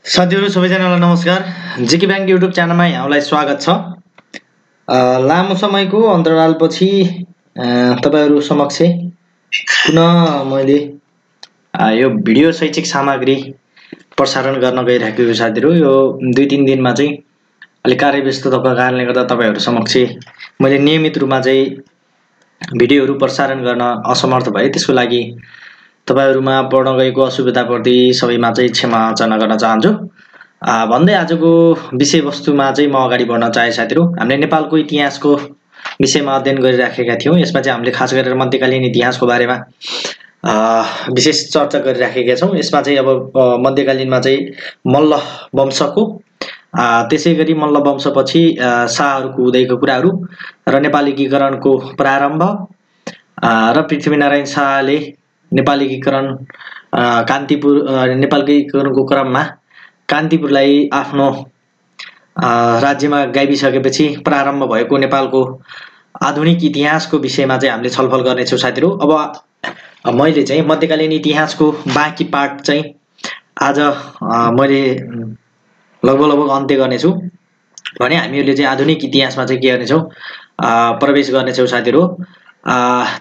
साथीहरु सबैजनालाई नमस्कार। जीके बैंक युट्युब च्यानलमा यहाँलाई स्वागत छ। लामो समयको अन्तरालपछि तपाईहरु समक्ष पुनः मैले यो भिडियो शैक्षिक सामग्री प्रसारण गर्न गइरहेको छु साथीहरु। यो 2-3 दिनमा चाहिँ अलि कार्यव्यस्तताको कारणले गर्दा तपाईहरु समक्ष मैले नियमित रूपमा चाहिँ भिडियोहरु प्रसारण गर्न असमर्थ भए। त्यसको लागि तपाईहरुमा पढ्न गएको असुविधाप्रति सबैमा चाहिँ क्षमा याचना गर्न चाहन्छु। भन्दै आजको विषयवस्तुमा चाहिँ म अगाडि बढ्न चाहे साथीहरु। हामीले नेपालको इतिहासको विषयमा अध्ययन गरिराखेका थियौं। यसमा चाहिँ हामीले खास गरेर मध्यकालीन इतिहासको बारेमा विशेष चर्चा गरिराखेका छौं। यसमा चाहिँ अब मध्यकालीनमा चाहिँ मल्ल वंशको त्यसैगरी मल्ल वंशपछि शाहहरुको उदयको कुराहरु र नेपाली एकीकरणको प्रारम्भ र पृथ्वीनारायण शाहले नेपाली एकीकरण कान्तिपुर नेपालको एकीकरणको क्रममा कान्तिपुरलाई आफ्नो राज्यमा गाविसकेपछि प्रारम्भ भएको नेपालको आधुनिक इतिहासको विषयमा चाहिँ हामीले छलफल गर्ने छौं साथीहरु। अब मैले चाहिँ मध्यकालीन इतिहासको बाँकी पार्ट चाहिँ आज मैले लगभग अन्त्य गर्ने छु भने हामीहरुले चाहिँ आधुनिक इतिहासमा चाहिँ के गर्ने छौं प्रवेश गर्ने छौं साथीहरु।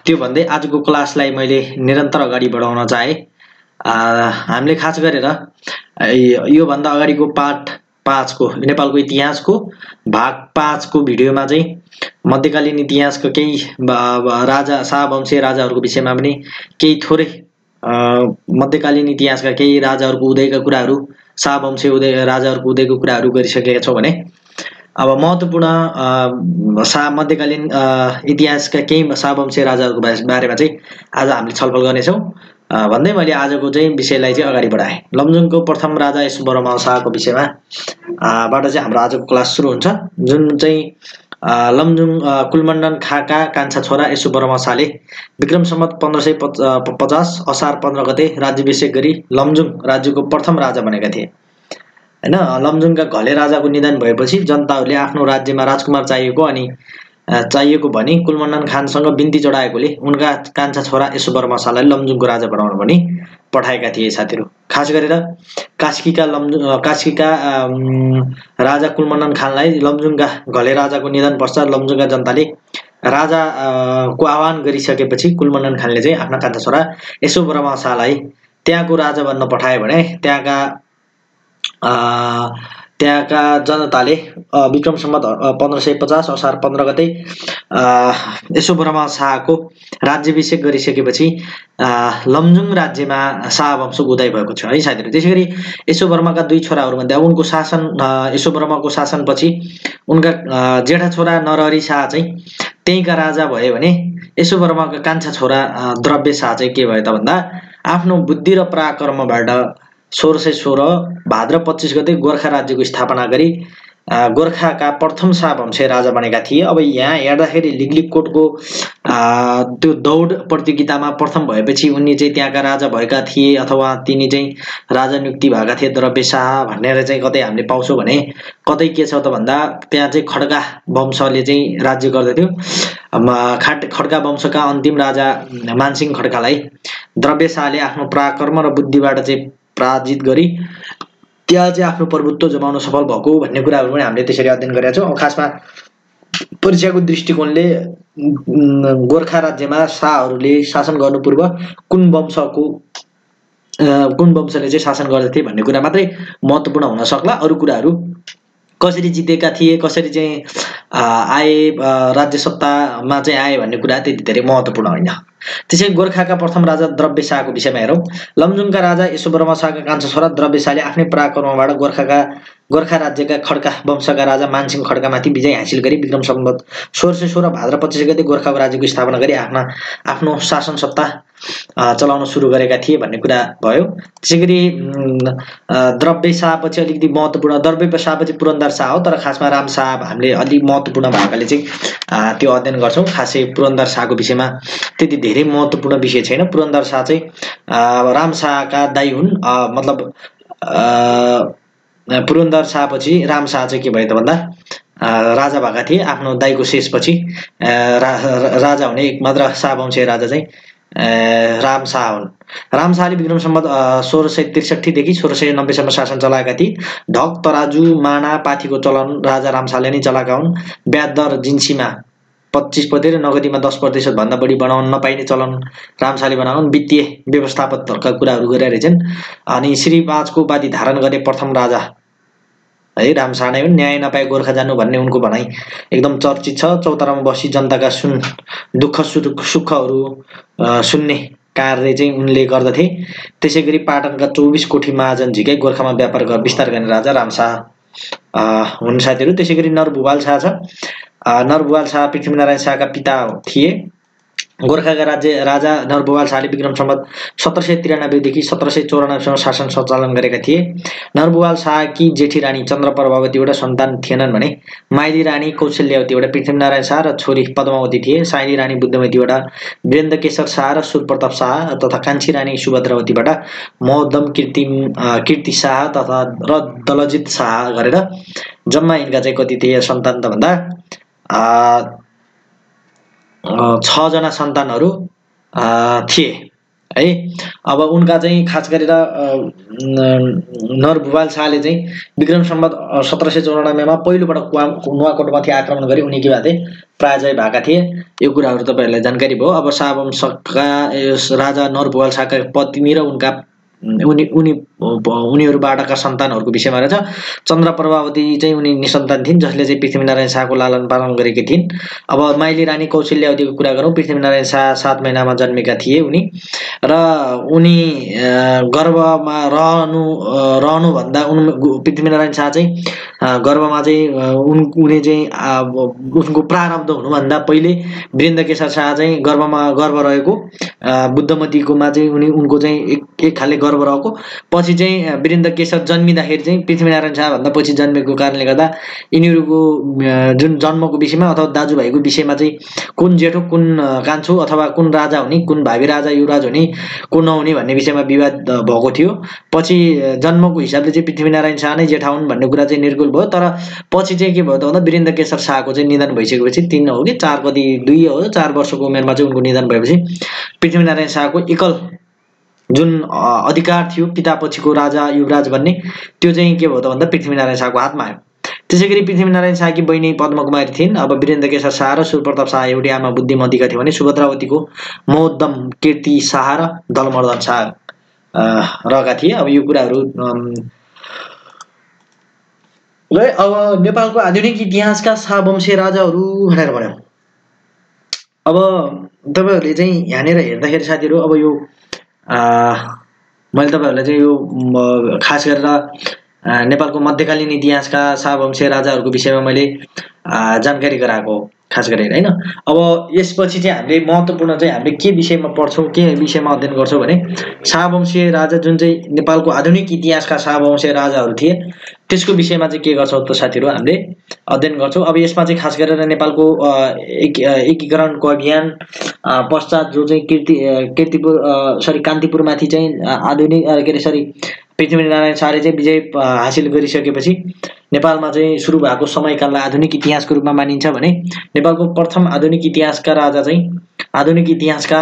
त्यो भन्दै आजको क्लासलाई मैले निरन्तर अगाडि बढाउन चाहे। हामीले खास गरेर यो भन्दा अगाडिको पार्ट 5 को नेपालको इतिहासको भाग 5 को भिडियोमा चाहिँ मध्यकालीन इतिहासको केही राजा शाहवंशीय राजाहरुको विषयमा पनि केही थोरै मध्यकालीन इतिहासका केही राजाहरुको उदयका कुराहरु शाहवंशीय उदय राजाहरुको उदयको कुराहरु गरिसकेका छौं भने अब महत्त्वपूर्ण मध्यकालीन इतिहासका केही शाहवंशीय राजाहरुको बारेमा चाहिँ आज हामीले छलफल गर्ने छौं भन्दै मैले आजको चाहिँ विषयलाई चाहिँ अगाडि बढाए। लमजुङको प्रथम राजा यशोवर्मन शाहको विषयमा बाट चाहिँ हाम्रो आजको क्लास सुरु हुन्छ। जुन चाहिँ लमजुङ कुलमण्डन खाका कान्छा छोरा यशोवर्मन शाहले विक्रम सम्वत 1550 असार 15 गते राज्याभिषेक गरी लमजुङ राज्यको प्रथम राजा बनेका थिए। हैन, लमजुङका घले राजाको निधन भएपछि जनताहरूले आफ्नो राज्यमा राजकुमार चाहिएको भनी कुलमण्डन खानसँग बिन्ती चढाएकोले उनका कान्छा छोरा यशोवर्मन शाहलाई लमजुङको राजा बनाउन भनी पठाएका थिए साथीहरु। खास गरेर कास्कीका राजा कुलमण्डन खानलाई लमजुङका घले राजाको निधन पश्चात लमजुङका जनताले राजा को आह्वान गरिसकेपछि कुलमण्डन खानले चाहिँ आफ्ना कान्छा छोरा यशोवर्मन शाहलाई त्यहाँको राजा बन्न पठाए भने त्यहाँका जनताले विक्रम सम्वत 1550 असार 15 गते यशोवर्मन शाहको राज्याभिषेक गरिसकेपछि लमजुङ राज्यमा शाहवंशको उदय भएको छ है साथीहरु। त्यसैगरी यशोवर्मनका दुई छोराहरु मध्ये उनको शासन यशोवर्मनको शासनपछि उनका जेठा छोरा नरहरि शाह चाहिँ त्यहीका राजा भए भने यशोवर्मनका कान्छा छोरा द्रव्य शाह चाहिँ के भयो त भन्दा आफ्नो बुद्धि र पराक्रमबाट 1616 भाद्र 25 गते गोरखा राज्यको स्थापना गरी गोरखाका प्रथम शाहवंशीय राजा बनेका थिए। अब यहाँ हेर्दाखेरि लिगलिगकोटको त्यो दौड प्रतियोगितामा प्रथम भएपछि उनी चाहिँ त्यहाँका राजा भएका थिए अथवा तिनी चाहिँ राजा नियुक्ति भएका थिए द्रव्य शाह भनेर चाहिँ कतै हामीले पाउँछौं भने कतै के छ त भन्दा त्यहाँ चाहिँ खड्का वंशले चाहिँ राज्य गर्दथ्यो। खड्का वंशका अन्तिम राजा मानसिंह खड्कालाई द्रव्य शाहले आफ्नो पराक्रम र बुद्धिबाट चाहिँ पराजित गरी त्यहाँ चाहिँ आफ्नो प्रभुत्व जमाउन सफल भएको भन्ने कुराहरु पनि हामीले त्यसरी अध्ययन गरेका छौं। खासमा परीक्षाको दृष्टिकोणले गोरखा राज्यमा शाहहरुले शासन गर्नु पूर्व कुन वंशले चाहिँ शासन गर्दथे भन्ने कुरा मात्रै महत्त्वपूर्ण हुन सक्ला। अरु कुराहरु कसरी जितेका थिए कसरी चाहिँ आए राज्य सत्तामा चाहिँ आए भन्ने कुरा त्यति धेरै महत्त्वपूर्ण होइन। त्यसै गोरखाका प्रथम राजा द्रव्य शाहको विषयमा हेरौं। लमजुङका राजा यशोवर्मन शाहका कान्छा छोरा द्रव्य शाहले आफ्नै पराक्रमबाट गोरखा राज्यका खड्का वंशका राजा मानसिंह खड्कामाथि विजय हासिल गरी विक्रम सम्वत 1616 भाद्र 25 गते गोरखाको राज्यको स्थापना गरी आफ्नो शासन सत्ता चलाउन सुरु गरेका थिए भन्ने कुरा भयो। त्यसैगरी द्रव्य शाहपछि अलिकति महत्त्वपूर्ण द्रव्य शाहपछि पुरन्दर शाह हो, तर खासमा राम शाह हामीले अलि महत्त्वपूर्ण भएकाले चाहिँ त्यो अध्ययन गर्छौं। खासै पुरन्दर शाहको विषयमा त्यति धेरै महत्त्वपूर्ण विषय छैन। पुरन्दर शाह चाहिँ राम शाहका दाइ हुन्। मतलब पुरन्दर शाहपछि राम शाह चाहिँ के भयो त भन्दा राजा भएका थिए। आफ्नो दाइको शेषपछि राजा हुने एकमात्र शाहवंशीय राजा चाहिँ रामशाह हुन्। रामशाहले विक्रम सम्वत 1663 देखि 1690 सम्म शासन चलाएका थिए। ढक तराजु माना पाथीको चलन राजा रामशाहले नै चलाएका हुन्। ब्याज दर जिन्सीमा 25% र नगदीमा 10% भन्दा बढी बनाउन नपाइने चलन रामशाहले बनाउन्। वित्तीय व्यवस्थापनका कुराहरू गरेका रहेछन्। अनि श्री 5 को उपाधि धारण गर्ने प्रथम राजा है रामशाह नै हुन्। न्याय नपाए गोर्खा जानु भन्ने उनको भनाइ एकदम चर्चित छ। चौतारामा बसी जनताका दुःख सुखहरू सुन्ने कार्य चाहिँ उनले गर्दथे। त्यसैगरी पाटनका 24 कोठी महाजन झिकै गोर्खामा व्यापार विस्तार गर्ने राजा रामशाह हुन् साथीहरू। त्यसैगरी नरभुवाल शाह छ। नरभुवाल शाह पृथ्वीनारायण शाहका पिता थिए। गोर्खाका राजा नरभुवाल शाहले विक्रम सम्वत 1793 देखि 1794 सम्म शासन सञ्चालन गरेका थिए। नरभुवाल शाहकी जेठी रानी चन्द्र प्रभावतीबाट सन्तान थिएनन् भने माइली रानी कौशल्यावतीबाट पृथ्वीनारायण शाह र छोरी पद्मावती थिए। साइली रानी बुद्धमतीबाट वीरेन्द्रकेशर शाह र सुरप्रताप शाह तथा कान्छी रानी सुभद्रावतीबाट महोदम कीर्ति शाह तथा र दलजित शाह गरेर जम्मा यिनका चाहिँ कति थिए सन्तान त भन्दा 6 जना सन्तानहरू थिए है। अब उनका चाहिँ खास गरेर नरभुवाल शाहले चाहिँ विक्रम सम्वत 1794 मा पहिलोपटक नुवाकोटमाथि आक्रमण गरी उनी के भए पराजय भएका थिए। यो कुराहरू तपाईहरुलाई जानकारी भयो। अब शाहवंशका राजा नरभुवाल शाहका पत्नी र उनीहरूबाटका सन्तानहरूको विषयमा रहेछ। चन्द्र प्रभावती चाहिँ उनी निसन्तान थिइन्, जसले चाहिँ पृथ्वीनारायण शाहको लालन पालन गरेकी थिइन्। अब माइली रानी कौशल्यावतीको कुरा गरौँ। पृथ्वीनारायण शाह 7 महिनामा जन्मेका थिए उनी, र उनी गर्भमा रहनु भन्दा पृथ्वीनारायण शाह चाहिँ गर्भमा चाहिँ उनी चाहिँ उनको प्रारब्ध हुनुभन्दा पहिले वीरेन्द्रकेशर शाह चाहिँ गर्भ रहेको बुद्धमतीकोमा चाहिँ उनको चाहिँ एक खाले गर्भ रहेको। पछि चाहिँ वीरेन्द्रकेशर जन्मिँदाखेरि चाहिँ पृथ्वीनारायण शाह भन्दा पछि जन्मेको कारणले गर्दा यिनीहरूको जुन जन्मको विषयमा अथवा दाजुभाइको विषयमा चाहिँ कुन जेठो कुन कान्छो अथवा कुन राजा हुने कुन भावी राजा युवराज हुने कुन नहुने भन्ने विषयमा विवाद भएको थियो। पछि जन्मको हिसाबले चाहिँ पृथ्वीनारायण शाह नै जेठा हुन् भन्ने कुरा चाहिँ निर्गुल भयो। तर पछि चाहिँ के भयो त भन्दा वीरेन्द्रकेशर शाहको चाहिँ निधन भइसकेपछि 3 हो कि 4 कति 2 हो 4 वर्षको उमेरमा चाहिँ उनको निधन भएपछि पृथ्वीनारायण शाहको एकल जुन अधिकार थियो पिता पछिको राजा युवराज भन्ने, त्यो चाहिँ के भयो त भन्दा पृथ्वीनारायण शाहको हातमा आयो। त्यसैगरी पृथ्वीनारायण शाहकी बहिनी पद्मकुमारी थिइन्। अब वीरेन्द्रकेशर शाह र सुरप्रताप शाह एउटी आमा बुद्धिमतीका थिए भने सुभद्रावतीको महोदम कीर्ति शाह र दलमर्दन शाह रहेका थिए। अब यो कुराहरू अब नेपालको आधुनिक इतिहासका शाहवंशीय राजाहरू भनेर भन्यौं। अब तपाईहरुले चाहिँ यहाँनिर हेर्दाखेरि साथीहरु, अब यो मैले तपाईहरुलाई चाहिँ यो खास गरेर नेपालको मध्यकालीन इतिहासका शाहवंशीय राजाहरूको विषयमा मैले जानकारी गराएको खास गरेर हैन। अब यसपछि चाहिँ हामीले महत्त्वपूर्ण चाहिँ हामीले के विषयमा पढ्छौं, के विषयमा अध्ययन गर्छौं भने शाहवंशीय राजा जुन चाहिँ नेपालको आधुनिक इतिहासका शाहवंशीय राजाहरू थिए त्यसको विषयमा चाहिँ के गर्छौं त साथीहरु हामीले अध्ययन गर्छौं। अब यसमा चाहिँ खास गरेर नेपालको एकीकरणको अभियान पश्चात जो चाहिँ कान्तिपुरमाथि चाहिँ आधुनिक पृथ्वीनारायण शाहले चाहिँ विजय हासिल गरिसकेपछि नेपालमा चाहिँ सुरु भएको समयकाललाई आधुनिक इतिहासको रूपमा मानिन्छ भने नेपालको प्रथम आधुनिक इतिहासका राजा चाहिँ आधुनिक इतिहासका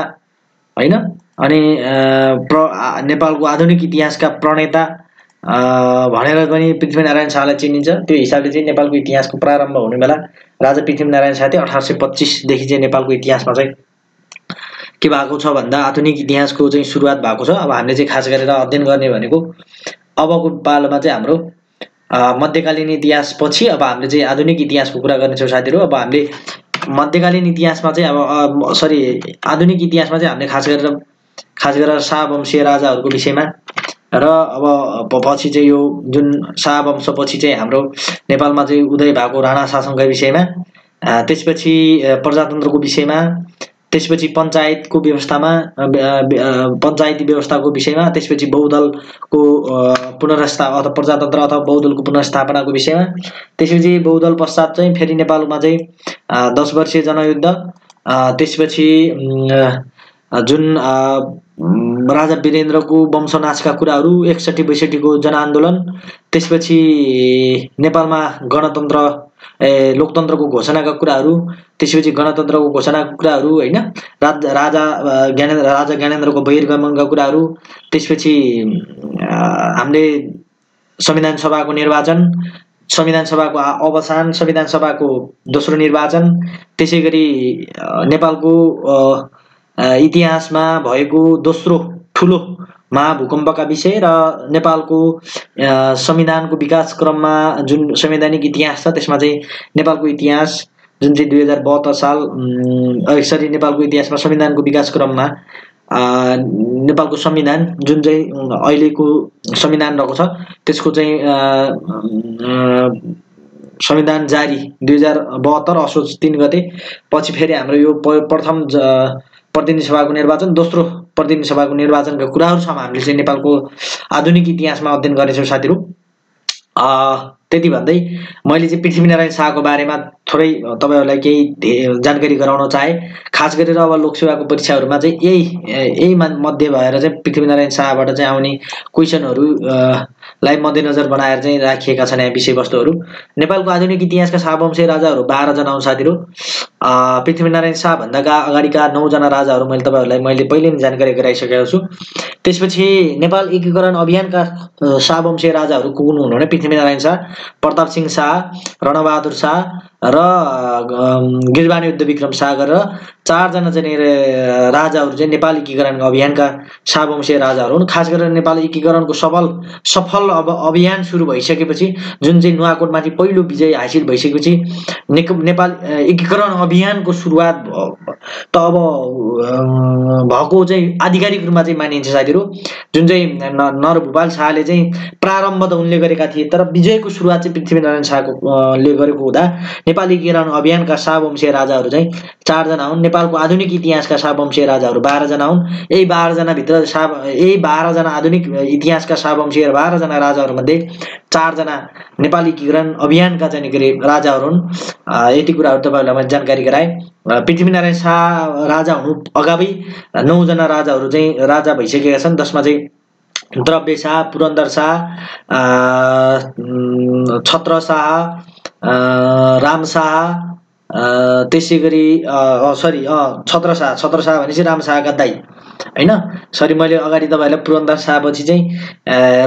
हैन अनि नेपालको आधुनिक इतिहासका प्रणेता भनेर पनि पृथ्वीनारायण शाहलाई चिनिन्छ। त्यो हिसाबले चाहिँ नेपालको इतिहासको प्रारम्भ हुने बेला राजा पृथ्वीनारायण शाह 1825 देखि चाहिँ नेपालको इतिहासमा चाहिँ के भएको छ भन्दा आधुनिक इतिहासको चाहिँ सुरुवात भएको छ। अब हामीले चाहिँ खास गरेर अध्ययन गर्ने भनेको अबको पालोमा चाहिँ हाम्रो मध्यकालीन इतिहास पछि अब हामीले चाहिँ आधुनिक इतिहासको कुरा गर्नेछौं साथीहरु। अब हामीले मध्यकालीन इतिहासमा चाहिँ आधुनिक इतिहासमा चाहिँ हामीले खास गरेर शाहवंशीय राजाहरूको विषयमा र अब पछि चाहिँ यो जुन शाहवंश पछि चाहिँ हाम्रो नेपालमा चाहिँ उदय भएको राणा शासनका विषयमा, त्यसपछि प्रजातन्त्रको विषयमा, त्यसपछि पञ्चायतको व्यवस्थामा पञ्चायती व्यवस्थाको विषयमा, त्यसपछि बहुदलको पुनर्स्थापना अथवा प्रजातन्त्र अथवा बहुदलको पुनर्स्थापनाको विषयमा, त्यसपछि बहुदल पश्चात चाहिँ फेरि नेपालमा चाहिँ 10 वर्षीय जनयुद्ध, त्यसपछि जुन राजा वीरेन्द्रको वंशनाशका कुराहरू 61-62 को जनआन्दोलन, त्यसपछि नेपालमा गणतन्त्र लोकतन्त्रको घोषणाका कुराहरू, त्यसपछि गणतन्त्रको घोषणाका कुराहरू हैन, राजा ज्ञानेन्द्रको बहिर्गमनका कुराहरू, त्यसपछि हामीले संविधान सभाको निर्वाचन, संविधान सभाको अवसान, संविधान सभाको दोस्रो निर्वाचन, त्यसैगरी नेपालको इतिहासमा भएको दोस्रो ठुलो महाभूकम्पका विषय र नेपालको संविधानको विकास क्रममा जुन संवैधानिक इतिहास छ त्यसमा चाहिँ नेपालको इतिहास जुन चाहिँ 2072 साल नेपालको इतिहासमा संविधानको विकास क्रममा नेपालको संविधान जुन चाहिँ अहिलेको संविधान रहेको छ त्यसको चाहिँ संविधान जारी 2072 असोज 3 गते पछि फेरि हाम्रो यो प्रथम प्रतिनिधि सभाको निर्वाचन, दोस्रो प्रतिनिधि सभाको निर्वाचनका कुराहरूसम्म हामीले चाहिँ नेपालको आधुनिक इतिहासमा अध्ययन गरेछौँ साथीहरू। त्यति भन्दै मैले चाहिँ पृथ्वीनारायण शाहको बारेमा थोरै तपाईहरुलाई केही जानकारी गराउन चाहे। खास गरेर अब लोकसेवाको परीक्षाहरुमा चाहिँ यही मध्ये भएर चाहिँ पृथ्वीनारायण शाहबाट चाहिँ आउने क्वेशनहरु लाई मध्यनजर बनाएर चाहिँ राखिएका छन् यहाँ विषयवस्तुहरु। नेपालको आधुनिक इतिहासका शाहवंशीय राजाहरु 12 जना हुन् साथीहरु। पृथ्वीनारायण शाह भन्दाका अगाडिका 9 जना राजाहरु मैले पहिले नै जानकारी गराइसकेको छु। त्यसपछि नेपाल एकीकरण अभियानका शाहवंशीय राजाहरु कुन हुन् भने पृथ्वीनारायण शाह, प्रताप सिंह शाह, रणबहादुर शाह र गिरिबान युद्ध विक्रम शाह गरेर 4 जना चाहिँ राजाहरु चाहिँ नेपाल एकीकरण अभियानका शाहवंशीय राजाहरु हुन्। खास गरेर नेपाल एकीकरणको सफल अभियान सुरु भइसकेपछि जुन चाहिँ नुवाकोटमा चाहिँ पहिलो विजय हासिल भइसकेपछि नेपाल एकीकरण अभियानको सुरुवात त अब भएको चाहिँ आधिकारिक रूपमा चाहिँ मानिन्छ साथीहरु। जुन चाहिँ नरभूपाल शाहले चाहिँ प्रारम्भ त उनले गरेका थिए तर विजयको सुरुवात चाहिँ पृथ्वीनारायण शाहको ले गरेको हुँदा नेपाल एकीकरण अभियानका शाहवंशीय राजाहरु चाहिँ 4 जना हुन्। नेपालको आधुनिक इतिहासका शाहवंशीय राजाहरु 12 जना हुन्। यही 12 जना भित्र यही 12 जना आधुनिक इतिहासका शाहवंशीय 12 जना राजाहरु मध्ये 4 जना नेपाल एकीकरण अभियानका चाहिँ गरे राजाहरु हुन्। यति कुराहरु तपाईहरुलाई मैले जानकारी गराए। पृथ्वीनारायण शाह राजा हुनु अगावै 9 जना राजाहरु चाहिँ राजा भइसकेका छन्। जसमा चाहिँ द्रव्य शाह, पुरन्दर शाह, छत्र शाह, राम शाह, त्यसैगरी छत्र शाह भनेपछि राम शाहका दाइ हैन। सरी मैले अगाडि तपाईहरुलाई पुरन्दर शाह पछि चाहिँ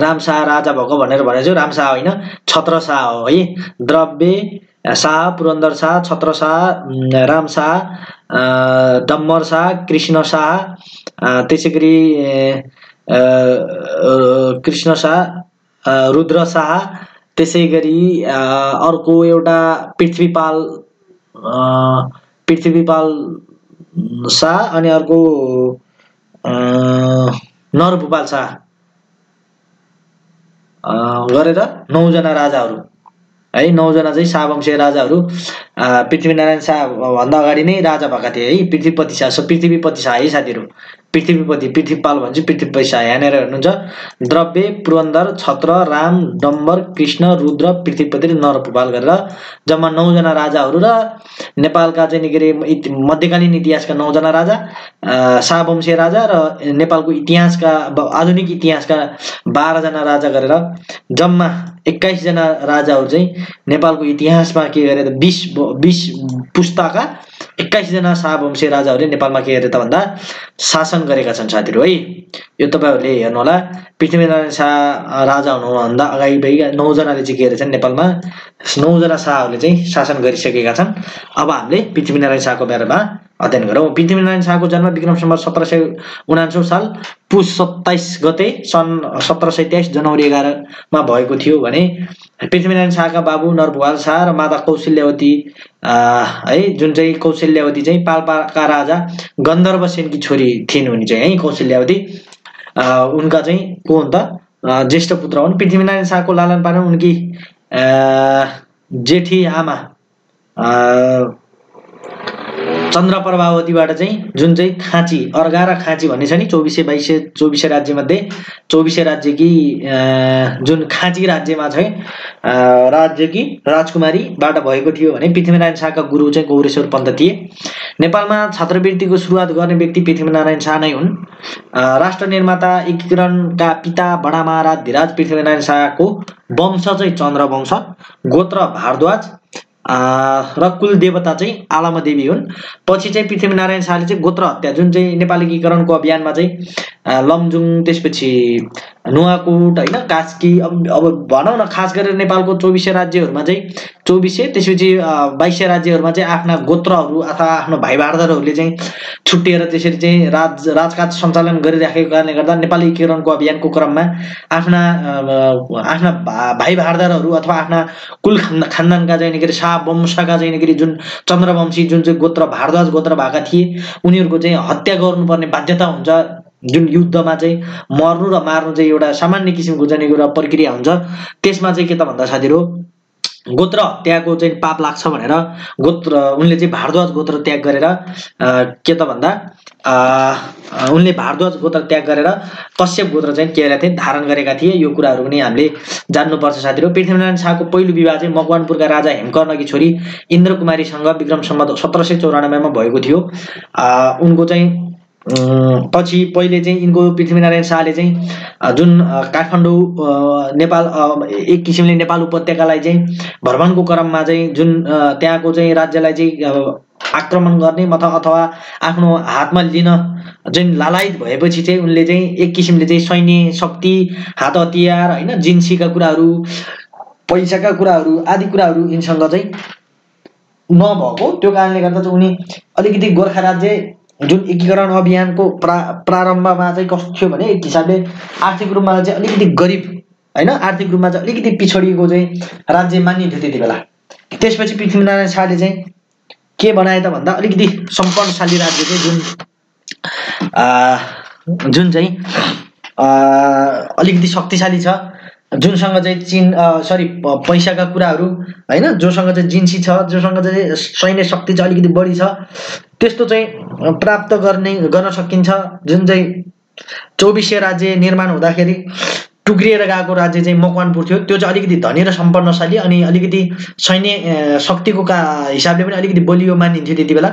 राम शाह राजा भएको भनेर भनेछु। राम शाह हैन, छत्र शाह हो है। द्रव्य शाह, पुरन्दर शाह, छत्र शाह, राम शाह, डम्बर शाह, कृष्ण शाह, त्यसैगरी कृष्ण शाह, रुद्र शाह, त्यसैगरी अर्को एउटा पृथ्वीपाल शाह अनि अर्को नरभूपाल शाह गरेर 9 जना राजाहरु है। 9 जना चाहिँ शाहवंशीय राजाहरु पृथ्वीनारायण शाह भन्दा अगाडि नै राजा भएका थिए है। पृथ्वीपति शाह है साथीहरु। पृथ्वीपाल भन्छ पृथ्वीपति शाह यहाँनेर हुनुहुन्छ। द्रव्य, पुरन्दर, छत्र, राम, डम्बर, कृष्ण, रुद्र, पृथ्वीपति र नरभूपाल गरेर जम्मा 9 जना राजाहरु र नेपालका चाहिँ निगरे मध्यकालीन इतिहासका 9 जना राजा, शाहवंशीय राजा र नेपालको इतिहासका आधुनिक इतिहासका 12 जना राजा गरेर जम्मा 21 जना राजाहरु चाहिँ नेपालको इतिहासमा के गरे त 20 पुस्ताका 21 जना शाहवंशीय राजाहरुले नेपालमा के गरे त भन्दा शासन गरेका छन् साथीहरु है। यो तपाईहरुले हेर्नु होला। पृथ्वीनारायण शाह राजा हुनुभन्दा अगाडि 9 जनाले चाहिँ के गरेछन् नेपालमा 9 जना शाहहरुले चाहिँ शासन गरिसकेका छन्। अब हामीले पृथ्वीनारायण शाहको बारेमा अध्ययन गरौँ। पृथ्वीनारायण शाहको जन्म विक्रम सम्वत 1779 साल पुस 27 गते सन् 1723 जनवरी 11 मा भएको थियो भने पृथ्वीनारायण शाहका बाबु नरभूपाल शाह र माता कौशल्यावती है जुन चाहिँ कौशल्यावती चाहिँ पाल्पाका राजा गन्धर्व सेनकी छोरी थिइन् उनी चाहिँ है। कौशल्यावती उनका चाहिँ को हुन् त ज्येष्ठ पुत्र हुन्। पृथ्वीनारायण शाहको लालन पालन उनकी जेठी आमा चन्द्र प्रभावतीबाट चाहिँ जुन चाहिँ खाँची अर्घा र खाँची भन्ने छ नि 24 राज्य मध्ये 24 राज्यकी जुन खाँची राज्यमा चाहिँ राज्यकी राजकुमारीबाट भएको थियो भने पृथ्वीनारायण शाहका गुरु चाहिँ गौरेश्वर पन्त थिए। नेपालमा छात्रवृत्तिको सुरुवात गर्ने व्यक्ति पृथ्वीनारायण शाह नै हुन्। राष्ट्र निर्माता एकीकरणका पिता बडा महाराज धिराज पृथ्वीनारायण शाहको वंश चाहिँ चन्द्र वंश, गोत्र भारद्वाज, र कुल देवता चाहिँ आलमा देवी हुन्। पछि चाहिँ पृथ्वीनारायण शाहले चाहिँ गोत्र हत्या जुन चाहिँ नेपाल एकीकरणको अभियानमा चाहिँ लमजुङ, त्यसपछि नुवाकोट होइन, कास्की, अब भनौँ न खास गरेर नेपालको 24 राज्यहरूमा चाहिँ 24 त्यसपछि 22 राज्यहरूमा चाहिँ आफ्ना गोत्रहरू अथवा आफ्नो भाइ भारदारहरूले चाहिँ छुट्टिएर त्यसरी चाहिँ राजकाज सञ्चालन गरिराखेको कारणले गर्दा नेपाल एकीकरणको अभियानको क्रममा आफ्ना भाइ भारदारहरू अथवा आफ्ना कुल खानदानका चाहिँ के अरे शाह वंशका चाहिँ के अरे जुन चन्द्रवंशी जुन चाहिँ गोत्र भारद्वाज गोत्र भएका थिए उनीहरूको चाहिँ हत्या गर्नुपर्ने बाध्यता हुन्छ। जुन युद्धमा चाहिँ मर्नु र मार्नु चाहिँ एउटा सामान्य किसिमको चाहिँ एउटा प्रक्रिया हुन्छ। त्यसमा चाहिँ के त भन्दा साथीहरू गोत्र हत्याको चाहिँ पाप लाग्छ भनेर उनले चाहिँ भारद्वाज गोत्र त्याग गरेर के त भन्दा उनले भारद्वाज गोत्र त्याग गरेर कश्यप गोत्र चाहिँ के गरेका थिए, धारण गरेका थिए। यो कुराहरू पनि हामीले जान्नुपर्छ साथीहरू। पृथ्वीनारायण शाहको पहिलो विवाह चाहिँ मकवानपुरका राजा हेमकर्णकी छोरी इन्द्रकुमारीसँग विक्रम सम्वत 1794 मा भएको थियो। उनको चाहिँ पछि पहिले चाहिँ यिनको पृथ्वीनारायण शाहले चाहिँ जुन काठमाडौँ नेपाल एक किसिमले नेपाल उपत्यकालाई चाहिँ भ्रमणको क्रममा चाहिँ जुन त्यहाँको चाहिँ राज्यलाई चाहिँ आक्रमण गर्ने अथवा आफ्नो हातमा लिन जुन लालायत भएपछि चाहिँ उनले चाहिँ एक किसिमले चाहिँ सैन्य शक्ति, हात हतियार होइन, जिन्सीका कुराहरू, पैसाका कुराहरू आदि कुराहरू यिनसँग चाहिँ नभएको, त्यो कारणले गर्दा चाहिँ उनी अलिकति गोर्खा राज्य जुन एकीकरण अभियानको प्रारम्भमा चाहिँ कस्तो थियो भने एक हिसाबले आर्थिक रूपमा चाहिँ अलिकति गरिब होइन, आर्थिक रूपमा चाहिँ अलिकति पिछडिएको चाहिँ राज्य मानिन्थ्यो त्यति बेला। त्यसपछि पृथ्वीनारायण शाहले चाहिँ के बनाए त भन्दा अलिकति सम्पन्नशाली राज्य चाहिँ जुन चाहिँ अलिकति शक्तिशाली छ, जुनसँग चाहिँ पैसाका कुराहरू होइन, जोसँग चाहिँ जिन्सी छ, जोसँग चाहिँ सैन्य शक्ति चाहिँ अलिकति बढी छ, त्यस्तो चाहिँ प्राप्त गर्न सकिन्छ। जुन चाहिँ 24 राज्य निर्माण हुँदाखेरि टुक्रिएर गएको राज्य चाहिँ मकवानपुर थियो, त्यो चाहिँ अलिकति धनी र सम्पन्नशाली अनि अलिकति सैन्य शक्तिको हिसाबले पनि अलिकति बलियो मानिन्थ्यो त्यति बेला।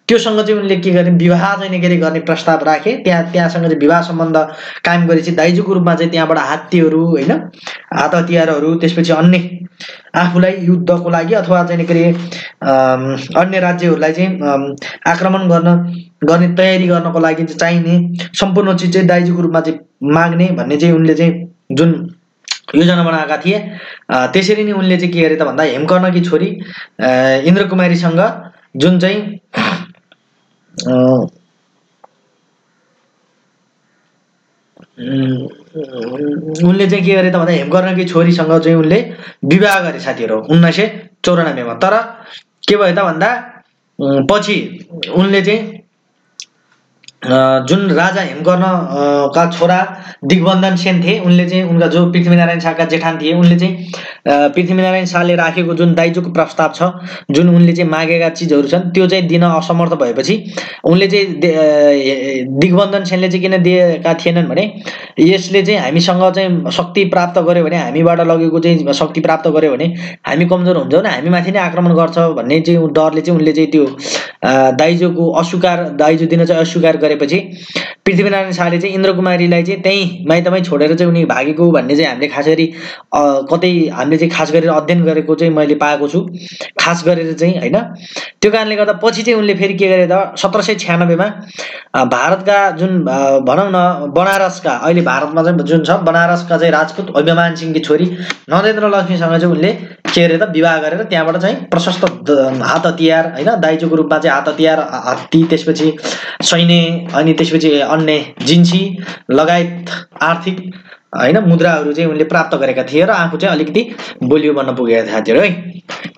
त्योसँग चाहिँ उनले के गरे, विवाह चाहिँ के अरे गर्ने प्रस्ताव राखे। त्यहाँसँग चाहिँ विवाह सम्बन्ध कायम गरेपछि दाइजोको रूपमा चाहिँ त्यहाँबाट हात्तीहरू होइन, हात हतियारहरू, त्यसपछि अन्य आफूलाई युद्धको लागि अथवा चाहिँ के अरे अन्य राज्यहरूलाई चाहिँ आक्रमण गर्ने तयारी गर्नको लागि चाहिँ चाहिने सम्पूर्ण चिज चाहिँ दाइजोको रूपमा चाहिँ माग्ने भन्ने चाहिँ उनले चाहिँ जुन योजना बनाएका थिए। त्यसरी नै उनले चाहिँ के गरे त भन्दा हेमकर्णकी छोरी इन्द्रकुमारीसँग जुन चाहिँ उनले चाहिँ के गरे त भन्दा हेमकर्णकी छोरीसँग चाहिँ उनले विवाह गरे साथीहरू 1994 मा। तर के भयो त भन्दा पछि उनले चाहिँ जुन राजा हेमकर्ण का छोरा दिग्बन्धन सेन थिए, उनले चाहिँ उनका जो पृथ्वीनारायण शाहका जेठान थिए, उनले चाहिँ पृथ्वीनारायण शाहले राखेको जुन दाइजोको प्रस्ताव छ, जुन उनले चाहिँ मागेका चिजहरू छन्, त्यो चाहिँ दिन असमर्थ भएपछि उनले चाहिँ दिग्बन्धन सेनले चाहिँ किन दिएका थिएनन् भने यसले चाहिँ हामीसँग चाहिँ शक्ति प्राप्त गर्यो भने, हामीबाट लगेको चाहिँ शक्ति प्राप्त गर्यो भने हामी कमजोर हुन्छौँ, हामी माथि नै आक्रमण गर्छ भन्ने चाहिँ डरले चाहिँ उनले चाहिँ त्यो दाइजो दिन चाहिँ अस्वीकार गरेपछि पृथ्वीनारायण शाहले चाहिँ इन्द्रकुमारीलाई चाहिँ त्यही माइतमै छोडेर चाहिँ उनी भागेको भन्ने चाहिँ हामीले खास गरी खास गरेर अध्ययन गरेको चाहिँ मैले पाएको छु, खास गरेर चाहिँ होइन। त्यो कारणले गर्दा पछि चाहिँ उनले फेरि के गरे त 1796 मा भारतका जुन भनौँ न बनारसका, अहिले भारतमा चाहिँ जुन छ बनारसका चाहिँ राजपूत अभिमान सिंहकी छोरी नरेन्द्र लक्ष्मीसँग चाहिँ उनले के गरे त विवाह गरेर त्यहाँबाट चाहिँ प्रशस्त हात हतियार होइन, दाइजोको रूपमा चाहिँ हात हतियार, हात्ती, त्यसपछि सैन्य अनि त्यसपछि अन्य जिन्सी लगायत आर्थिक होइन मुद्राहरू चाहिँ उनले प्राप्त गरेका थिए र आफू चाहिँ अलिकति बलियो बन्न पुगेका थिए साथीहरू है।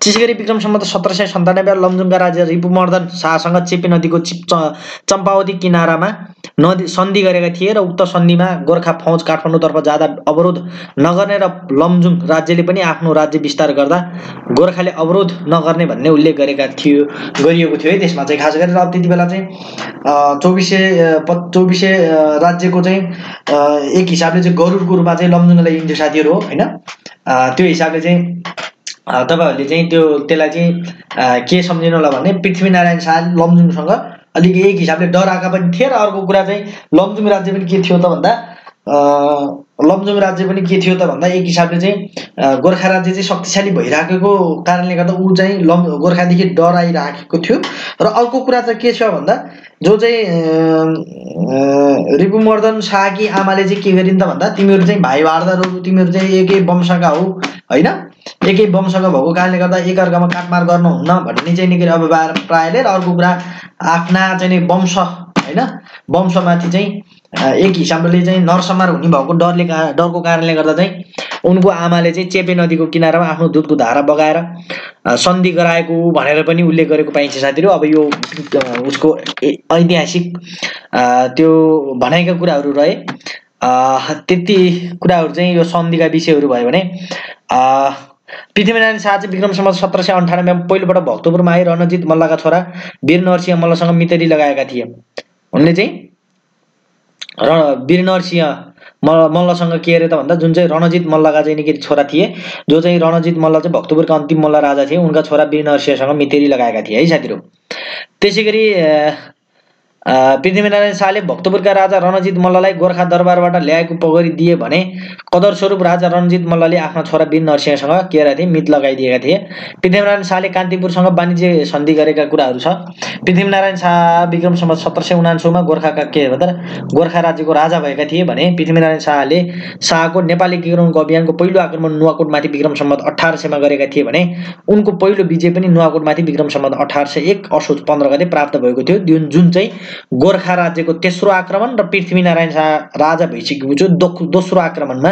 त्यसै गरी विक्रम सम्वत 1797 लमजुङका राजा रिपुमर्दन शाहसँग चेपी नदीको चम्पावती किनारामा सन्धि गरेका थिए र उक्त सन्धिमा गोर्खा फौज काठमाडौँतर्फ जाँदा अवरोध नगर्ने र लमजुङ राज्यले पनि आफ्नो राज्य विस्तार गर्दा गोर्खाले अवरोध नगर्ने भन्ने उल्लेख गरिएको थियो है। त्यसमा चाहिँ खास गरेर अब त्यति बेला चाहिँ 24 राज्यको चाहिँ एक हिसाबले चाहिँ गरुडको रूपमा चाहिँ लमजुङलाई लिन्थ्यो साथीहरू हो होइन। त्यो हिसाबले चाहिँ तपाईहरुले चाहिँ त्यसलाई चाहिँ के सम्झिनु होला भने पृथ्वीनारायण शाह लमजुङसँग अलिक एक हिसाबले डराएका पनि थिए र अर्को कुरा चाहिँ लमजुङ राज्य पनि के थियो त भन्दा लमजुङ राज्य पनि के थियो त भन्दा एक हिसाबले चाहिँ गोर्खा राज्य चाहिँ शक्तिशाली भइराखेको कारणले गर्दा ऊ चाहिँ गोर्खादेखि डर आइराखेको थियो। र अर्को कुरा चाहिँ के छ भन्दा जो चाहिँ रिपुमर्दन शाहकी आमाले चाहिँ के गरिन् त भन्दा तिमीहरू चाहिँ भाइ बार्दर हो, तिमीहरू चाहिँ एकै वंशका हो होइन, एकै वंशका भएको कारणले गर्दा एकअर्कामा काटमार गर्नुहुन्न भन्ने चाहिँ निकै अब प्रायले। र अर्को कुरा आफ्ना चाहिँ वंश होइन वंशमाथि चाहिँ एक हिसाबले चाहिँ नरसंहार हुने भएको डरको कारणले गर्दा चाहिँ उनको आमाले चाहिँ चेपे नदीको किनारामा आफ्नो दुधको धारा बगाएर सन्धि गराएको भनेर पनि उल्लेख गरेको पाइन्छ साथीहरू। अब यो उसको ऐतिहासिक त्यो भनाइका कुराहरू रहे, त्यति कुराहरू चाहिँ यो सन्धिका विषयहरू भयो भने पृथ्वीनारायण शाह चाहिँ विक्रम सम्वत 1798 मा पहिलोपटक भक्तपुरमा आए रणजित मल्लका छोरा वीर नरसिंह मल्लसँग मितेरी लगाएका थिए। उनले चाहिँ वीर नरसिंह मल्लसँग के अरे त भन्दा जुन चाहिँ रणजित मल्लका चाहिँ निकै छोरा थिए, जो चाहिँ रणजित मल्ल चाहिँ भक्तपुरका अन्तिम मल्ल राजा थिए, उनका छोरा वीर नरसिंहसँग मितेरी लगाएका थिए है साथीहरू। त्यसैगरी पृथ्वीनारायण शाहले भक्तपुरका राजा रणजित मल्ललाई गोर्खा दरबारबाट ल्याएको पगरी दिए भने कदर स्वरूप राजा रणजित मल्लले आफ्ना छोरा वीर नरसिंहसँग के गरेका थिए, मित लगाइदिएका थिए। पृथ्वीनारायण शाहले कान्तिपुरसँग वाणिज्य सन्धि गरेका कुराहरू छ। पृथ्वीनारायण शाह विक्रम सम्वत 1799 मा गोर्खाका के भन्दा गोर्खा राज्यको राजा भएका थिए भने पृथ्वीनारायण शाहले शाहको नेपाली एकीकरणको अभियानको पहिलो आक्रमण नुवाकोटमाथि विक्रम सम्वत 1800 मा गरेका थिए भने उनको पहिलो विजय पनि नुवाकोटमाथि विक्रम सम्वत 1801 असोज 15 गते प्राप्त भएको थियो, जुन चाहिँ गोर्खा राज्यको तेस्रो आक्रमण र पृथ्वीनारायण शाह राजा भइसकेपछि दोस्रो आक्रमणमा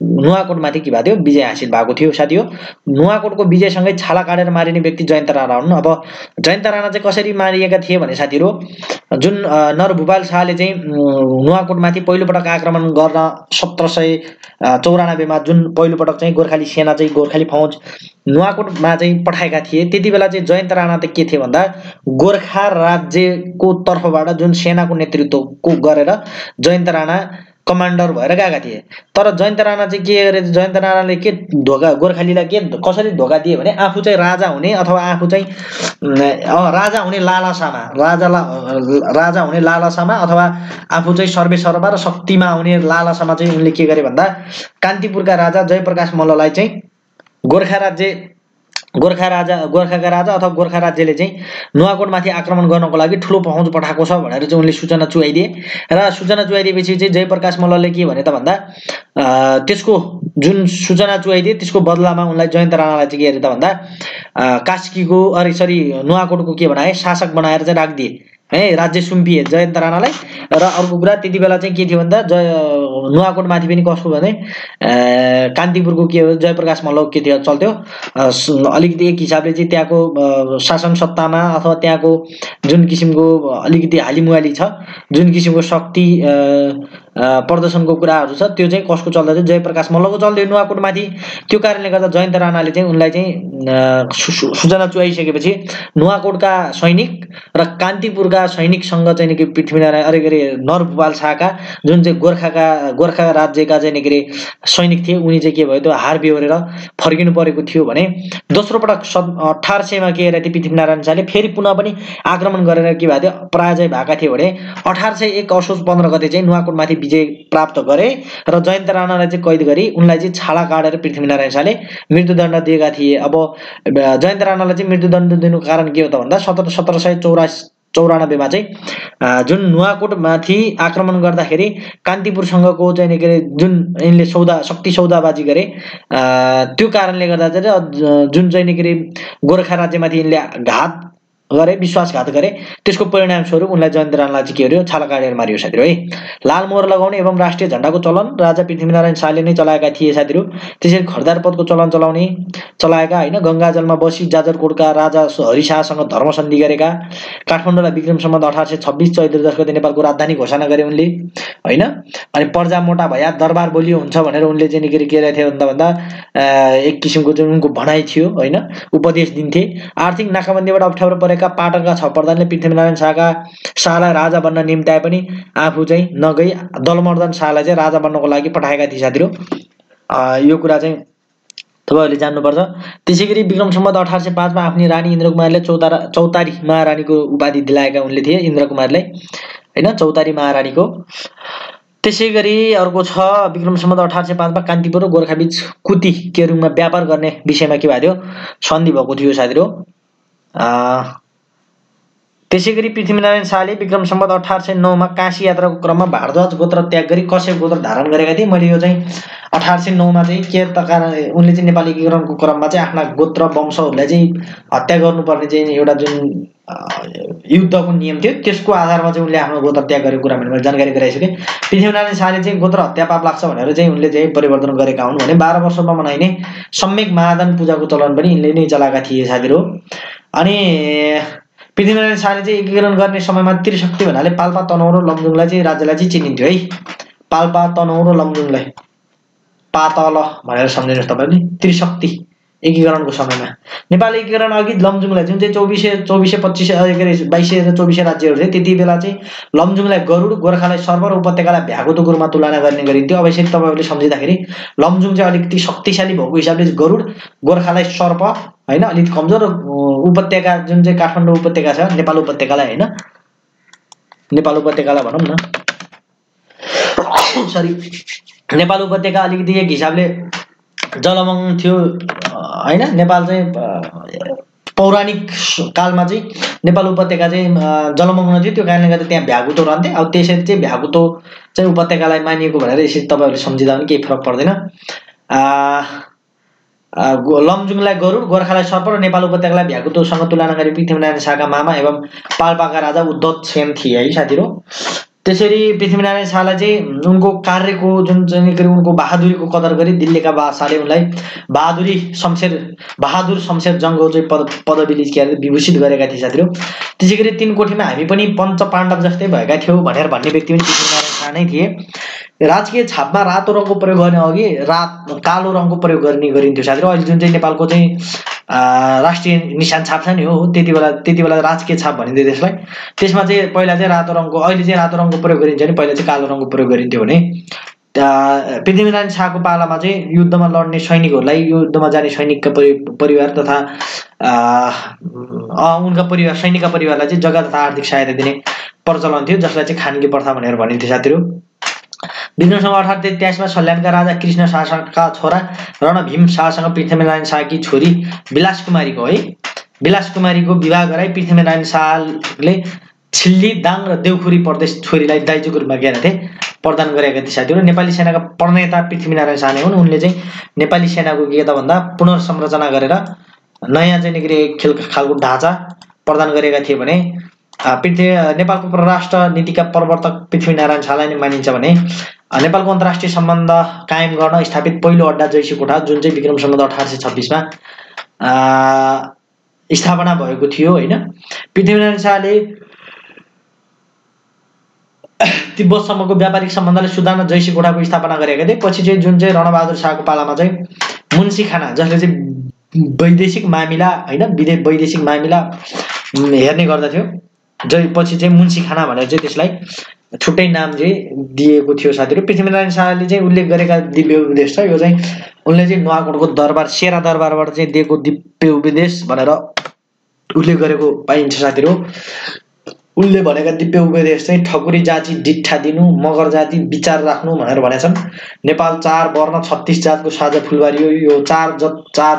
नुवाकोटमाथि के भएको थियो, विजय हासिल भएको थियो साथीहो। नुवाकोटको विजयसँगै छाला काटेर मारिने व्यक्ति जयन्त राणा हुन्। अब जयन्त राणा चाहिँ कसरी मारिएका थिए भने साथीहरू, जुन नरभूपाल शाहले चाहिँ नुवाकोटमाथि पहिलोपटक आक्रमण गर्न 1794 मा जुन पहिलोपटक चाहिँ गोर्खाली सेना चाहिँ गोर्खाली फौज नुवाकोटमा चाहिँ पठाएका थिए, त्यति बेला चाहिँ जयन्त राणा त के थिए भन्दा गोर्खा राज्यको तर्फबाट जुन सेनाको नेतृत्व गरेर जयन्त राणा कमान्डर भएर गएका थिए। तर जयन्त राणा चाहिँ के गरे, जयन्त राणाले के धोका गोर्खालीलाई के कसरी धोका दिए भने आफू चाहिँ राजा हुने अथवा आफू चाहिँ राजा हुने लालसामा अथवा आफू चाहिँ सर्वेसर्वा र शक्तिमा आउने लालसामा चाहिँ उनले के गरे भन्दा कान्तिपुरका राजा जयप्रकाश मल्ललाई चाहिँ गोर्खाका राजा अथवा गोर्खा राज्यले चाहिँ नुवाकोटमाथि आक्रमण गर्नको लागि ठुलो फौज पठाएको छ भनेर चाहिँ उनले सूचना चुहाइदिए। र सूचना चुहाइदिएपछि चाहिँ जयप्रकाश मल्लले के भने त भन्दा त्यसको जुन सूचना चुहाइदिए त्यसको बदलामा उनलाई जयन्त राणालाई चाहिँ के अरे त भन्दा कास्कीको नुवाकोटको के बनाए, शासक बनाएर चाहिँ राखिदिए है, राज्य सुम्पिए जयन्त राणालाई। र अर्को कुरा त्यति बेला चाहिँ के थियो भन्दा नुवाकोटमाथि पनि कसको भने कान्तिपुरको के हो जयप्रकाश मल्लको के थियो चल्थ्यो, अलिकति एक हिसाबले चाहिँ त्यहाँको शासन सत्तामा अथवा त्यहाँको जुन किसिमको अलिकति हालिमुहाली छ, जुन किसिमको शक्ति प्रदर्शनको कुराहरू छ, त्यो चाहिँ कसको चल्दै थियो, जयप्रकाश मल्लको चल्दै नुवाकोटमाथि। त्यो कारणले गर्दा जयन्त राणाले चाहिँ उनलाई चाहिँ सूचना चुहाइसकेपछि नुवाकोटका सैनिक र कान्तिपुरका सैनिकसँग चाहिँ निकै पृथ्वीनारायण नरभूपाल शाहका जुन चाहिँ गोर्खा राज्यका चाहिँ निकै सैनिक थिए, उनी चाहिँ के भयो त्यो हार बेहोरेर फर्किनु परेको थियो भने दोस्रो पटक 1800 मा के गरेको थियो पृथ्वीनारायण शाहले फेरि पुनः पनि आक्रमण गरेर के भएको थियो, पराजय भएका थिए भने 1801 असोज 15 गते चाहिँ नुवाकोटमाथि विजय प्राप्त गरे र जयन्त राणालाई चाहिँ कैद गरी उनलाई चाहिँ छाला काटेर पृथ्वीनारायण शाहले मृत्युदण्ड दिएका थिए। अब जयन्त राणालाई चाहिँ मृत्युदण्ड दिनुको कारण के हो त भन्दा 1794 मा चाहिँ जुन नुवाकोटमाथि आक्रमण गर्दाखेरि कान्तिपुरसँगको चाहिँ जुन यिनले शक्ति सौदाबाजी गरे, त्यो कारणले गर्दा चाहिँ जुन चाहिँ गोर्खा राज्यमाथि यिनले विश्वासघात गरे, त्यसको परिणाम स्वरूप उनलाई जयन्त राणालाई चाहिँ के गर्यो, छाला काटेर मारियो साथीहरू है। लाल मोहर लगाउने एवं राष्ट्रिय झण्डाको चलन राजा पृथ्वीनारायण शाहले नै चलाएका थिए साथीहरू। त्यसरी खरदार पदको चलन चलाएका होइन, गङ्गाजलमा बसी जाजरकोटका राजा हरिशाहसँग धर्म सन्धि गरेका, काठमाडौँलाई विक्रम सम्वत 1826 चैत्र 10 गते नेपालको राजधानी घोषणा गरे उनले होइन। अनि पर्जा मोटा भया दरबार बलियो हुन्छ भनेर उनले चाहिँ के गरेका थिए भन्दा एक किसिमको जुन उनको भनाइ थियो होइन, उपदेश दिन्थे। आर्थिक नाकाबन्दीबाट अप्ठ्यारो परेका पाटनका 6 प्रधानले पृथ्वीनारायण शाहलाई राजा बन्न निम्ताए पनि आफू चाहिँ नगई दलमर्दन शाहलाई चाहिँ राजा बन्नको लागि पठाएका थिए साथीहरू। यो कुरा चाहिँ तपाईहरुले जान्नुपर्छ। त्यसैगरी विक्रम सम्वत 1805 मा आफ्नी रानी इन्द्रकुमारीले चौतारी महारानीको उपाधि दिलाएका उनले थिए, इन्द्रकुमारीलाई हैन, चौतारी महारानीको। त्यसै गरी अर्को छ विक्रम सम्वत 1805 मा कान्तिपुर र गोरखाबीच कुती केरुङमा व्यापार गर्ने विषयमा के भएको थियो सन्धि भएको थियो साथीहरु। त्यसै गरी पृथ्वीनारायण शाहले विक्रम सम्वत 1809 मा काशी यात्राको क्रममा भारद्वाज गोत्र त्याग गरी कश्यप गोत्र धारण गरेका थिए। मैले यो चाहिँ 1809 मा चाहिँ के त कारण उनले चाहिँ नेपाली एकीकरणको क्रममा चाहिँ आफ्ना गोत्र वंशहरूलाई चाहिँ हत्या गर्नुपर्ने चाहिँ एउटा जुन युद्धको नियम थियो त्यसको आधारमा चाहिँ उनले आफ्नो गोत्र त्याग गरेको कुरा मैले जानकारी गराइसके। पृथ्वीनारायण शाहले चाहिँ गोत्र हत्या पाप लाग्छ भनेर चाहिँ उनले चाहिँ परिवर्तन गरेका हुन् भने 12 वर्षमा मनाइने सम्यक महादान पूजाको चलन पनि यिनले नै चलाएका थिए साथीहरु। अनि पृथ्वीनारायण शाहले चाहिँ एकीकरण गर्ने समयमा त्रिशक्ति भन्नाले पाल्पा तनहुँ र लमजुङलाई चाहिँ राज्यलाई चाहिँ चिनिन्थ्यो है। पाल्पा तनहुँ र लमजुङलाई पातल भनेर सम्झिनुस् तपाईले त्रिशक्ति एकीकरणको समयमा। नेपाल एकीकरण अघि लमजुङलाई जुन चाहिँ 24 25 22 र 24 राज्यहरु थिए त्यति बेला चाहिँ लमजुङलाई गरुड गोरखालाई सर्प र उपत्यकालाई भ्यागुतको रूपमा तुलना गर्ने गरिन्थ्यो। अब यसरी तपाईहरुले सम्झिदाखेरि लमजुङ चाहिँ अलिकति शक्तिशाली भएको हिसाबले गरुड गोरखालाई सर्प हैन अलिक कमजोर उपत्यका जुन चाहिँ काठमाडौँ उपत्यका छ नेपाल उपत्यकालाई हैन नेपाल उपत्यकालाई भनौं न सरी नेपाल उपत्यका अलिकति एक हिसाबले जलमग्न थियो हैन। नेपाल चाहिँ पौराणिक कालमा चाहिँ नेपाल उपत्यका चाहिँ जलमग्न थियो त्यो कारणले गर्दा त्यहाँ भ्यागुतो रहन्थे। अब त्यसरी चाहिँ भ्यागुतो चाहिँ उपत्यकालाई मानिएको भनेर यसरी तपाईहरुले सम्झिदा पनि केही फरक पर्दैन। लमजुङलाई गरुड गोरखालाई सर्प र नेपाल उपत्यकालाई भ्यागुतोसँग तुलना गरी पृथ्वीनारायण शाहका मामा एवं पाल्पाका राजा उद्धवसेन थिए है साथीहरु। त्यसरी पृथ्वीनारायण शाहलाई चाहिँ उनको कार्यको जुन चाहिँ उनको बहादुरीको कदर गरी दिल्लीका बादशाहले उनलाई बहादुर शमशेर जंगको चाहिँ पदवीले विभूषित गरेका थिए साथीहरु। त्यसैगरी 3 कोठीमा हामी पनि पञ्च पाण्डव जस्तै भएका थियौ भनेर भन्ने व्यक्ति पनि पृथ्वीनारायण शाह नै थिए। राजकीय छापमा रातो रङको प्रयोग गर्ने अघि कालो रङको प्रयोग गर्ने गरिन्थ्यो साथीहरु। अहिले जुन चाहिँ नेपालको चाहिँ राष्ट्रिय निशान छाप छ नि हो त्यति बेला राजकीय छाप भनिन्थ्यो त्यसलाई। त्यसमा चाहिँ पहिला चाहिँ रातो रङको अहिले चाहिँ रातो रङको प्रयोग गरिन्छ नि पहिला चाहिँ कालो रङको प्रयोग गरिन्थ्यो भने पृथ्वीनारायण शाहको पालामा चाहिँ युद्धमा लड्ने सैनिकहरूलाई युद्धमा जाने सैनिकका परिवार तथा उनका परिवार सैनिकका परिवारलाई चाहिँ जग्गा तथा आर्थिक सहायता दिने प्रचलन थियो जसलाई चाहिँ खानगी प्रथा भनेर भनिन्थ्यो साथीहरु। विक्रम सम्वत 1823 मा सल्यानका राजा कृष्ण शाहका छोरा रणभीम शाहसँग पृथ्वीनारायण शाहकी छोरी विलासकुमारीको विवाह गराई पृथ्वीनारायण शाहले छिल्ली दाङ र देउखुरी प्रदेश छोरीलाई दाइजोको रूपमा प्रदान गरेका थिए साथीहरु। नेपाली सेनाका प्रणेता पृथ्वीनारायण शाह नै हुन्। उनले चाहिँ नेपाली सेनाको के त भन्दा पुनर्संरचना गरेर नयाँ चाहिँ निकै खालको ढाँचा प्रदान गरेका थिए भने नेपालको परराष्ट्र नीतिका प्रवर्तक पृथ्वीनारायण शाहलाई नै मानिन्छ भने नेपालको अन्तर्राष्ट्रिय सम्बन्ध कायम गर्न स्थापित पहिलो अड्डा जयसीकोठा जुन चाहिँ विक्रम सम्वत 1826 मा स्थापना भएको थियो हैन। पृथ्वीनारायण शाहले तिब्बतसम्मको व्यापारिक सम्बन्धलाई सुधार्न जयसीकोठाको स्थापना गरेका थिए। पछि चाहिँ जुन चाहिँ रणबहादुर शाहको पालामा चाहिँ मुन्सी खाना जसले चाहिँ वैदेशिक मामिला हैन वैदेशिक मामिला हेर्ने गर्दथ्यो पछि चाहिँ मुन्सी खाना भनेर चाहिँ त्यसलाई छुट्टै नाम चाहिँ दिएको थियो साथीहरु। पृथ्वीनारायण शाहले चाहिँ उल्लेख गरेका दिव्य उपदेश छ यो चाहिँ उनले चाहिँ नुवाकोटको दरबार सेरा दरबारबाट चाहिँ दिएको दिव्य उपदेश भनेर उल्लेख गरेको पाइन्छ साथीहरु। उनले भनेका दिव्य उपदेश चाहिँ ठकुरी जाति डिट्ठा दिनु मगर जाति विचार राख्नु भनेर भनेछन्। नेपाल 4 वर्ण 36 जातको साझा फुलबारी हो। यो 4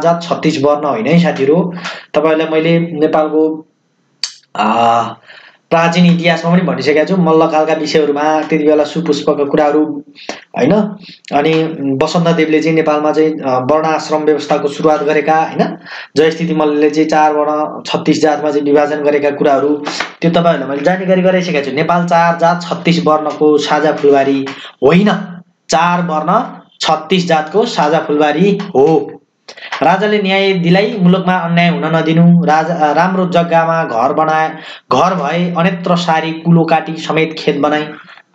जात 36 वर्ण होइन है साथीहरु। तपाईहरुलाई मैले नेपालको प्राचीन इतिहासमा पनि भनिसकेको छु मल्लकालका विषयहरुमा त्यति बेला सुपुष्पका कुराहरु हैन। अनि वसन्तदेवले चाहिँ नेपालमा चाहिँ वर्णाश्रम व्यवस्थाको सुरुवात गरेका हैन। जयस्थिति मल्लले चाहिँ 4 वर्ण 36 जातमा चाहिँ विभाजन गरेका कुराहरु त्यो तपाईहरुलाई मैले जानकारी गराइसकेको छु। नेपाल 4 जात 36 वर्णको साझा फुलबारी होइन 4 वर्ण 36 जातको साझा फुलबारी हो। राजाले न्याय दिलाई मुलुकमा अन्याय हुन नदिनु राम्रो जग्गामा घर भए अन्यत्र सारी कुलो काटी समेत खेत बनाई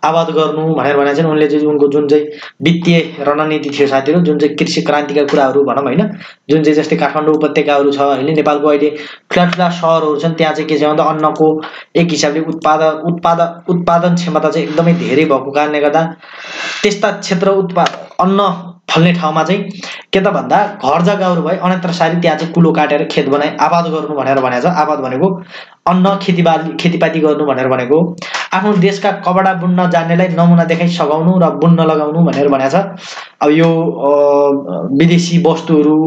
आबाद गर्नु भनेर भने चाहिँ उनले चाहिँ उनको जुन चाहिँ वित्तीय रणनीति थियो साथीहरु जुन चाहिँ कृषि क्रान्तिका कुराहरु भनौं हैन जुन चाहिँ जस्तै काठमाडौँ उपत्यकाहरु छ हैन नेपालको अहिले ठूला शहरहरु छन् त्यहाँ चाहिँ के छ भन्दा अन्नको एक हिसाबले उत्पादन क्षमता चाहिँ एकदमै धेरै भएको कारणले गर्दा त्यस्ता क्षेत्र अन्न फल्ने ठाउँमा चाहिँ के त भन्दा घर जग्गाहरू भए अन्यत्र सारी त्यहाँ चाहिँ कुलो काटेर खेत बनाई आबाद गर्नु भनेर भनेको छ। आबाद भनेको अन्न खेतीपाती गर्नु भनेर भनेको। आफ्नो देशका कपडा बुन्न जान्नेलाई नमुना देखाइ सघाउनु र बुन्न लगाउनु भनेर भनेको छ। अब यो विदेशी वस्तुहरू,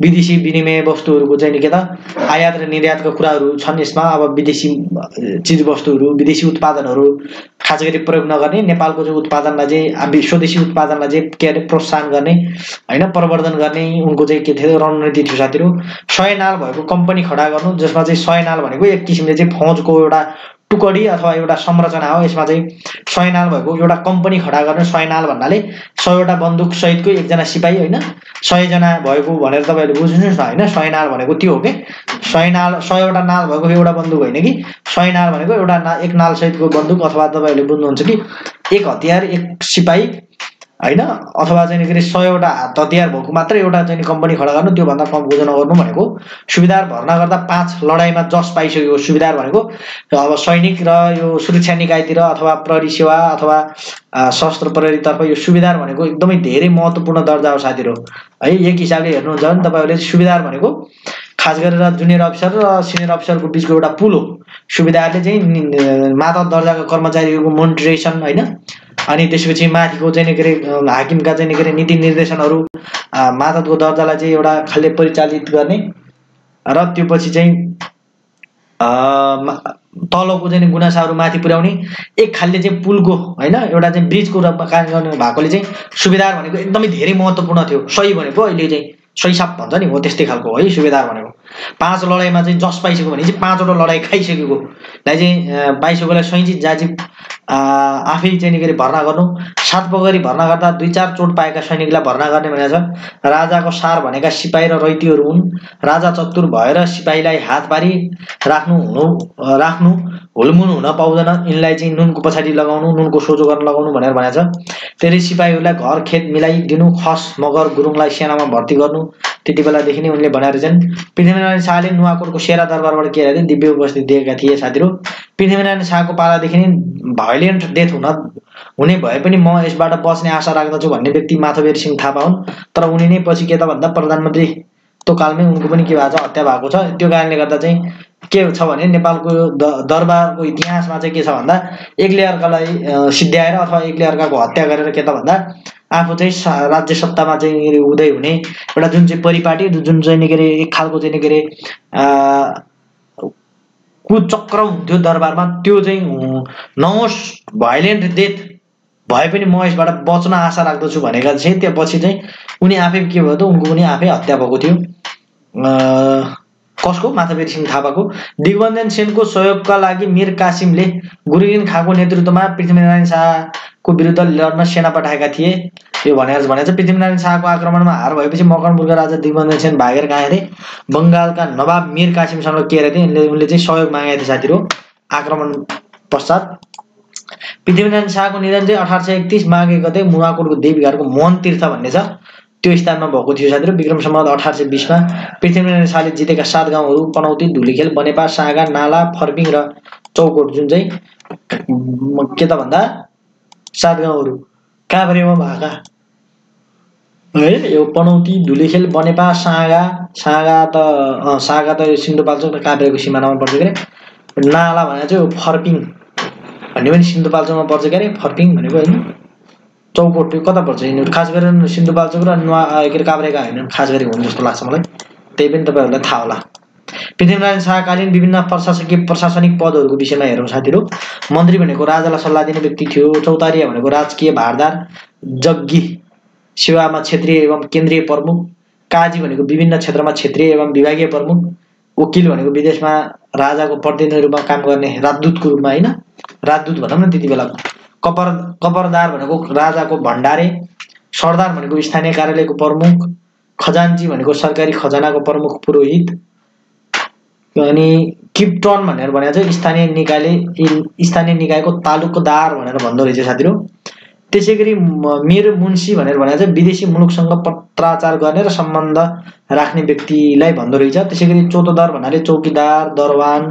विदेशी विनिमय वस्तुहरूको चाहिँ के त आयात र निर्यातका कुराहरू छन् यसमा। अब विदेशी चीज वस्तुहरू, विदेशी उत्पादनहरू खास गरी प्रयोग नगर्ने, नेपालको चाहिँ उत्पादनलाई चाहिँ स्वदेशी उत्पादनलाई चाहिँ के अरे प्रोत्साहन गर्ने हैन, प्रवर्धन गर्ने उनको चाहिँ के थियो रणनीति थियो साथीहरु। 100 नाल भएको कम्पनी खडा गर्नु, जसमा चाहिँ 100 नाल भनेको एक किसिमले चाहिँ फौजको एउटा टुकडी अथवा एउटा संरचना हो। यसमा चाहिँ 100 नाल भएको एउटा कम्पनी खडा गर्ने। 100 नाल भन्नाले 100 वटा बन्दुक सहितको एकजना सिपाही हैन, 100 जना भएको भनेर तपाईहरुले बुझ्नुस् न हैन। 100 नाल भनेको त्यो हो के 100 वटा नाल भएको एउटा बन्दुक होइन कि 100 नाल भनेको एउटा एक नाल सहितको बन्दुक, अथवा तपाईहरुले बुझ्नुहुन्छ कि एक हतियार एक सिपाही हैन, अथवा चाहिँ के 100 वटा हतियार भएको मात्र एउटा चाहिँ कम्पनी खडा गर्नु, त्यो भन्दा कम गोजन गर्नु भनेको। सुबेदार भर्ना गर्दा 5 लडाईमा जस पाइसकेको सुबेदार भनेको अब सैनिक र यो सुरक्षा निकायतिर अथवा प्रहरी सेवा अथवा सशस्त्र प्रहरीतर्फ यो सुबेदार भनेको एकदमै धेरै महत्त्वपूर्ण दर्जा हो साथीहरु है। एक हिसाबले हेर्नुहुन्छ भने तपाईहरुले सुबेदार भनेको खास गरेर जुनियर अफिसर र सिनियर अफिसरको बीचको एउटा पुल हो। सुबेदारले चाहिँ मातहत दर्जाका कर्मचारीहरूको मोनिटरेसन हैन, अनि त्यसपछि माथिको चाहिँ के हाकिमका चाहिँ के नीति निर्देशनहरू मातहतको दर्जालाई चाहिँ एउटा खालले परिचालित गर्ने र त्यो पछि चाहिँ तलको चाहिँ गुनासाहरू माथि पुर्याउने एक खालले चाहिँ पुलको हैन एउटा चाहिँ ब्रिजको रूपमा काम गर्ने भएकोले चाहिँ सुबेदार भनेको एकदमै धेरै महत्त्वपूर्ण थियो। सही भनेको अहिले चाहिँ सही साप भन्छ नि हो त्यस्तै खालको है सुबेदार भनेको। 5 लडाईमा चाहिँ जस पाइसक्यो भने चाहिँ 5 वटा लडाई खाइसकेकोलाई चाहिँ पाइसकेकोलाई सही जाजिब आफै चाहिँ के भर्ना गर्नु। 7 पगरी भर्ना गर्दा 2-4 चोट पाएका सैनिकलाई भर्ना गर्ने भनेको छ। राजाको सार भनेका सिपाही र रैतीहरू हुन्। राजा चतुर भएर सिपाहीलाई हात पारी राख्नु हुलमुन हुन पाउँदैन। यिनलाई चाहिँ नुनको पछाडि लगाउनु, नुनको सोझो गर्न लगाउनु भनेर भनेको छ। त्यसले सिपाहीहरूलाई घर खेत मिलाई दिनु, खस मगर गुरुङलाई सेनामा भर्ती गर्नु। त्यति बेलादेखि नै उनले भनेर चाहिँ पृथ्वीनारायण शाहले नुवाकोटको शेरा दरबारबाट के अरे दिव्य उपस्थिति दिएका थिए साथीहरु। पृथ्वीनारायण शाहको पालादेखि नै भायोलेन्ट डेथ हुने भए पनि म यसबाट बच्ने आशा राख्दछु भन्ने व्यक्ति माधववीर सिंह थापा हुन्। तर उनी नै पछि के त भन्दा प्रधानमन्त्री त्यो कालमै उनको पनि के भएको छ, हत्या भएको छ। त्यो कारणले गर्दा चाहिँ के छ भने नेपालको दरबारको इतिहासमा चाहिँ के छ भन्दा एकले अर्कालाई सिद्ध्याएर अथवा एकले अर्काको हत्या गरेर के त भन्दा आफू चाहिँ राज्य सत्तामा चाहिँ उदय हुने एउटा जुन चाहिँ परिपाटी जुन चाहिँ के अरे एक खालको चाहिँ के अरे कुचक्र हुन्थ्यो दरबारमा, त्यो चाहिँ नहोस्, भायोलेन्ट डेथ भए पनि म यसबाट बच्न आशा राख्दछु भनेका चाहिँ त्यसपछि चाहिँ उनी आफै के भयो त उनको पनि आफै हत्या भएको थियो। कसको? माधववीर सिंह थापाको। दिग्बन्धन सेनको सहयोगका लागि मीर कासिमले गुरुकिन खाँको नेतृत्वमा पृथ्वीनारायण शाहको विरुद्ध लड्न सेना पठाएका थिए। यो भनेर पृथ्वीनारायण शाहको आक्रमणमा हार भएपछि मकवानपुरका राजा दिग्बन्धन सेन भागेर गए थे। बंगालका नवाब मीर कासिमसँग के अरे उनले चाहिँ सहयोग मागेका थिए साथीहरु। आक्रमण पश्चात पृथ्वीनारायण शाहको निधन चाहिँ 1831 माघे गते नुवाकोटको देवीघाटको मोहन तीर्थ भन्ने छ त्यो स्थानमा भएको थियो साथीहरु। विक्रम सम्वत 1820 मा पृथ्वीनारायण शाहले जितेका 7 गाउँहरू पनौती, धुलीखेल, बनेपा, सागा, नाला, फर्पिङ र चौकोट जुन चाहिँ के त भन्दा 7 गाउँहरू काभ्रेमा भएका है। यो पनौती, धुलीखेल, बनेपा, सागा त सिन्धुपाल्चोक र काभ्रेको सिमानामा पर्छ के। नाला भनेको चाहिँ फर्पिङ भन्ने पनि सिन्धुपाल्चोकमा पर्छ के। फर्पिङ भनेको हैन, चौकोट कता पर्छ यिनीहरु? खास गरेर सिन्धुपाल्चोक र के अरे काभ्रेका हैन, खास गरी हुन् जस्तो लाग्छ मलाई। त्यही पनि तपाईहरुलाई थाहा होला। पृथ्वीनारायण शाहकालीन विभिन्न प्रशासनिक पदहरूको विषयमा हेरौँ साथीहरु। मन्त्री भनेको राजालाई सल्लाह दिने व्यक्ति थियो। चौतारिया भनेको राजकीय भारदार, जग्गी सेवामा क्षेत्रीय एवं केन्द्रीय प्रमुख, काजी भनेको विभिन्न क्षेत्रमा क्षेत्रीय एवं विभागीय प्रमुख, वकिल भनेको विदेशमा राजाको प्रतिनिधि रूपमा काम गर्ने राजदूतको रूपमा हैन, राजदूत भनौँ न त्यति बेलाको। कपरदार भनेको राजाको भण्डारे, सरदार भनेको स्थानीय कार्यालयको प्रमुख, खजान्ची भनेको सरकारी खजानाको प्रमुख पुरोहित, अनि किप्टन भनेर भनेको चाहिँ स्थानीय निकायको तालुकदार भनेर भन्दो रहेछ साथीहरु। त्यसैगरी मीर मुन्सी भनेर भनेको चाहिँ विदेशी मुलुकसँग पत्राचार गर्ने र सम्बन्ध राख्ने व्यक्तिलाई भन्दो रहेछ। त्यसैगरी चौतदार भन्नाले चौकीदार, दरबान,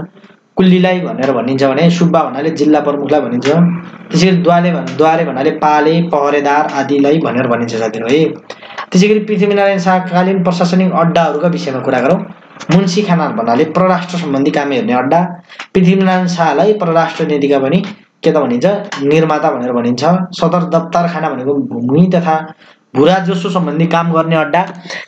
कुल्लीलाई भनेर भनिन्छ भने सुब्बा भन्नाले जिल्ला प्रमुखलाई भनिन्छ। त्यसैगरी द्वारे भन्नाले पाले, पहरेदार आदिलाई भनेर भनिन्छ साथीहरु है। त्यसैगरी पृथ्वीनारायण शाहकालीन प्रशासनिक अड्डाहरूका विषयमा कुरा गरौँ। मुन्सी खाना भन्नाले परराष्ट्र सम्बन्धी काम हेर्ने अड्डा। पृथ्वीनारायण शाहलाई परराष्ट्र नीतिका पनि के त भनिन्छ, निर्माता भनेर भनिन्छ। सदर दफ्तरखाना भनेको भूमि तथा भूराजस्व सम्बन्धी काम गर्ने अड्डा।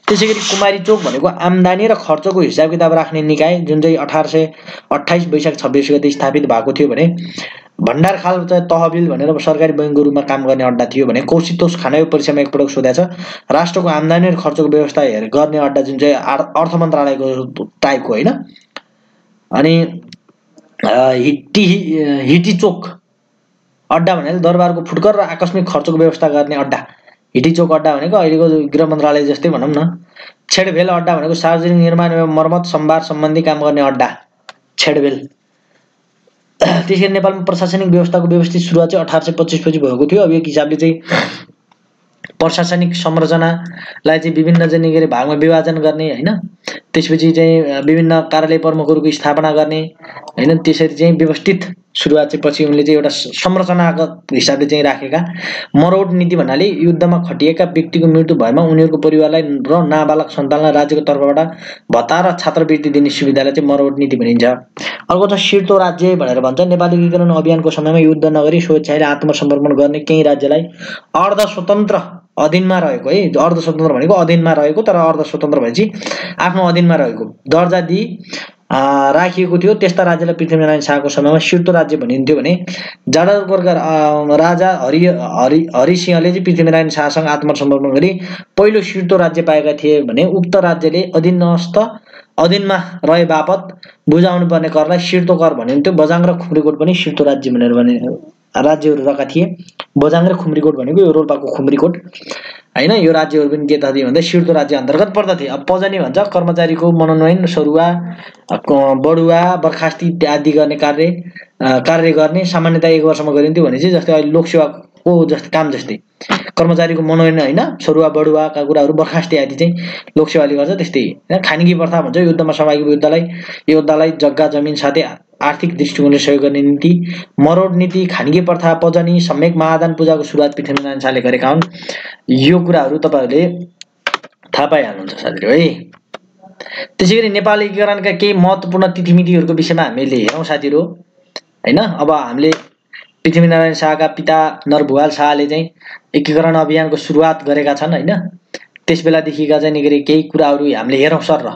त्यसैगरी कुमारी चोक भनेको आम्दानी र खर्चको हिसाब किताब राख्ने निकाय, जुन चाहिँ 1828 वैशाख 26 गते स्थापित भएको थियो भने भण्डारखाल चाहिँ तहबिल भनेर सरकारी बैंकको रूपमा काम गर्ने अड्डा थियो भने कौशितोष खाना यो परीक्षामा एकपटक सोधेको छ। राष्ट्रको आम्दानी र खर्चको व्यवस्था गर्ने अड्डा जुन चाहिँ अर्थ मन्त्रालयको टाइपको होइन। अनि हिटी चोक अड्डा भनेको दरबारको फुटकर र आकस्मिक खर्चको व्यवस्था गर्ने अड्डा। हिटी चोक अड्डा भनेको अहिलेको गृह मन्त्रालय जस्तै भनौँ न। छेडभेल अड्डा भनेको सार्वजनिक निर्माण एवं मर्मत सम्भार सम्बन्धी काम गर्ने अड्डा, छेडभेल। त्यसैगरी नेपालमा प्रशासनिक व्यवस्थाको व्यवस्थित सुरुवात चाहिँ 1825 पछि भएको थियो। अब एक हिसाबले चाहिँ प्रशासनिक संरचनालाई चाहिँ विभिन्न चाहिँ के अरे भागमा विभाजन गर्ने होइन। त्यसपछि चाहिँ विभिन्न कार्यालय प्रमुखहरूको स्थापना गर्ने होइन। त्यसरी चाहिँ व्यवस्थित सुरुवात चाहिँ पछि उनले चाहिँ एउटा संरचनाको हिसाबले चाहिँ राखेका। मरौट नीति भन्नाले युद्धमा खटिएका व्यक्तिको मृत्यु भएमा उनीहरूको परिवारलाई र नाबालक सन्तानलाई राज्यको तर्फबाट भत्ता र छात्रवृत्ति दिने सुविधालाई चाहिँ मरौट नीति भनिन्छ। अर्को छ शिर्तो राज्य भनेर भन्छ। नेपाली एकीकरण अभियानको समयमा युद्ध नगरी स्वेच्छाले आत्मसमर्पण गर्ने केही राज्यलाई अर्ध स्वतन्त्र अधीनमा रहेको है, अर्ध स्वतन्त्र भनेको अधीनमा रहेको तर अर्ध स्वतन्त्र भनेपछि आफ्नो अधीनमा रहेको दर्जा दिई राखिएको थियो। त्यस्ता राज्यलाई पृथ्वीनारायण शाहको समयमा शिर्तो राज्य भनिन्थ्यो भने जाडर गोर्खा राजा हरिसिंहले चाहिँ पृथ्वीनारायण शाहसँग आत्मसमर्पण गरी पहिलो शिर्तो राज्य पाएका थिए भने उक्त राज्यले अधीनमा रहे बापत बुझाउनु पर्ने करलाई शिर्तो कर भनिन्थ्यो। बझाङ र खुम्रीकोट पनि शिर्तो राज्य भनेर भने राज्यहरू रहेका थिए। बझाङ र खुम्रीकोट भनेको यो रोल्पाको खुम्रीकोट होइन। यो राज्यहरू पनि के थिए भन्दा शिर्तो राज्य अन्तर्गत पर्दथे। अब पजनी भन्छ कर्मचारीको मनोनयन, सरुवा, बढुवा, बर्खास्ती आदि गर्ने कार्य गर्ने सामान्यतया 1 वर्षमा गरिन्थ्यो भने चाहिँ जस्तै अहिले लोकसेवाको जस्तै काम जस्तै कर्मचारीको मनोनयन होइन, सरुवा बढुवाका कुराहरू बर्खास्ती आदि चाहिँ लोकसेवाले गर्छ। त्यस्तै खानगी प्रथा भन्छ युद्धमा सहभागी योद्धालाई जग्गा जमिन साथै आर्थिक दृष्टिकोणले सहयोग गर्ने नीति। मरौट नीति, खानगी प्रथा, पजनी, सम्यक महादान पूजाको सुरुवात पृथ्वीनारायण शाहले गरेका हुन्। यो कुराहरू तपाईँहरूले थाहा पाइहाल्नुहुन्छ साथीहरू है। त्यसैगरी नेपाल एकीकरणका केही महत्त्वपूर्ण तिथिमितिहरूको विषयमा हामीले हेरौँ साथीहरू होइन। अब हामीले पृथ्वीनारायण शाहका पिता नरभुवाल शाहले चाहिँ एकीकरण अभियानको सुरुवात गरेका छन् होइन। त्यस बेलादेखिका चाहिँ निकै केही कुराहरू हामीले हेरौँ सर।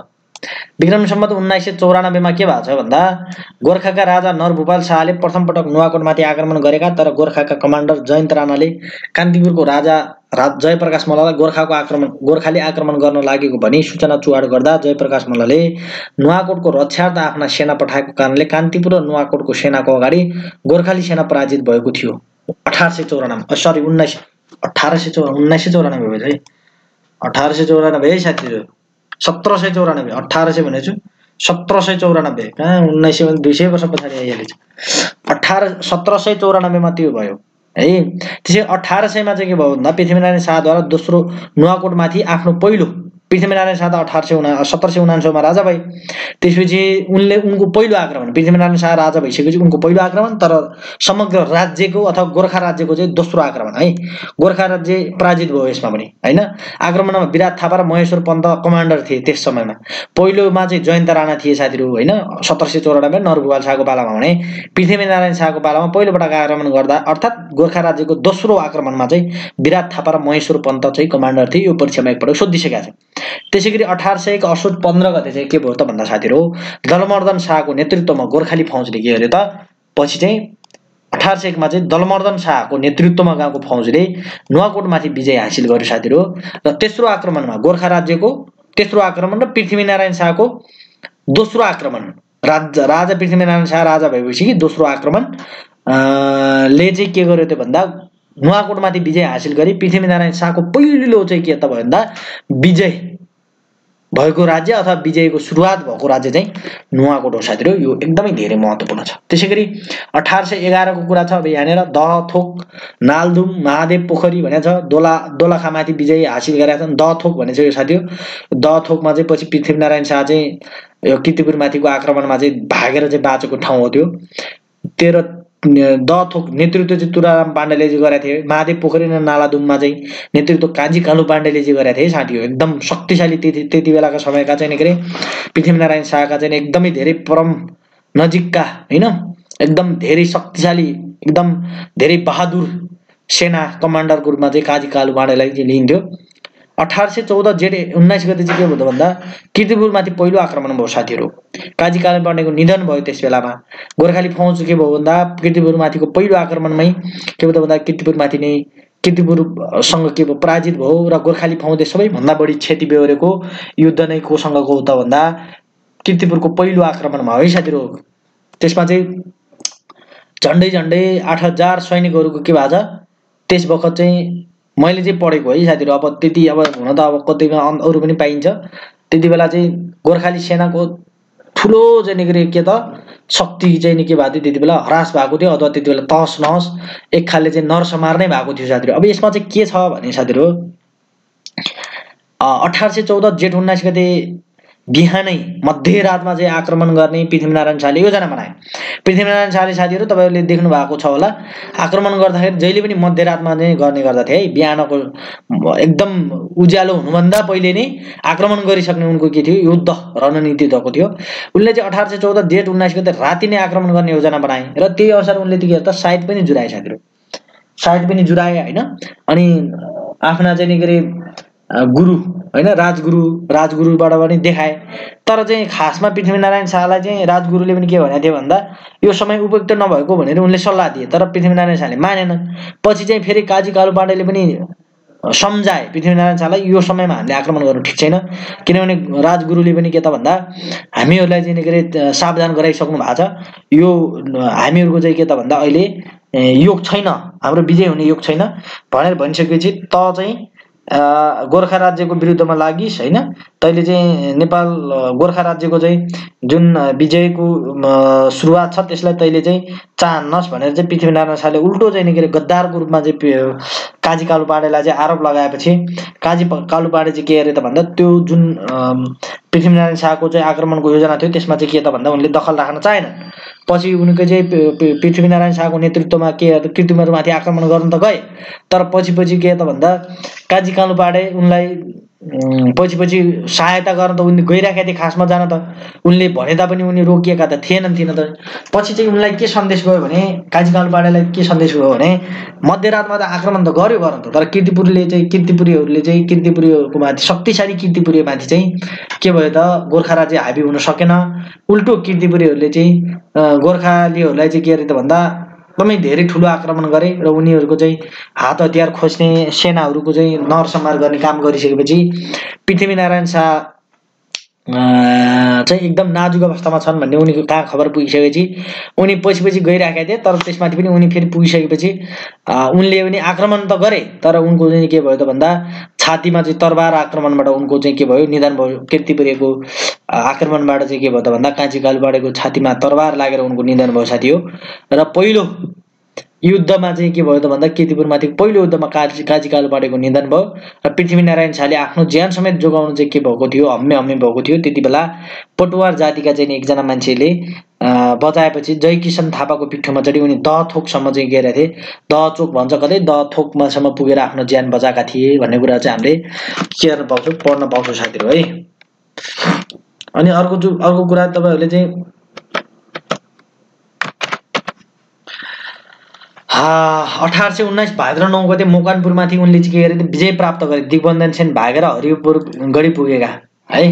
विक्रम सम्वत 1994 मा के भएको छ भन्दा गोर्खाका राजा नरभुपाल शाहले प्रथम पटक नुवाकोटमाथि आक्रमण गरेका तर गोर्खाका कमान्डर जयन्त राणाले कान्तिपुरको राजा जयप्रकाश मल्ललाई गोर्खाले आक्रमण गर्न लागेको भनी सूचना चुहाड गर्दा जयप्रकाश मल्लले नुवाकोटको रक्षार्थ आफ्ना सेना पठाएको कारणले कान्तिपुर र नुवाकोटको सेनाको अगाडि गोर्खाली सेना पराजित भएको थियो। 1994 है 1894 है साथीहरु। 1794 1800 भनेछु 1794 कहाँ 1900 200 वर्ष पछाडि आइहालेछ। 1794 मा त्यो भयो है। त्यसै 1800 मा चाहिँ के भयो भन्दा पृथ्वीनारायण शाहद्वारा दोस्रो नुवाकोटमाथि आफ्नो पहिलो पृथ्वीनारायण शाह 1799 मा राजा भए। त्यसपछि उनको पहिलो आक्रमण पृथ्वीनारायण शाह राजा भइसकेपछि उनको पहिलो आक्रमण तर समग्र राज्यको अथवा गोर्खा राज्यको चाहिँ दोस्रो आक्रमण है। गोर्खा राज्य पराजित भयो यसमा पनि हैन। आक्रमणमा विराट थापा र महेश्वर पन्त कमान्डर थिए त्यस समयमा। पहिलोमा चाहिँ जयन्त राणा थिए साथीहरु हैन। 1794 नरभुवाल शाहको पालामा भने पृथ्वीनारायण शाहको पालामा पहिलो पटक आक्रमण गर्दा अर्थात गोर्खा राज्यको दोस्रो आक्रमणमा चाहिँ विराट थापा र महेश्वर पन्त चाहिँ कमान्डर थिए। यो परीक्षामा एकपटक सोधिसकेका छ। त्यसैगरी 1801 असोज 15 गते चाहिँ के भयो त भन्दा साथीहरु दलमर्दन शाहको नेतृत्वमा गोर्खाली फौजले के गर्यो त पछि चाहिँ 1801 मा चाहिँ दलमर्दन शाहको नेतृत्वमा गएको फौजले नुवाकोटमाथि विजय हासिल गर्यो साथीहरु। र तेस्रो आक्रमणमा गोर्खा राज्यको तेस्रो आक्रमण र पृथ्वीनारायण शाहको दोस्रो आक्रमण राजा पृथ्वीनारायण शाह राजा भएपछि दोस्रो आक्रमण ले चाहिँ के गर्यो त भन्दा नुवाकोटमाथि विजय हासिल गरी पृथ्वीनारायण शाहको पहिलो चाहिँ के त भन्दा विजय भएको राज्य अथवा विजयको सुरुवात भएको राज्य चाहिँ नुवाकोट हो साथीहरु। यो एकदमै धेरै महत्त्वपूर्ण छ। त्यसैगरी 1811 को कुरा छ। अब यहाँनेर दहथोक नालदुम महादेव पोखरी भनेको छ। दोलखामाथि विजय हासिल गरेका छन्। दहथोक भनेको यो साथीहरु दहथोकमा चाहिँ पछि पृथ्वीनारायण शाह चाहिँ यो कीर्तिपुरमाथिको आक्रमणमा चाहिँ भागेर चाहिँ बाँचेको ठाउँ हो त्यो। दथोक नेतृत्व चाहिँ तुराराम पाण्डेले चाहिँ गरेका थिए। महादेव पोखरी र नालादुममा चाहिँ नेतृत्व काजी कालु पाण्डेले चाहिँ गरेका थिए साथीहरू। एकदम शक्तिशाली त्यति बेलाका समयका चाहिँ के अरे पृथ्वीनारायण शाहका चाहिँ एकदमै धेरै परम नजिकका हैन, एकदम धेरै शक्तिशाली, एकदम धेरै बहादुर सेना कमान्डरको रूपमा चाहिँ काजी कालु पाण्डेलाई चाहिँ लिइन्थ्यो। 1814 जेठ 19 गते चाहिँ के भयो भन्दा कीर्तिपुरमाथि पहिलो आक्रमण भयो साथीहरू। काजी कालु पाण्डेको निधन भयो त्यस बेलामा। गोर्खाली फौज के भयो भन्दा कीर्तिपुरमाथिको पहिलो आक्रमणमै के भयो भन्दा कीर्तिपुरमाथि नै कीर्तिपुरसँग के भयो पराजित भयो र गोर्खाली फौजले सबैभन्दा बढी क्षति बेहोरेको युद्ध नै कोसँग गयो त भन्दा कीर्तिपुरको पहिलो आक्रमणमा है साथीहरू। त्यसमा चाहिँ झन्डै 8000 सैनिकहरूको के भएको छ त्यस बखत चाहिँ मैले चाहिँ पढेको है साथीहरू। अब त्यति अब हुन त अब कतैमा अरू पनि पाइन्छ। त्यति बेला चाहिँ गोर्खाली सेनाको ठुलो चाहिँ के त शक्ति चाहिँ नि के भएको थियो त्यति बेला हरास भएको थियो, अथवा त्यति बेला तहस नहस एक खालले चाहिँ नरसंहार नै भएको थियो साथीहरू। अब यसमा चाहिँ के छ भने साथीहरू 1814 जेठ 19 गते बिहानै मध्यरातमा चाहिँ आक्रमण गर्ने पृथ्वीनारायण शाहले योजना बनाए। पृथ्वीनारायण शाहले साथीहरू तपाईहरुले देख्नु भएको छ होला, आक्रमण गर्दाखेरि जहिले पनि मध्यरातमा चाहिँ गर्ने गर्दथे है। बिहानको एकदम उज्यालो हुनुभन्दा पहिले नै आक्रमण गरिसक्ने उनको के थियो युद्ध रणनीति भएको थियो। उनले चाहिँ 1814 जेठ 19 गते राति नै आक्रमण गर्ने योजना बनाए र त्यही अनुसार उनले के त साइट पनि जुराए साथीहरू। साइट पनि जुराए हैन। अनि आफ्ना चाहिँ नि गरे गुरु हैन राजगुरुबाट पनि देखाए। तर चाहिँ खासमा पृथ्वीनारायण शाहलाई चाहिँ राजगुरुले पनि के भनेको थियो भन्दा यो समय उपयुक्त नभएको भनेर उनले सल्लाह दिए, तर पृथ्वीनारायण शाहले मानेन। पछि चाहिँ फेरि काजी कालु पाण्डेले पनि सम्झाए पृथ्वीनारायण शाहलाई यो समयमा हामीले आक्रमण गर्नु ठीक छैन, किनभने राजगुरुले पनि के त भन्दा हामीहरूलाई चाहिँ के अरे सावधान गराइसक्नु भएको छ, यो हामीहरूको चाहिँ के त भन्दा अहिले योग छैन, हाम्रो विजय हुने योग छैन भनेर भनिसकेपछि त चाहिँ गोर्खा राज्यको विरुद्धमा लागिस् हैन। तैले चाहिँ नेपाल गोर्खा राज्यको चाहिँ जुन विजयको सुरुवात छ त्यसलाई तैले चाहिँ चाहन्नस् भनेर चाहिँ पृथ्वीनारायण शाहले उल्टो चाहिँ के गद्दारको रूपमा चाहिँ काजी कालु पाण्डेलाई चाहिँ आरोप लगाएपछि काजी कालु पाण्डे चाहिँ के गरे त भन्दा त्यो जुन पृथ्वीनारायण शाहको चाहिँ आक्रमणको योजना थियो त्यसमा चाहिँ के त भन्दा उनले दखल राख्न चाहेनन्। पछि उनको चाहिँ पृथ्वीनारायण शाहको नेतृत्वमा के कीर्तिपुरमाथि आक्रमण गर्न त गए, तर पछि के त भन्दा काजी कालु पाण्डे उनलाई पछि सहायता गर्न त उनले गइराखेका थिए खासमा जान त उनले भने तापनि उनी रोकिएका त थिएनन् त। पछि चाहिँ उनलाई के सन्देश गयो भने काजी कालु पाण्डेलाई के सन्देश गयो भने मध्यरातमा त आक्रमण त गर्यो गर्न त, तर कीर्तिपुरीहरूले चाहिँ कीर्तिपुरीहरूको माथि शक्तिशाली कीर्तिपुरीमाथि चाहिँ के भयो त गोर्खा राज्य हाबी हुन सकेन। उल्टो कीर्तिपुरीहरूले चाहिँ गोर्खालीहरूलाई चाहिँ के गरे त भन्दा एकदमै धेरै ठुलो आक्रमण गरे र उनीहरूको चाहिँ हात हतियार खोज्ने सेनाहरूको चाहिँ नरसंहार गर्ने काम गरिसकेपछि पृथ्वीनारायण शाह चाहिँ एकदम नाजुक अवस्थामा छन् भन्ने उनीको कहाँ खबर पुगिसकेपछि उनी पछि गइराखेका थिए। तर त्यसमाथि पनि उनी फेरि पुगिसकेपछि उनले पनि आक्रमण त गरे, तर उनको चाहिँ के भयो त भन्दा छातीमा चाहिँ तरबार आक्रमणबाट उनको चाहिँ के भयो निधन भयो। कीर्तिपुरीको आक्रमणबाट चाहिँ के भयो त भन्दा काजी कालु पाण्डेको छातीमा तरबार लागेर उनको निधन भयो साथी हो। र पहिलो युद्धमा चाहिँ के भयो त भन्दा कीर्तिपुरमाथि पहिलो युद्धमा काजी कालु पाण्डेको निधन भयो र पृथ्वीनारायण शाहले आफ्नो ज्यान समेत जोगाउनु चाहिँ के भएको थियो हम्मे भएको थियो। त्यति बेला पटुवार जातिका चाहिँ एकजना मान्छेले बचाएपछि जयकिशन थापाको पिठोमा चढी उनी दहथोकसम्म चाहिँ गएका थिए। दहचोक भन्छ कतै दहथोकमासम्म पुगेर आफ्नो ज्यान बचाएका थिए भन्ने कुरा चाहिँ हामीले के गर्न पाउँछौँ पढ्न पाउँछौँ साथीहरू है। अनि अर्को कुरा तपाईहरुले चाहिँ 1819 भाद्र 9 गते मोकानपुरमाथि उनले चाहिँ के गरे विजय प्राप्त गरे। दिग्बन्धन सेन भागेर हरियोपुर गढी पुगेका है।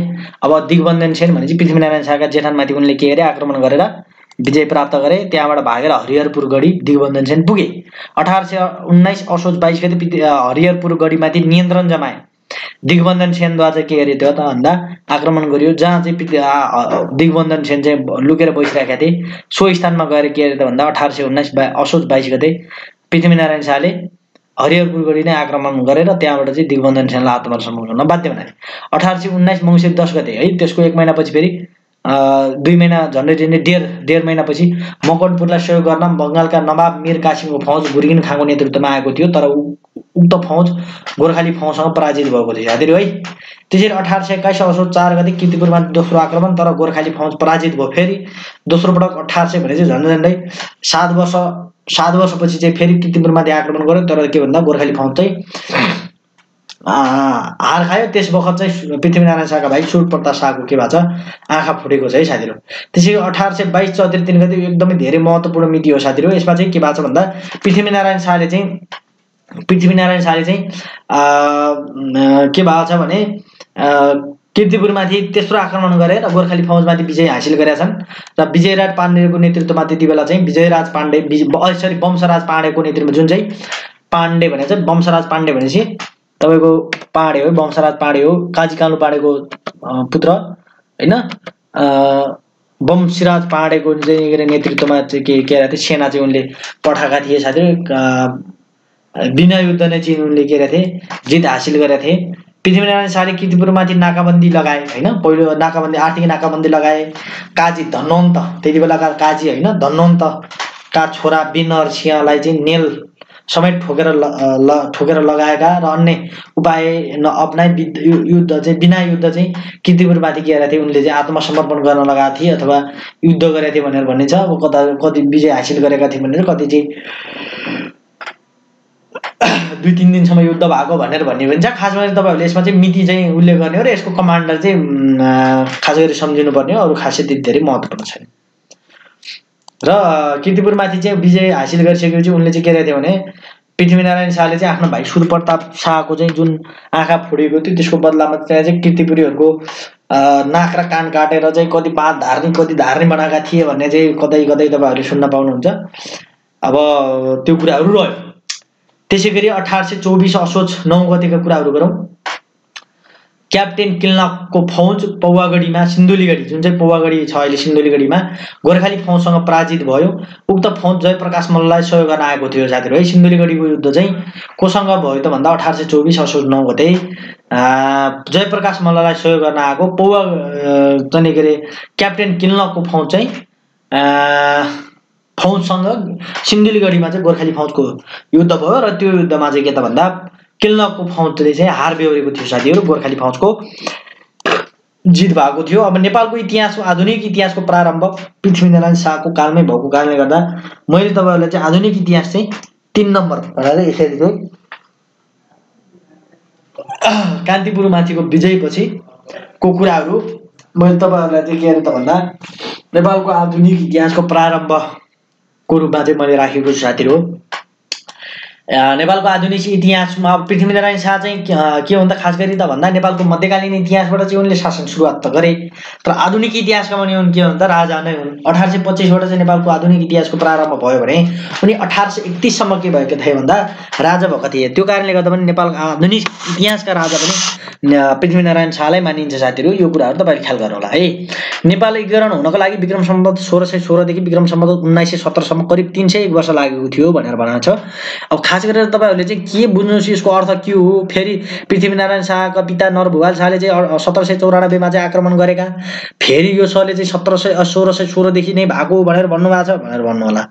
अब दिग्बन्धन सेन भनेपछि पृथ्वीनारायण शाहका जेठानमाथि उनले के गरे आक्रमण गरेर विजय प्राप्त गरे। त्यहाँबाट भागेर हरिहरपुर गढी दिग्बन्धन सेन पुगे। 1819 असोज 22 गते हरिहरपुर गढीमाथि नियन्त्रण जमाए। दिग्बन्धन सेनद्वारा चाहिँ के गरे त भन्दा आक्रमण गरियो। जहाँ चाहिँ दिग्बन्धन सेन चाहिँ लुकेर बसिरहेका थिए सो स्थानमा गएर के गरे त भन्दा 1819 असोज 22 गते पृथ्वीनारायण शाहले हरिहरपुर गढी नै आक्रमण गरेर त्यहाँबाट चाहिँ दिग्बन्धन सेनलाई आत्मसमर्पण गर्न बाध्य बनाए। 1819 मङ्सिर 10 गते है त्यसको 1 महिनापछि फेरि 2 महिना झन्डै डेढ महिनापछि मकवानपुरलाई सहयोग गर्न बंगालका नवाब मीर कासिमको फौज गुर्गिन खानको नेतृत्वमा आएको थियो, तर उक्त फौज गोर्खाली फौजसँग पराजित भएको थियो साथीहरु है। त्यसरी 1821 असोज 4 गते कीर्तिपुरमा दोस्रो आक्रमण, तर गोर्खाली फौज पराजित भयो। फेरि दोस्रो पटक 1800 भने चाहिँ झन्डै 7 वर्षपछि चाहिँ फेरि कीर्तिपुरमाथि आक्रमण गर्यो, तर के भन्दा गोर्खाली फौज चाहिँ हार खायो। त्यस बखत चाहिँ पृथ्वीनारायण शाहका भाइ सुरप्रताप शाहको के भएको छ, आँखा फुटेको छ है साथीहरु। त्यसैले 1822 चैत्र 3 गते एकदमै धेरै महत्त्वपूर्ण मिति हो साथीहरु। यसमा चाहिँ के भएको छ भन्दा पृथ्वीनारायण शाहले चाहिँ के भएको छ भने कीर्तिपुरमाथि तेस्रो आक्रमण गरेर गोर्खाली फौजमाथि विजय हासिल गरेका छन् र विजयराज पाण्डेको नेतृत्वमा त्यति बेला चाहिँ वंशराज पाण्डेको नेतृत्वमा जुन चाहिँ पाण्डे भने चाहिँ वंशराज पाण्डे भनेपछि तपाईको पाण्डे हो, वंशराज पाण्डे हो, काजी कालु पाण्डेको पुत्र हैन। वंशराज पाण्डेको चाहिँ नेतृत्वमा चाहिँ के रहेछ सेना चाहिँ उनले पठाएका थिए साथीहरु। बिना युद्ध नै चाहिँ उनले के रहेथे जित हासिल गरेका थिए। पृथ्वीनारायण शाहले कीर्तिपुरमाथि नाकाबन्दी लगाए हैन। पहिलो नाकाबन्दी आर्थिक नाकाबन्दी लगाए। काजी धनवन्त त्यति बेलाका काजी हैन धनवन्तका छोरा बिनर सिंहलाई चाहिँ नेल समेत ठोकेर लगाएका र अन्य उपाय नअपनाई युद्ध चाहिँ बिना युद्ध चाहिँ कीर्तिपुरमाथि के गरेका थिए उनले चाहिँ आत्मसमर्पण गर्न लगाएका थिए अथवा युद्ध गरेका थिए भनेर भन्ने छ। अब कति विजय हासिल गरेका थिए भनेर, कति चाहिँ 2-3 दिनसम्म युद्ध भएको भनेर भन्ने भन्छ। खास गरी तपाईहरुले यसमा चाहिँ मिति चाहिँ उल्लेख गर्ने हो र यसको कमान्डर चाहिँ खास गरी सम्झिनु पर्ने हो, अरु खासै त्यति धेरै महत्त्वपूर्ण छैन। र कीर्तिपुरमाथि चाहिँ विजय हासिल गरिसकेपछि उनले चाहिँ के गरेथे भने पृथ्वीनारायण शाहले चाहिँ आफ्नो भाइ सुरप्रताप शाहको चाहिँ जुन आँखा फुटेको थियो त्यसको बदलामा चाहिँ कीर्तिपुरीहरुको नाक र कान काटेर चाहिँ कति धार्नी बनाएका थिए भन्ने चाहिँ कतै तपाईहरुले सुन्न पाउनुहुन्छ। अब त्यो कुराहरु रह्यो। त्यसैगरी 1824 असोज 9 गतेका कुराहरु गरौँ। क्याप्टेन किल्लकको फौज पौवागढीमा सिन्धुलीगढी जुन चाहिँ पौवागढी छ अहिले सिन्धुलीगढीमा गोर्खाली फौजसँग पराजित भयो। उक्त फौज जयप्रकाश मल्ललाई सहयोग गर्न आएको थियो साथीहरु है। सिन्धुलीगढीको युद्ध चाहिँ कोसँग भयो त भन्दा 1824 असोज 9 गते जयप्रकाश मल्ललाई सहयोग गर्न आएको क्याप्टेन किल्लकको फौज चाहिँ फौजसँग सिन्धुलीगढीमा चाहिँ गोर्खाली फौजको युद्ध भयो र त्यो युद्धमा चाहिँ के त भन्दा किल्लकको फौजले चाहिँ हार बेहोरेको थियो साथीहरु। गोर्खाली फौजको जित भएको थियो। अब नेपालको इतिहासको आधुनिक इतिहासको प्रारम्भ पृथ्वीनारायण शाहको कालमै भएको कारणले गर्दा मैले तपाईहरुलाई चाहिँ आधुनिक इतिहास चाहिँ 3 नम्बर भनेर यसरी चाहिँ कान्तिपुरमाथिको विजयपछि को कुराहरु मैले तपाईहरुलाई चाहिँ के त भन्दा नेपालको आधुनिक इतिहासको प्रारम्भको रूपमा चाहिँ मैले राखेको छु साथीहरु। नेपालको आधुनिक इतिहासमा पृथ्वीनारायण शाह चाहिँ के भन्दा खास गरी त भन्दा नेपालको मध्यकालीन इतिहासबाट चाहिँ उनले शासन सुरुवात त गरे, तर आधुनिक इतिहासका पनि उनी के भन्दा राजा नै हुन्। 1825 बाट चाहिँ नेपालको आधुनिक इतिहासको प्रारम्भ भयो भने उनी 1831 सम्म के भएका थिए भन्दा राजा भएका थिए। त्यो कारणले गर्दा पनि नेपालको आधुनिक इतिहासका राजा पनि पृथ्वीनारायण शाहलाई मानिन्छ साथीहरु। यो कुराहरु तपाईले ख्याल गर्नु होला है। नेपाल एकीकरण हुनको लागि विक्रम सम्वत 1616 देखि विक्रम सम्वत 1917 सम्म करिब 301 वर्ष लागेको थियो भनेर भनाएको छ। अब खास गरेर तपाईहरुले चाहिँ के बुझ्नुस् यसको अर्थ के हो? फेरि पृथ्वीनारायण शाहका पिता नरभुवाल शाहले चाहिँ 1794 मा चाहिँ आक्रमण गरेका, फेरि यो शाहले चाहिँ 1616 देखि नै भएको भनेर भन्नु भएको छ भनेर भन्नु होला।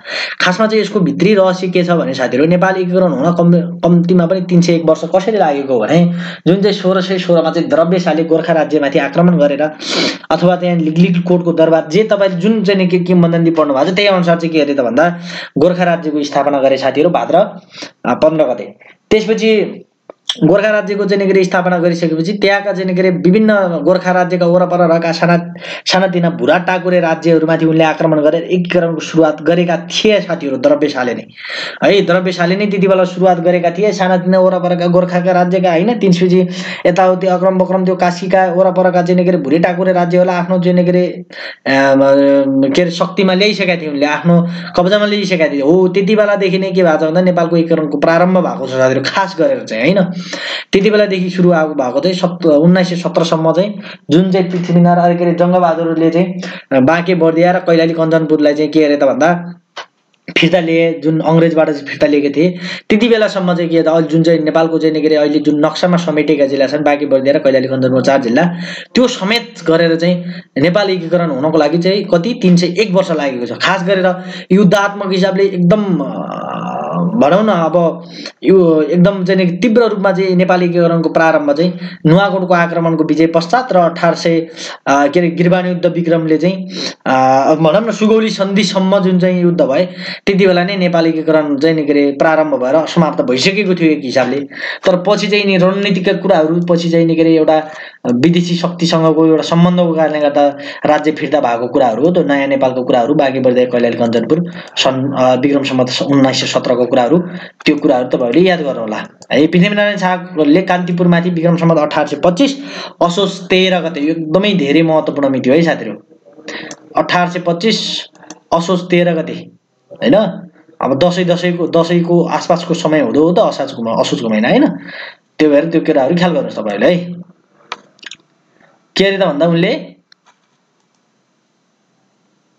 खासमा चाहिँ यसको भित्री रहस्य के छ भने साथीहरु नेपाल एकीकरण हुन कम्तीमा पनि 301 वर्ष कसरी लागेको भने जुन चाहिँ 1616 मा चाहिँ द्रव्यशाली गोर्खा राज्यमाथि आक्रमण गरेर अथवा त्यहाँ लिगलिग कोडको दरबार जे तपाईले जुन चाहिँ किम्वदन्ती पढ्नु भएको छ त्यही अनुसार चाहिँ के गरे त भन्दा गोर्खा राज्यको स्थापना गरे साथीहरु भाद्र 15 गते। त्यसपछि गोर्खा राज्यको चाहिँ स्थापना गरिसकेपछि त्यहाँका चाहिँ विभिन्न गोर्खा राज्यका वरपर रहेका सानातिना भुरा टाकुरे राज्यहरुमाथि उनले आक्रमण गरेर एकीकरणको सुरुवात गरेका थिए साथीहरु। द्रव्यशाले नै है द्रव्यशाले नै त्यति बेला सुरुवात गरेका थिए सानातिना वरपरका गोर्खाका राज्यका हैन। त्यसपछि यताउति अक्रम बक्रम त्यो काशीका वरपरका चाहिँ भुरे टाकुरे राज्यहरुलाई आफ्नो चाहिँ के शक्तिमा ल्याइसकेका थिए उनले, आफ्नो कब्जामा ल्याइसकेका थिए। हो त्यति बेलादेखि नै के भएको छ भन्दा नेपालको एकीकरणको प्रारम्भ भएको छ साथीहरु। खास गरेर चाहिँ हैन त्यति बेलादेखि सुरु भएको चाहिँ 1917 सम्म चाहिँ जुन चाहिँ पृथ्वीनारायण जंगबहादुरले चाहिँ बाँके बर्दिया र कैलाली कञ्चनपुरलाई चाहिँ के गरे त भन्दा फिर्ता लिए, जुन अंग्रेजबाट फिर्ता लिएका थिए त्यति बेलासम्म चाहिँ के त जुन चाहिँ नेपालको चाहिँ अहिले जुन नक्सामा समेटेका जिल्ला छन् बाँके बर्दिया र कैलाली कञ्चनपुर 4 जिल्ला त्यो समेत गरेर चाहिँ नेपाल एकीकरण हुनको लागि चाहिँ कति 301 वर्ष लागेको छ। खास गरेर युद्धात्मक हिसाबले एकदम भनौँ न अब यो एकदम चाहिँ तीव्र रूपमा चाहिँ नेपाली एकीकरणको प्रारम्भ चाहिँ नुवाकोटको आक्रमणको विजय पश्चात र 1800 के अरे गिरबान युद्ध विक्रमले चाहिँ भनौँ न सुगौली सन्धिसम्म जुन चाहिँ युद्ध भए त्यति बेला नै नेपाली एकीकरण चाहिँ के अरे प्रारम्भ भएर समाप्त भइसकेको थियो एक हिसाबले। तर पछि चाहिँ नि रणनीतिका कुराहरू पछि चाहिँ के अरे एउटा विदेशी शक्तिसँगको एउटा सम्बन्धको कारणले गर्दा राज्य फिर्ता भएको कुराहरू हो। त्यो नयाँ नेपालको कुराहरू बाँकी बर्दिया कैलाली कञ्चनपुर सन् विक्रम सम्वत 1917 को कुराहरू, त्यो कुराहरू तपाईँहरूले याद गर्नुहोला है। पृथ्वीनारायण शाहले कान्तिपुरमाथि विक्रम सम्वत 1825 असोज 13 गते, यो एकदमै धेरै महत्त्वपूर्ण मिति हो है साथीहरू। 1825 असोज 13 गते हैन। अब दशैंको आसपासको समय हुँदो हो त असोजको महिना हैन। त्यो भएर त्यो कुराहरू ख्याल गर्नुहोस् तपाईहरुले है। के अरे त भन्दा उनले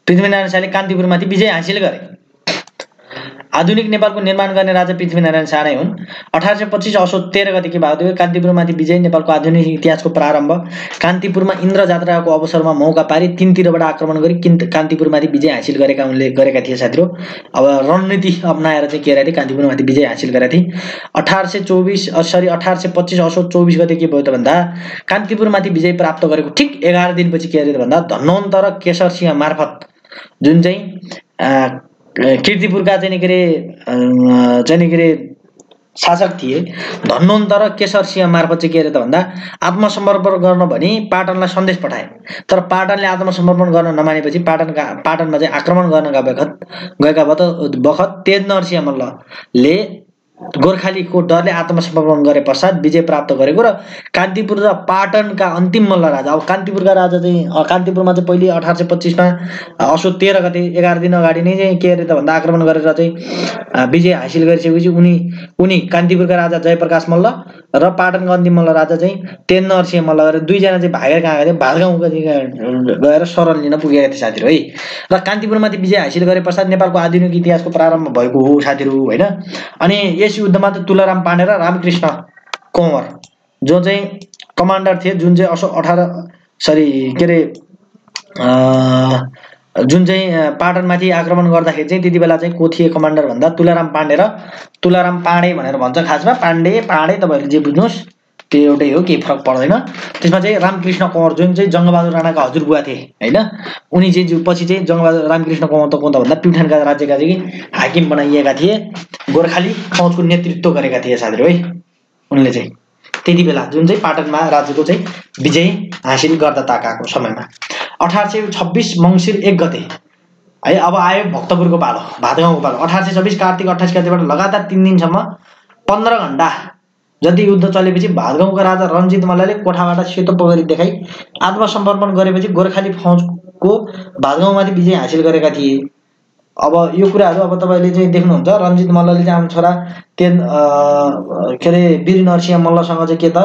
पृथ्वीनारायण शाहले कान्तिपुरमाथि विजय हासिल गरे। आधुनिक नेपालको निर्माण गर्ने राजा पृथ्वीनारायण शाह नै हुन्। 1825 असोज 13 गतेकी भागदेव कान्तिपुरमाथि विजय नेपालको आधुनिक इतिहासको प्रारम्भ। कान्तिपुरमा इन्द्र जात्राको अवसरमा मौका पारी तीनतिरबाट आक्रमण गरी कान्तिपुरमाथि विजय हासिल गरेका उनले गरेका थिए साथीहरु। अब रणनीति अपनाएर चाहिँ के गरे कान्तिपुरमाथि विजय हासिल गरेका थिए। 1825 असोज 24 गते के भयो त भन्दा कान्तिपुरमाथि विजय प्राप्त गरेको ठीक 11 दिनपछि के गरे त भन्दा धन्वन्त र केशर सिंह मार्फत जुन चाहिँ कीर्तिपुरका चाहिँ के रे शासक थिए धन्वन्त र केशर सिंह मार्फत चाहिँ के अरे त भन्दा आत्मसमर्पण गर्न भनी पाटनलाई सन्देश पठाए। तर पाटनले आत्मसमर्पण गर्न नमानेपछि पाटनमा चाहिँ आक्रमण गर्न गएका बखत तेज नरसिंह मल्लले गोर्खालीको डरले आत्मसमर्पण गरे पश्चात विजय प्राप्त गरेको र कान्तिपुर र पाटनका अन्तिम मल्ल राजा, अब कान्तिपुरका राजा चाहिँ कान्तिपुरमा चाहिँ पहिले 1825 मा असोज 13 गते 11 दिन अगाडि नै चाहिँ के अरे त भन्दा आक्रमण गरेर चाहिँ विजय हासिल गरिसकेपछि उनी कान्तिपुरका राजा जयप्रकाश मल्ल र पाटनका अन्तिम मल्ल राजा चाहिँ तेज नरसिंह मल्ल गरेर दुईजना चाहिँ भागेर कहाँ गए भातगाउँको गएर शरण लिन पुगेका थिए साथीहरु है। र कान्तिपुरमाथि विजय हासिल गरे पश्चात नेपालको आधुनिक इतिहासको प्रारम्भ भएको हो साथीहरु हैन। अनि यस युद्धमा त तुलाराम पाण्डे र रामकृष्ण कंवर जो चाहिँ कमान्डर थिए, जुन चाहिँ जुन चाहिँ पाटनमाथि आक्रमण गर्दाखेरि चाहिँ त्यति बेला चाहिँ को थिए कमान्डर भन्दा तुलाराम पाण्डे भनेर भन्छ खासमा। पाण्डे तपाईहरुले जे बुझ्नुस् त्यो एउटै हो, केही फरक पर्दैन। त्यसमा चाहिँ रामकृष्ण कंवर जुन चाहिँ जंगबहादुर राणाका हजुरबुवा थिए हैन। उनी चाहिँ पछि चाहिँ जंगबहादुर रामकृष्ण कंवर त कोन त भन्दा प्युठानका राज्यका चाहिँ हाकिम बनाइएका थिए, गोर्खाली फौजको नेतृत्व गरेका थिए साथीहरु है। उनले चाहिँ त्यति बेला जुन चाहिँ पाटनमा राज्यको चाहिँ विजय हासिल गर्दा ताकाको समयमा 1826 मंसिर 1 गते है। अब आयो भक्तपुरको पालो, भातगाउँको पालो। 1826 कार्तिक 28 गतेबाट लगातार 3 दिनसम्म 15 घण्टा जति युद्ध चलेपछि भातगाउँका राजा रणजित मल्लले कोठाबाट सेतो पोखरी देखाई आत्मसमर्पण गरेपछि गोर्खाली फौजको भातगाउँमाथि विजय हासिल गरेका थिए। अब यो कुराहरू अब तपाईले चाहिँ देख्नुहुन्छ। रणजित मल्लले चाहिँ आफ्नो छोरा के अरे वीर नरसिंह मल्लसँग चाहिँ के त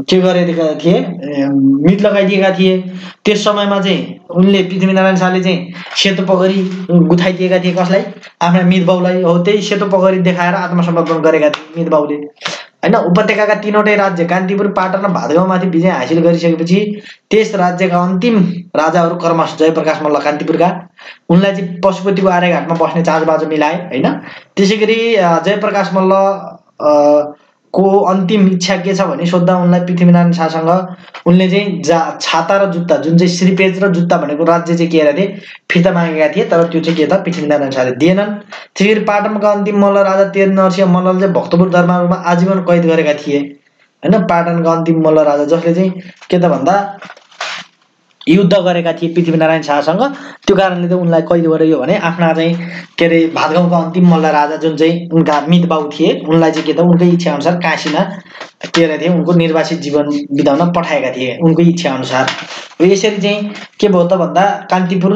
के गरेका थिए, मित लगाइदिएका थिए। त्यस समयमा चाहिँ उनले पृथ्वीनारायण शाहले चाहिँ सेतो पोखरी गुथाइदिएका थिए कसलाई, आफ्ना मित बाउलाई। हो त्यही सेतो पोखरी देखाएर आत्मसमर्पण गरेका थिए मित बाउले हैन। उपत्यकाका तीनवटै राज्य कान्तिपुर, पाटन र भातगाउँमाथि विजय हासिल गरिसकेपछि त्यस राज्यका अन्तिम राजाहरू कर्मश जयप्रकाश मल्ल कान्तिपुरका, उनलाई चाहिँ पशुपतिको आर्यघाटमा बस्ने चाँजबाजो मिलाए हैन। त्यसैगरी जयप्रकाश मल्ल को अन्तिम इच्छा के छ भने सोध्दा उनलाई पृथ्वीनारायण शाहसँग उनले चाहिँ छाता र जुत्ता जुन चाहिँ श्रीपेज र जुत्ता भनेको राज्य चाहिँ के अरे फिर्ता मागेका थिए। तर त्यो चाहिँ के त पृथ्वीनारायण शाहले दिएनन्। त्यसैगरी पाटनका अन्तिम मल्ल राजा तेज नरसिंह मल्लले चाहिँ भक्तपुर दरबारमा आजीवन कैद गरेका थिए हैन। पाटनका अन्तिम मल्ल राजा जसले चाहिँ के त भन्दा युद्ध गरेका थिए पृथ्वीनारायण शाहसँग, त्यो कारणले त उनलाई कैद गरियो भने आफ्ना चाहिँ के अरे भातगाउँका अन्तिम मल्ल राजा जुन चाहिँ उनका मित बाउ थिए उनलाई चाहिँ के त उनकै इच्छा अनुसार काशीमा के अरे थिए उनको निर्वासित जीवन बिताउन पठाएका थिए उनको इच्छा अनुसार। यसरी चाहिँ के भयो त भन्दा कान्तिपुर,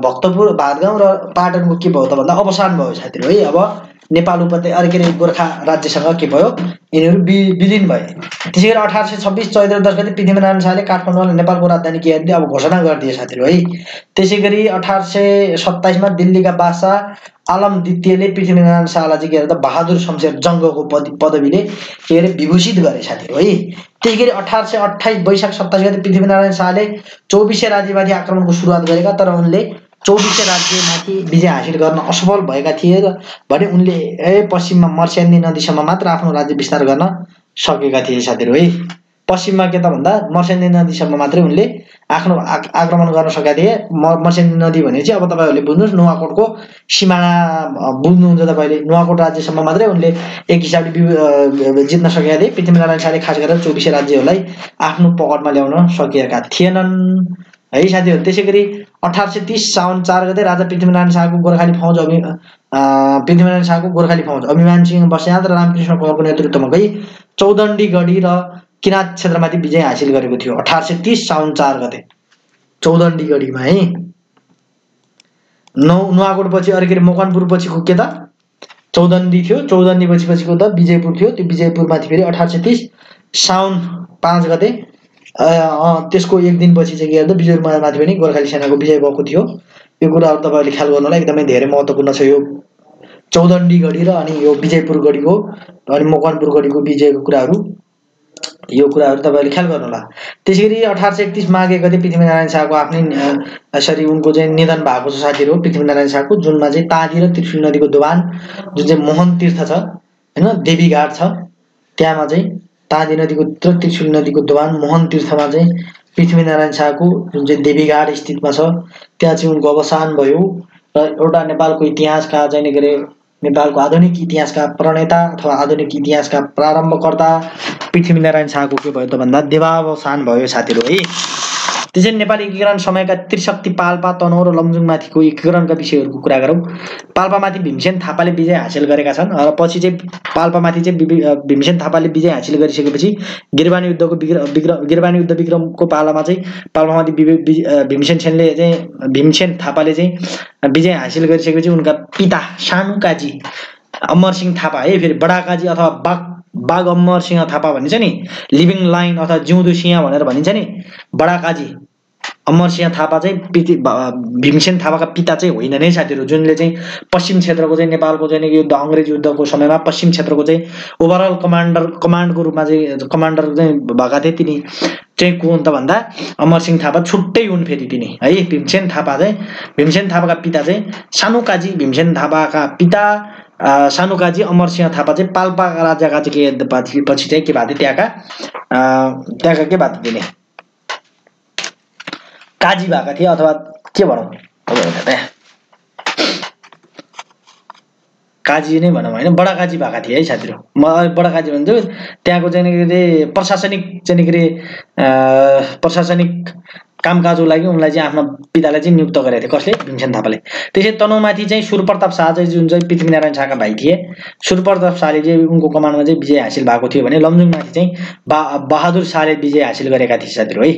भक्तपुर, भातगाउँ र पाटनको के भयो त भन्दा अवसान भयो साथीहरु है। अब नेपाल उपत्यका के अरे गोर्खा राज्यसँग के भयो, यिनीहरू विलीन भए। त्यसैगरी 1826 चैत्र 10 गते पृथ्वीनारायण शाहले काठमाडौँलाई नेपालको राजधानी के अरे अब घोषणा गरिदिए साथीहरु है। त्यसैगरी 1827 मा दिल्लीका बादशाह आलम द्वितीयले पृथ्वीनारायण शाहलाई चाहिँ के अरे त बहादुर शमशेर जङ्गको पदवीले के अरे विभूषित गरे साथीहरु है। त्यसैगरी 1828 वैशाख 27 गते पृथ्वीनारायण शाहले 24 राज्यमाथि आक्रमणको सुरुवात गरेका, तर उनले 24 राज्यमाथि विजय हासिल गर्न असफल भएका थिए भने उनले पश्चिममा मर्स्याङ्गी नदीसम्म मात्र आफ्नो राज्य विस्तार गर्न सकेका थिए साथीहरु है। पश्चिममा के त भन्दा मर्स्याङ्गी नदीसम्म मात्रै उनले आफ्नो आक्रमण गर्न सकेका थिए। मर्स्याङ्गी नदी भनेपछि अब तपाईहरुले बुझ्नुस् नुवाकोटको सिमाना बुझ्नुहुन्छ तपाईले। नुवाकोट राज्यसम्म मात्रै उनले एक हिसाबले जित्न सकेका थिए। पृथ्वीनारायण शाहले खास गरेर 24 राज्यहरूलाई आफ्नो पकडमा ल्याउन सकेका थिएनन् है साथीहरु। त्यसैगरी 1830 साउन 4 गते राजा पृथ्वीनारायण शाहको गोर्खाली फौज अभिमान सिंह बस्नेत र रामकृष्ण कुँवरको नेतृत्वमा गई चौदण्डी गढी र किराँत क्षेत्रमाथि विजय हासिल गरेको थियो। 1830 साउन 4 गते चौदण्डी गढीमा है। नुवाकोट पछि अरे मकवानपुर पछिको के त चौदण्डी थियो। चौदण्डी पछिको त विजयपुर थियो। त्यो विजयपुरमाथि फेरि 1830 साउन 5 गते त्यसको एक दिनपछि चाहिँ के गर्दा विजयपुरमाथि पनि गोर्खाली सेनाको विजय भएको थियो। यो कुराहरु तपाईहरुले ख्याल गर्नुलाई एकदमै धेरै महत्त्वपूर्ण छ। यो चौदण्डी गढी र अनि यो विजयपुर गढीको अनि मकवानपुर गढीको विजयको कुराहरु यो कुराहरु तपाईहरुले ख्याल गर्नु होला। त्यसैगरी 1831 माघे गते पृथ्वीनारायण शाहको आफ्नै सरी उनको चाहिँ निधन भएको छ साथीहरु। पृथ्वीनारायण शाहको जुनमा चाहिँ तादी र त्रिशुली नदीको दोभान जुन चाहिँ मोहन तीर्थ छ हैन देवीघाट छ त्यहाँमा चाहिँ तादी नदीको र त्रिशुली नदीको दोभान मोहन तीर्थमा चाहिँ पृथ्वीनारायण शाहको जुन चाहिँ देवीघाट स्थितमा छ त्यहाँ चाहिँ उनको अवसान भयो। र एउटा नेपालको इतिहासका चाहिँ के रे नेपालको आधुनिक इतिहासका प्रणेता अथवा आधुनिक इतिहासका प्रारम्भकर्ता पृथ्वीनारायण शाहको के भयो त भन्दा देवावसान भयो साथीहरु है। त्यसैले नेपाली एकीकरण समयका त्रिशक्ति पाल्पा तनहुँ र लमजुङमाथिको एकीकरणका विषयहरुको कुरा गरौँ। पाल्पामाथि भीमसेन थापाले विजय हासिल गरेका छन् र पछि चाहिँ पाल्पामाथि चाहिँ भीमसेन थापाले विजय हासिल गरिसकेपछि गिरबानी युद्ध विक्रमको पालामा चाहिँ पाल्पामाथि भीमसेन थापाले चाहिँ विजय हासिल गरिसकेपछि उनका पिता सानु काजी अमरसिंह थापा है फेरि बडा काजी अथवा बाग अमरसिंह थापा भनिन्छ नि लिभिङ लाइन अथवा जिउँदो सिंह भनेर भनिन्छ नि बडा काजी अमरसिंह थापा चाहिँ भीमसेन थापाका पिता चाहिँ होइन नै साथीहरु। जुनले चाहिँ पश्चिम क्षेत्रको चाहिँ नेपालको चाहिँ युद्ध अंग्रेज युद्धको समयमा पश्चिम क्षेत्रको चाहिँ ओभरअल कमान्डको रूपमा चाहिँ कमान्डर चाहिँ भएका थिए। तिनी चाहिँ को हुन् त भन्दा अमरसिंह थापा छुट्टै हुन् फेरि तिनी है। भीमसेन थापाका पिता चाहिँ सानु काजी भीमसेन थापाका पिता सानु काजी अमरसिंह थापा चाहिँ पाल्पा राज्यका चाहिँ के पछि चाहिँ के भएको थियो त्यहाँका के भएको थियो काजी भएका थिए अथवा के भनौँ काजी नै भनौँ हैन बडा काजी भएका थिए है साथीहरु। म बडा काजी भन्छु त्यहाँको चाहिँ प्रशासनिक कामकाजको लागि उनलाई चाहिँ आफ्नो पिताले चाहिँ नियुक्त गरेका थिए। कसले भीमसेन थापाले। त्यसै तनहुँमाथि चाहिँ सुरप्रताप शाह चाहिँ जुन चाहिँ पृथ्वीनारायण शाहका भाइ थिए सुरप्रताप शाहले चाहिँ उनको कमान्डमा चाहिँ विजय हासिल भएको थियो भने लमजुङमाथि चाहिँ बहादुर शाहले विजय हासिल गरेका थिए साथीहरु है।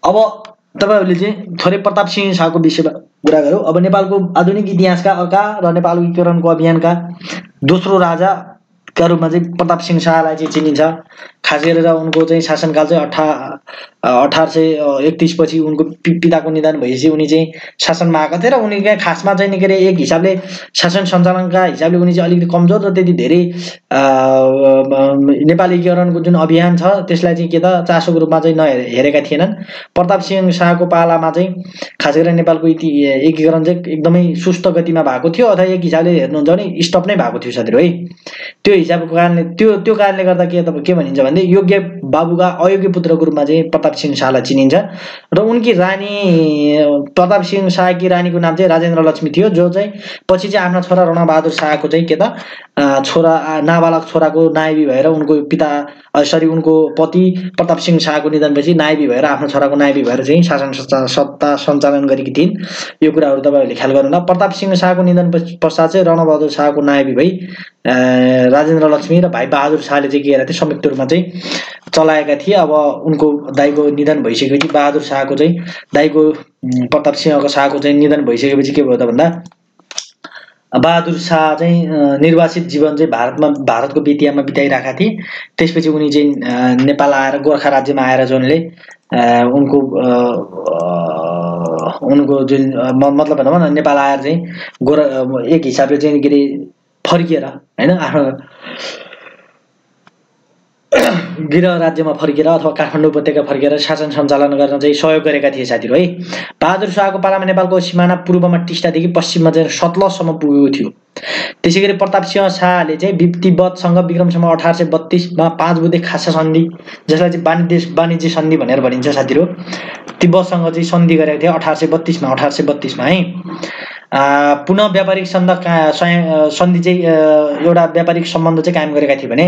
अब तपाईहरुले चाहिँ थोरै प्रताप सिंह शाहको विषयमा कुरा गरौँ। अब नेपालको आधुनिक इतिहासका र नेपालको एकीकरणको अभियानका दोस्रो राजाका रूपमा चाहिँ प्रताप सिंह शाहलाई चाहिँ चिनिन्छ। खास गरेर उनको चाहिँ शासनकाल चाहिँ 1831 पछि उनको पिताको निधन भएपछि उनी चाहिँ शासनमा आएका थिए र उनी खासमा चाहिँ के रे एक हिसाबले शासन सञ्चालनका हिसाबले उनी चाहिँ अलिकति कमजोर र त्यति धेरै नेपाली एकीकरणको जुन अभियान छ त्यसलाई चाहिँ के त चासोको रूपमा चाहिँ नहेरेका थिएनन्। प्रताप सिंह शाहको पालामा चाहिँ खास गरेर नेपालको एकीकरण चाहिँ एकदमै सुस्त गतिमा भएको थियो अथवा एक हिसाबले हेर्नुहुन्छ भने स्टप नै भएको थियो साथीहरु है। त्यो हिसाबको कारणले त्यो कारणले गर्दा के भनिन्छ भने योग्य बाबुका अयोग्य पुत्रको रूपमा चाहिँ प्रताप सिंह शाहलाई चिनिन्छ। र उनकी रानी प्रताप सिंह शाहकी रानीको नाम चाहिँ राजेन्द्र लक्ष्मी थियो जो चाहिँ पछि चाहिँ आफ्नो छोरा रणबहादुर शाहको चाहिँ के त नाबालक छोराको नायबी भएर उनको उनको पति प्रताप सिंह शाहको निधनपछि नायबी भएर आफ्नो छोराको नायबी भएर चाहिँ सत्ता सञ्चालन गरेकी थिइन्। यो कुराहरु तपाईहरुले ख्याल गर्नु होला। प्रताप सिंह शाहको निधन पश्चात चाहिँ रणबहादुर शाहको नायबी भई राजेन्द्र लक्ष्मी र भाइ बहादुर शाहले चाहिँ के गरेका थिए संयुक्त रूपमा चाहिँ चलाएका थिए। अब उनको दाइको निधन भइसकेपछि बहादुर शाहको चाहिँ दाइको प्रताप सिंहको शाहको चाहिँ निधन भइसकेपछि के भयो त भन्दा बहादुर शाह चाहिँ निर्वासित जीवन चाहिँ भारतको बेतियामा बिताइरहेका थिए। त्यसपछि उनी चाहिँ नेपाल आएर गोर्खा राज्यमा आएर जुनले उनको जुन मतलब भनौँ न नेपाल आएर चाहिँ एक हिसाबले चाहिँ के रे फर्किएर हैन आफ्नो गृह राज्यमा फर्केर अथवा काठमाडौँ उपत्यका फर्केर शासन सञ्चालन गर्न चाहिँ सहयोग गरेका थिए साथीहरू है। बहादुर शाहको पालामा नेपालको सिमाना पूर्वमा टिस्टादेखि पश्चिममा चाहिँ सतलजसम्म पुगेको थियो। त्यसै गरी प्रताप सिंह शाहले चाहिँ तिब्बतसँग विक्रमसम्म 1832 मा 5 बुँदे खासा सन्धि, जसलाई चाहिँ वाणिज्य सन्धि भनेर भनिन्छ साथीहरू, तिब्बतसँग चाहिँ सन्धि गरेका थिए 1832 मा है। पुनः व्यापारिक सन्धि चाहिँ एउटा व्यापारिक सम्बन्ध चाहिँ कायम गरेका थिए भने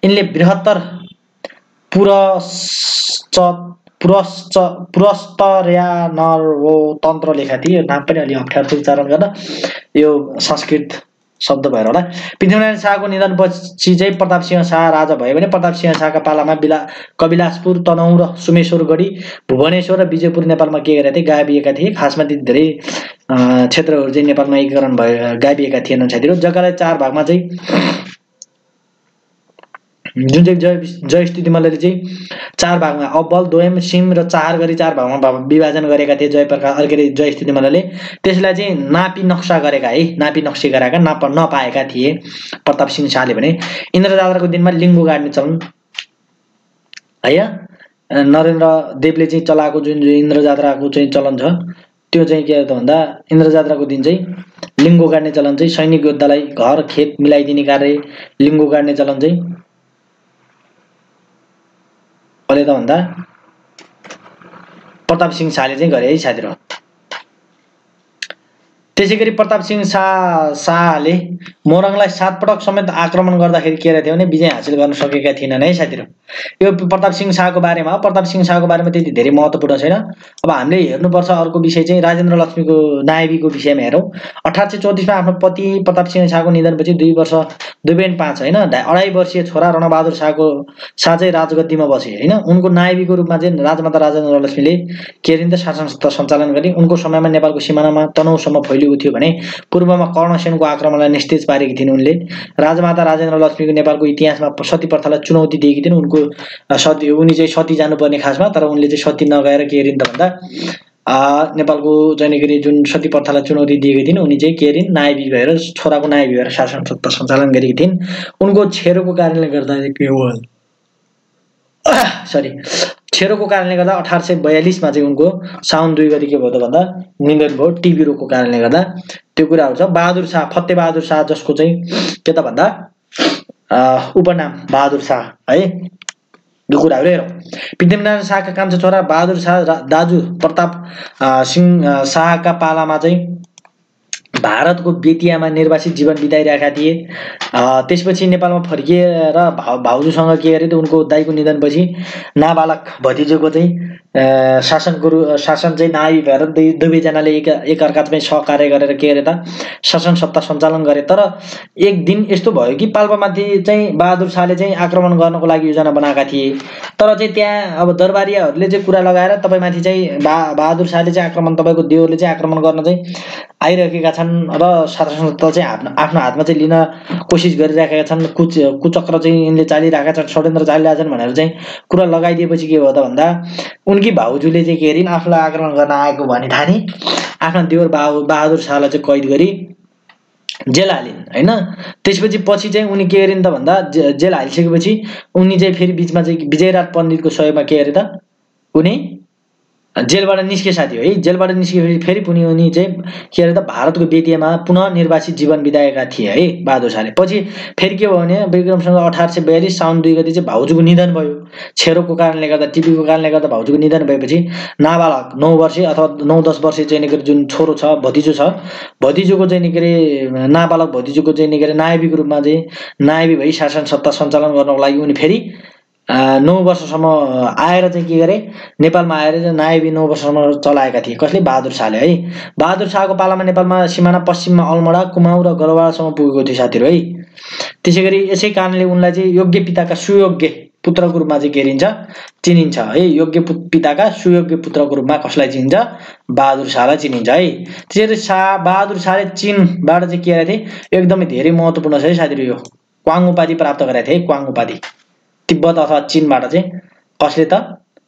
यिनले बृहत्तर पुरस्त्यानर्वतन्त्र लेखा थिए। नाम पनि अलि अप्ठ्यारो उच्चारण गर्न, यो संस्कृत शब्द भएर होला। पृथ्वीनारायण शाहको निधनपछि चाहिँ प्रताप सिंह शाह राजा भयो भने प्रताप सिंह शाहका पालामा कबिलासपुर, तनहुँ र सुमेश्वरगढी, भुवनेश्वर र विजयपुर नेपालमा के गरेका थिए, गाभिएका थिए। खासमा ती धेरै क्षेत्रहरू चाहिँ नेपालमा एकीकरण भयो, गाभिएका थिएनन् साथीहरू। जग्गालाई 4 भागमा चाहिँ जुन चाहिँ जयस्थिति मल्लले चाहिँ 4 भागमा अब्बल, दोयम, सिम र 4 गरी 4 भागमा विभाजन गरेका थिए जयस्थिति मल्लले। त्यसलाई चाहिँ नापी नक्सा गरेका है, नापी नक्सी गराएका, नपाएका थिए प्रताप सिंह शाहले भने। इन्द्रजात्राको दिनमा लिङ्गो गाड्ने चलन है, नरेन्द्र देवले चाहिँ चलाएको जुन इन्द्रजात्राको चाहिँ चलन छ त्यो चाहिँ के त भन्दा इन्द्रजात्राको दिन चाहिँ लिङ्गो गाड्ने चलन चाहिँ सैनिक योद्धालाई घर खेत मिलाइदिने कार्य लिङ्गो गाड्ने चलन चाहिँ अहिले त भन्दा प्रताप सिंह शाहले चाहिँ गरे है साथीहरू। त्यसै गरी प्रताप सिंह शाहले मोरङलाई 7 पटक समेत आक्रमण गर्दाखेरि के थियो भने विजय हासिल गर्न सकेका थिएनन् है साथीहरू। यो प्रताप सिंह शाहको बारेमा, प्रताप सिंह शाहको बारेमा त्यति धेरै महत्त्वपूर्ण छैन। अब हामीले हेर्नुपर्छ अर्को विषय चाहिँ राजेन्द्र लक्ष्मीको नायबीको विषयमा हेरौँ। 1834 मा आफ्नो पति प्रताप सिंह शाहको निधनपछि 2 वर्ष 2.5 हैन 2.5 वर्षीय छोरा रणबहादुर शाहको चाहिँ राजगद्दीमा बसे हैन। उनको नायबीको रूपमा चाहिँ राजमाता राजेन्द्र लक्ष्मीले केरिन्द शासन सञ्चालन गरे। उनको समयमा नेपालको सिमानामा तनहुँसम्म फैलिएको थियो भने पूर्वमा कर्णसेनको आक्रमणलाई निस्तेज पारेकी थिइन् उनले। राजमाता राजेन्द्र लक्ष्मीको नेपालको इतिहासमा सती प्रथालाई चुनौती दिएकी थिइन्। उनको उनी चाहिँ सती जानुपर्ने खासमा, तर उनले चाहिँ सती नगएर के गरिन् त भन्दा नेपालको चाहिँ जुन सती प्रथालाई चुनौती दिएकी थिइन् उनी चाहिँ के गरिन्, नायबी भएर छोराको नायबी भएर शासन सत्ता सञ्चालन गरेकी थिइन्। उनको छेरोको कारणले गर्दा छेरोको कारणले गर्दा 1842 मा चाहिँ उनको साउन 2 गते के भयो त भन्दा निधन भयो, टिबी रोगको कारणले गर्दा। त्यो कुराहरू छ। बहादुर शाह, फतेह बहादुर शाह, जसको चाहिँ के त भन्दा उपनाम बहादुर शाह है, यो कुराहरू हेरौँ। पृथ्वीनारायण शाहका कान्छा छोरा बहादुर शाह दाजु प्रताप सिंह शाहका पालामा चाहिँ भारतको बेतियामा निर्वासित जीवन बिताइरहेका थिए। त्यसपछि नेपालमा फर्किएर भाउजूसँग के गरे त उनको दाइको निधनपछि नाबालक भतिजोको चाहिँ शासन चाहिँ नायबी भएर दुवैजनाले एक अर्कामै सहकार्य गरेर के गरे त शासन सत्ता सञ्चालन गरे। तर एक दिन यस्तो भयो कि पाल्पामाथि चाहिँ बहादुर शाहले चाहिँ आक्रमण गर्नको लागि योजना बनाएका थिए। तर चाहिँ त्यहाँ अब दरबारियाहरूले चाहिँ कुरा लगाएर तपाईँमाथि चाहिँ बहादुर शाहले चाहिँ आक्रमण, तपाईँको देवरले चाहिँ आक्रमण गर्न चाहिँ आइरहेका छन् र शासन सत्ता चाहिँ आफ्नो हातमा चाहिँ लिन कोसिस गरिरहेका छन्, कुचक्र चाहिँ यिनले चालिरहेका छन्, षड्यन्त्र चालिरहेका छन् भनेर चाहिँ कुरा लगाइदिएपछि के भयो त भन्दा उनकी भाउजूले चाहिँ के गरिन्, आफूलाई आक्रमण गर्न आएको भनी ठानी आफ्ना देवर बहादुर शाहलाई चाहिँ कैद गरी जेल हालिन् हैन। त्यसपछि पछि चाहिँ उनी के गरिन् त भन्दा जेल हालिसकेपछि उनी चाहिँ फेरि बीचमा चाहिँ विजयराज पण्डितको सहयोगमा के गरे त उनी जेलबाट निस्के साथी है। जेलबाट निस्केपछि फेरि पनि उनी चाहिँ के अरे त भारतको बेतियामा पुनः निर्वासित जीवन बिताएका थिए है बहादुर शाहले। पछि फेरि के भयो भने विक्रमसँग 1842 साउन 2 गते चाहिँ भाउजूको निधन भयो। छेरोको कारणले गर्दा, टिबीको कारणले गर्दा भाउजूको निधन भएपछि नाबालक 9 वर्षीय अथवा 9-10 वर्षीय चाहिँ निकै जुन छोरो छ, भतिजो छ, भतिजोको चाहिँ निकै नाबालक भतिजोको चाहिँ निकै नायबीको रूपमा चाहिँ नायबी भई शासन सत्ता सञ्चालन गर्नको लागि उनी फेरि 9 वर्षसम्म आएर चाहिँ के गरे, नेपालमा आएर चाहिँ नायबी 9 वर्षसम्म चलाएका थिए। कसले? बहादुर शाहले है। बहादुर शाहको पालामा नेपालमा सिमाना पश्चिममा अल्मोडा, कुमाउँ र गलवाडासम्म पुगेको थियो साथीहरू है। त्यसै गरी यसै कारणले उनलाई चाहिँ योग्य पिताका सुयोग्य पुत्रको रूपमा चाहिँ के चिनिन्छ है। योग्य पिताका सुयोग्य पुत्रको रूपमा कसलाई चिनिन्छ? बहादुर शाहलाई चिनिन्छ है। त्यसरी बहादुर शाहले चीनबाट चाहिँ के गरेका थिए, एकदमै धेरै महत्त्वपूर्ण छ है साथीहरू, यो क्वाङ उपाधि प्राप्त गरेका थिए। क्वाङ उपाधि तिब्बत अथवा चीनबाट चाहिँ कसले त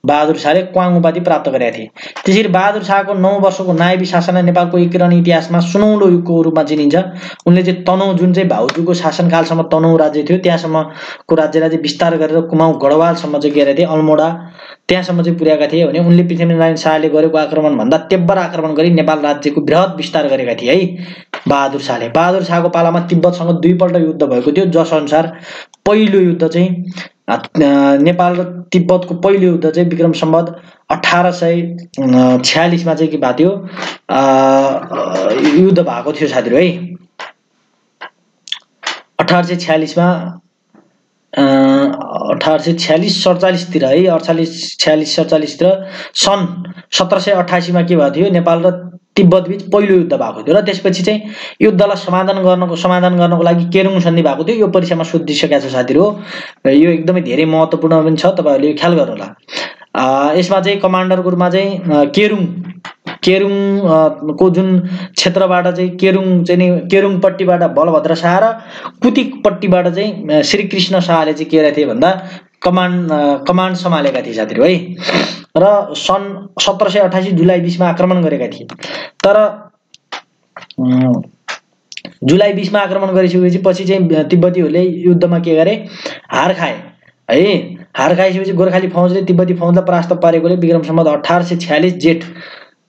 बहादुर शाहले क्वाङ उपाधि प्राप्त गरेका थिए। त्यसरी बहादुर शाहको 9 वर्षको नायबी शासन नेपालको एकीकरण इतिहासमा सुनौलो युगको रूपमा चिनिन्छ। उनले चाहिँ तनहुँ जुन चाहिँ भाउजूको शासनकालसम्म तनहुँ राज्य थियो त्यहाँसम्मको राज्यलाई चाहिँ विस्तार गरेर कुमाउँ गढवालसम्म चाहिँ गएका थिए, अल्मोडा त्यहाँसम्म चाहिँ पुर्याएका थिए भने उनले पृथ्वीनारायण शाहले गरेको आक्रमण भन्दा तेब्बर आक्रमण गरी नेपाल राज्यको बृहत विस्तार गरेका थिए है बहादुर शाहले। बहादुर शाहको पालामा तिब्बतसँग 2 पल्ट युद्ध भएको थियो, जस अनुसार पहिलो युद्ध चाहिँ नेपाल र तिब्बतको पहिलो युद्ध चाहिँ विक्रम सम्वत 1846 मा चाहिँ के भएको थियो, युद्ध भएको थियो साथीहरु है। 1846 मा 1846-47 तिर है, 1846-47 तिर सन् 1788 मा के भएको थियो, नेपाल र तिब्बत बीच पहिलो युद्ध भएको थियो र त्यसपछि चाहिँ युद्धलाई समाधान गर्नको लागि केरुङ सन्धि भएको थियो। यो परीक्षामा सोधिसकेका छ साथीहरु, यो एकदमै धेरै महत्त्वपूर्ण पनि छ, तपाईहरुले ख्याल गर्नु होला। यसमा चाहिँ कमान्डरको रूपमा चाहिँ केरुङ को जुन क्षेत्रबाट चाहिँ केरुङ पट्टीबाट बलभद्र शाह र कुतिक पट्टीबाट चाहिँ श्रीकृष्ण शाहले चाहिँ के गरेका थिए भन्दा कमान्ड सम्हालेका थिए साथीहरु है। र सन् 1788 जुलाई 20 मा आक्रमण गरेका थिए। तर जुलाई 20 मा आक्रमण गरिसकेपछि पछि चाहिँ तिब्बतीहरूले युद्धमा के गरे, हार खाए है। हार खाइसकेपछि गोर्खाली फौजले तिब्बती फौजलाई परास्त पारेकोले विक्रम सम्वत 1846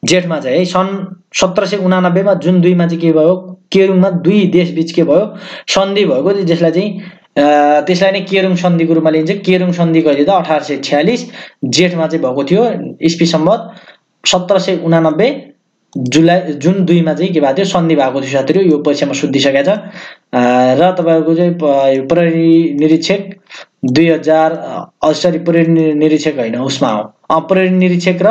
जेठमा चाहिँ है सन् 1789 मा जुन 2 मा चाहिँ के भयो, केरुङमा 2 देश बीच के भयो, सन्धि भएको, जसलाई चाहिँ त्यसलाई नै केरुङ सन्धिको रूपमा लिन्छ। केरुङ सन्धि कहिले त 1846 जेठमा चाहिँ भएको थियो, ईस्वी सम्वत 1789 जुन 2 मा चाहिँ के भएको थियो, सन्धि भएको थियो साथीहरु। यो परीक्षामा सोधिसकेको छ। र तपाईहरुको चाहिँ प्रहरी निरीक्षक 2000 प्रहरी निरीक्षक हैन, उसमा हो प्रहरी निरीक्षक र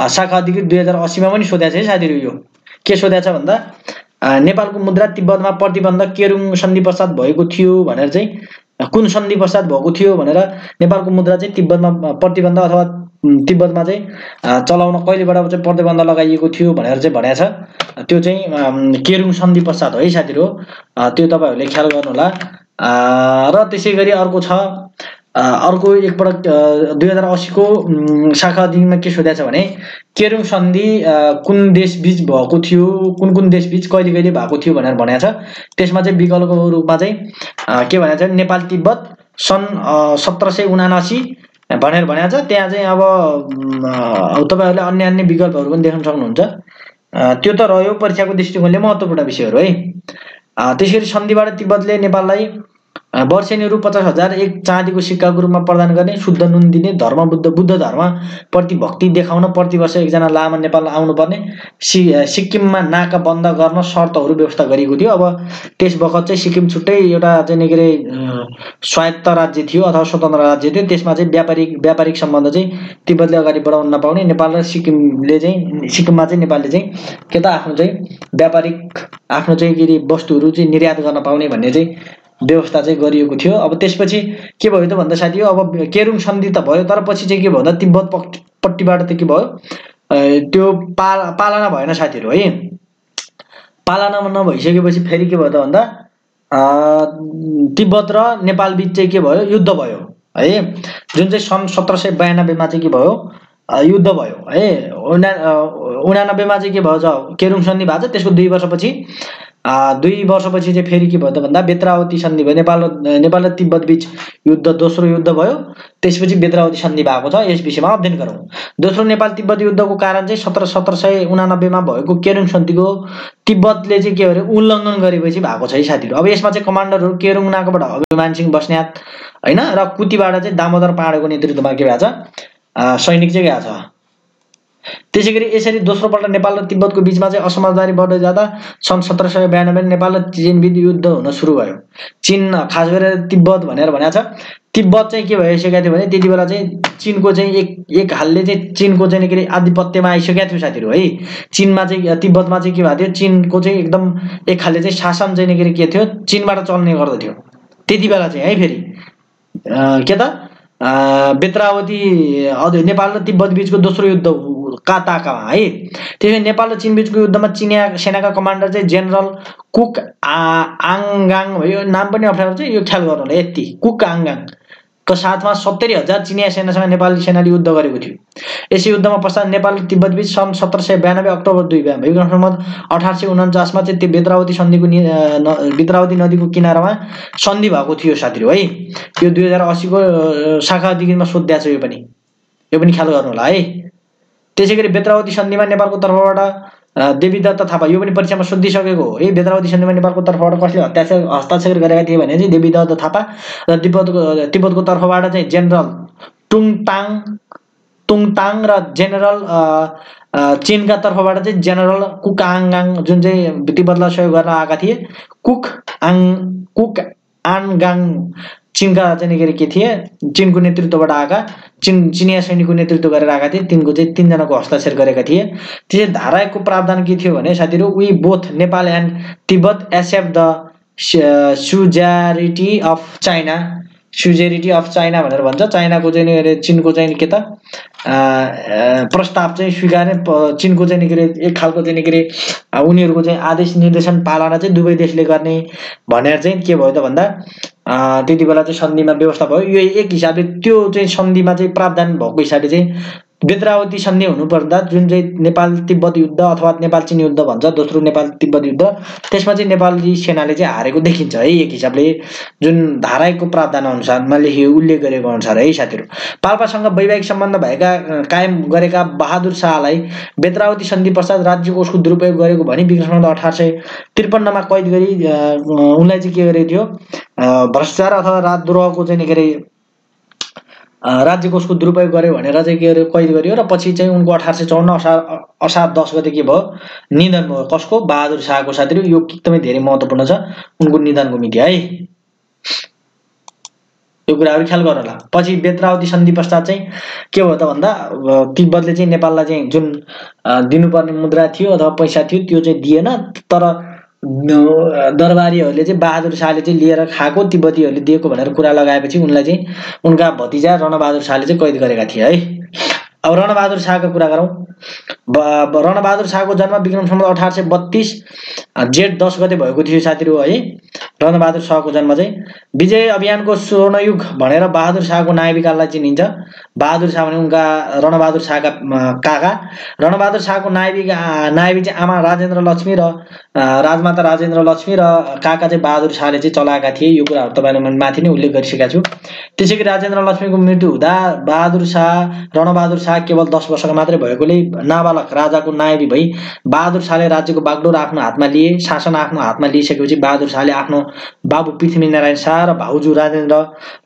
शाखा अधिकृत 2080 मा पनि सोधेको छ है साथीहरु। यो के सोधेको छ भन्दा नेपालको मुद्रा तिब्बतमा प्रतिबन्ध केरुङ सन्धि पश्चात भएको थियो भनेर चाहिँ कुन सन्धि पश्चात भएको थियो भनेर नेपालको मुद्रा चाहिँ तिब्बतमा प्रतिबन्ध अथवा तिब्बतमा चाहिँ चलाउन कहिलेबाट चाहिँ प्रतिबन्ध लगाइएको थियो भनेर चाहिँ भनेको छ। त्यो चाहिँ केरुङ सन्धि पश्चात हो है साथीहरु, त्यो तपाईहरुले ख्याल गर्नु होला। र त्यसैगरी अर्को छ, अर्को एकपटक 2080 को शाखा अधिकृतमा के सोधेको छ भने केरुङ सन्धि कुन देश बीच भएको थियो, कुन देश बीच कहिले कहिले भएको थियो भनेर भनेको छ। त्यसमा चाहिँ विकल्पको रूपमा चाहिँ के भनेको छ, नेपाल तिब्बत सन् 1779 भनेर भनेको छ। त्यहाँ चाहिँ अब तपाईहरुले अन्य विकल्पहरु पनि देख्न सक्नुहुन्छ। त्यो त रह्यो परीक्षाको दृष्टिकोणले महत्त्वपूर्ण विषयहरु है। त्यसैगरी सन्धिबाट तिब्बतले नेपाललाई वर्षेनी रु 50,000 एक चाँदीको सिक्काको रूपमा प्रदान गर्ने, शुद्ध नुन दिने, बुद्ध धर्म प्रति भक्ति देखाउन प्रति वर्ष एकजना लामा नेपाल आउनुपर्ने, सिक्किममा नाका बन्द गर्न शर्तहरू व्यवस्था गरिएको थियो। अब त्यस बखत चाहिँ सिक्किम छुट्टै एउटा चाहिँ के अरे स्वायत्त राज्य थियो अथवा स्वतन्त्र राज्य थियो। त्यसमा चाहिँ व्यापारिक सम्बन्ध चाहिँ तिब्बतले अगाडि बढाउन नपाउने, नेपाल र सिक्किममा चाहिँ नेपालले चाहिँ के त आफ्नो चाहिँ व्यापारिक आफ्नो चाहिँ के अरे वस्तुहरू चाहिँ निर्यात गर्न पाउने भन्ने चाहिँ व्यवस्था चाहिँ गरिएको थियो। अब त्यसपछि के भयो त भन्दा साथी, अब केरुङ सन्धि त भयो, तर पछि चाहिँ के भयो त तिब्बत पट्टीबाट त के भयो, त्यो पालना भएन साथीहरु है। पालना नभइसकेपछि फेरि के भयो त भन्दा तिब्बत र नेपाल बीच चाहिँ के भयो, युद्ध भयो है। जुन चाहिँ सन् 1792 मा चाहिँ के भयो, युद्ध भयो है। 89 मा चाहिँ के भयो, केरुङ सन्धि भएको छ। त्यसको 2 वर्षपछि 2 वर्षपछि चाहिँ फेरि के भयो त भन्दा बेत्रावती सन्धि भयो। नेपाल र तिब्बत बीच युद्ध, दोस्रो युद्ध भयो। त्यसपछि बेत्रावती सन्धि भएको छ। यस विषयमा अध्ययन गरौँ। दोस्रो नेपाल तिब्बत युद्धको कारण चाहिँ 1789 मा भएको केरुङ सन्धिको तिब्बतले चाहिँ के गरे, उल्लङ्घन गरेपछि भएको छ है साथीहरु। अब यसमा चाहिँ कमान्डरहरू केरुङ नाकाबाट अभिमान सिंह बस्नेत हैन र कुतीबाट चाहिँ दामोदर पाँडेको नेतृत्वमा के भएको छ, सैनिक चाहिँ गएको छ। त्यसैगरी यसरी दोस्रो पल्ट नेपाल र तिब्बतको बीचमा चाहिँ असमझदारी बढ्दै जाँदा सन् 1792 नेपाल र चीन बीच युद्ध हुन सुरु भयो। चीन खास गरेर तिब्बत भनेर भनेको छ। तिब्बत चाहिँ के भइसकेको थियो भने त्यति बेला चाहिँ चीनको चाहिँ एक हालले चाहिँ चीनको चाहिँ के अरे आधिपत्यमा आइसकेको थियो साथीहरु है। चीनमा चाहिँ तिब्बतमा चाहिँ के भएको थियो, चीनको चाहिँ एकदम एक हालले चाहिँ शासन चाहिँ के थियो, चीनबाट चल्ने गर्दथ्यो त्यति बेला चाहिँ है। फेरि के त बेत्रावती नेपाल र तिब्बत बीचको दोस्रो युद्ध काताकामा है। त्यसैले नेपाल र चीन बीचको युद्धमा चिनिया सेनाका कमान्डर चाहिँ जेनरल कुक आङगाङ भयो। नाम पनि अप्ठ्यारो छ, यो ख्याल गर्नु होला। यति कुक आङगाङ को साथमा 70,000 चिनिया सेनासँग नेपाली सेनाले युद्ध गरेको थियो। यस युद्धमा पश्चात नेपाल र तिब्बत बीच सन् 1792 अक्टोबर 2 विक्रम सम्वत 1849 मा चाहिँ त्यो बेतरावती नदीको किनारामा सन्धि भएको थियो साथीहरु है। यो 2080 को शाखा अधिगममा सोध्या छ यो पनि ख्याल गर्नु होला है। त्यसैगरी बेतरावती सन्धिमा नेपालको तर्फबाट देवीदत्त थापा यो पनि परीक्षामा सोधिसकेको हो है। बेतरावती सन्धिमा नेपालको तर्फबाट कसले हस्ताक्षर गरेका थिए भने चाहिँ देवीदत्त थापा र तिब्बतको तर्फबाट चाहिँ जेनरल टुङताङ र जेनरल चीनका तर्फबाट चाहिँ जेनरल कुकआङगाङ जुन चाहिँ तिब्बतलाई सहयोग गर्न आएका थिए। कुकआङगाङ चीनका चाहिँ के थिए, चीनको नेतृत्वबाट आएका चिनिया सैनिकको नेतृत्व गरेर आएका थिए। तिनको चाहिँ 3 जनाको हस्ताक्षर गरेका थिए। त्यसै धारा 1 को प्रावधान के थियो भने साथीहरु we both Nepal and Tibet accept the suzerainty of China भनेर भन्छ। चाइनाको चाहिँ चीनको चाहिँ के त प्रस्ताव चाहिँ स्वीकार्ने, चीनको चाहिँ एक खालको चाहिँ उनीहरुको चाहिँ आदेश निर्देशन पालना चाहिँ दुवै देशले गर्ने भनेर चाहिँ के भयो त भन्दा त्यति बेला चाहिँ सन्धिमा व्यवस्था भयो। यो एक हिसाबले त्यो चाहिँ सन्धिमा चाहिँ प्रावधान भएको हिसाबले चाहिँ बेतरावती सन्धि हुनुपर्दा जुन चाहिँ नेपाल तिब्बत युद्ध अथवा नेपाल चीन युद्ध भन्छ, दोस्रो नेपाल तिब्बत युद्ध, त्यसमा चाहिँ नेपाली सेनाले चाहिँ हारेको देखिन्छ है एक हिसाबले, जुन धारा 1 को प्रावधान अनुसार मैले उल्लेख गरेको अनुसार है साथीहरु। पाल्पासँग वैवाहिक सम्बन्ध भएका कायम गरेका बहादुर शाहलाई बेतरावती सन्धि पश्चात राज्यकोषको दुरुपयोग गरेको भनी विक्रम सम्वत 1853 मा कैद गरी उनलाई चाहिँ के गरेको थियो, भ्रष्टाचार अथवा राजद्रोहको चाहिँ के अरे राज्यकोषको दुरुपयोग गर्यो भनेर चाहिँ के अरे कैद गरियो र पछि चाहिँ उनको 1854 असार 10 गते के भयो, निधन भयो। कसको? बहादुर शाहको साथीहरु। यो एकदमै धेरै महत्त्वपूर्ण छ, उनको निधनको मिति है। यो कुराहरु ख्याल गर्नु होला। पछि बेतरावती सन्धि पश्चात चाहिँ के भयो त भन्दा तिब्बतले चाहिँ नेपाललाई चाहिँ जुन दिनुपर्ने मुद्रा थियो अथवा पैसा थियो त्यो चाहिँ दिएन, तर दरबारीहरूले चाहिँ बहादुर शाहले चाहिँ लिएर खाएको, तिब्बतीहरूले दिएको भनेर कुरा लगाएपछि उनलाई चाहिँ उनका भतिजा रणबहादुर शाहले चाहिँ कैद गरेका थिए है। अब रणबहादुर शाहको कुरा गरौँ। रणबहादुर शाहको जन्म विक्रम सम्वत 1832 जेठ 10 गते भएको थियो साथीहरु है। रणबहादुर शाहको जन्म चाहिँ विजय अभियानको स्वर्णयुग भनेर बहादुर शाहको नायविकालाई चिनिन्छ। बहादुर शाह भने उनका रणबहादुर शाहका काका। रणबहादुर शाहको नायवी चाहिँ आमा राजेन्द्र लक्ष्मी र राजमाता राजेन्द्र लक्ष्मी र काका चाहिँ बहादुर शाहले चाहिँ चलाएका थिए। यो कुराहरु तपाईहरुले मैले माथि नै उल्लेख गरिसकेका छु। त्यसैगरी राजेन्द्र लक्ष्मीको मृत्यु हुँदा रणबहादुर शाह केवल 10 वर्षका मात्रै भएकोले नाबालक राजाको नायवी भई बहादुर शाहले राज्यको बागडोर आफ्नो हातमा लिए। शासन आफ्नो हातमा लिइसकेपछि बहादुर शाहले आफ्नो बाबु पृथ्वीनारायण शाह र भाउजू राजेन्द्र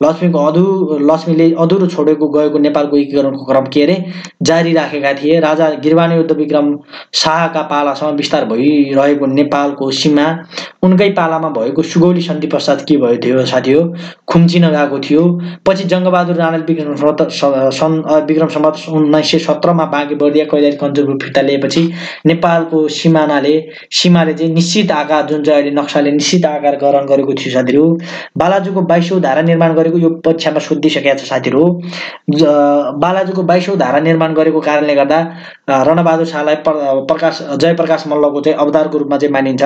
लक्ष्मीले अधुरो छोडेको गएको नेपालको एकीकरणको क्रम के अरे जारी राखेका थिए। राजा गिरवाणी युद्ध विक्रम शाहका पालासम्म विस्तार भइरहेको नेपालको सीमा उनकै पालामा भएको सुगौली सन्धि पश्चात के भयो थियो साथी हो, खुम्चिन गएको थियो। पछि जङ्गबहादुर राणाले विक्रम सम्वत 1917 मा बाँके बर्दिया कैलाली कञ्चनपुर फिर्ता लिएपछि नेपालको सीमाले चाहिँ निश्चित आकार जुन चाहिँ अहिले नक्साले निश्चित आकार ग्रहण गरेको थियो साथीहरु। बालाजुको 22औं धारा निर्माण गरेको यो परीक्षामा सोधिसकेका छ साथीहरु। बालाजुको 22औं धारा निर्माण गरेको कारणले गर्दा रणबहादुर शाहलाई जयप्रकाश मल्लको चाहिँ अवतारको रूपमा चाहिँ मानिन्छ।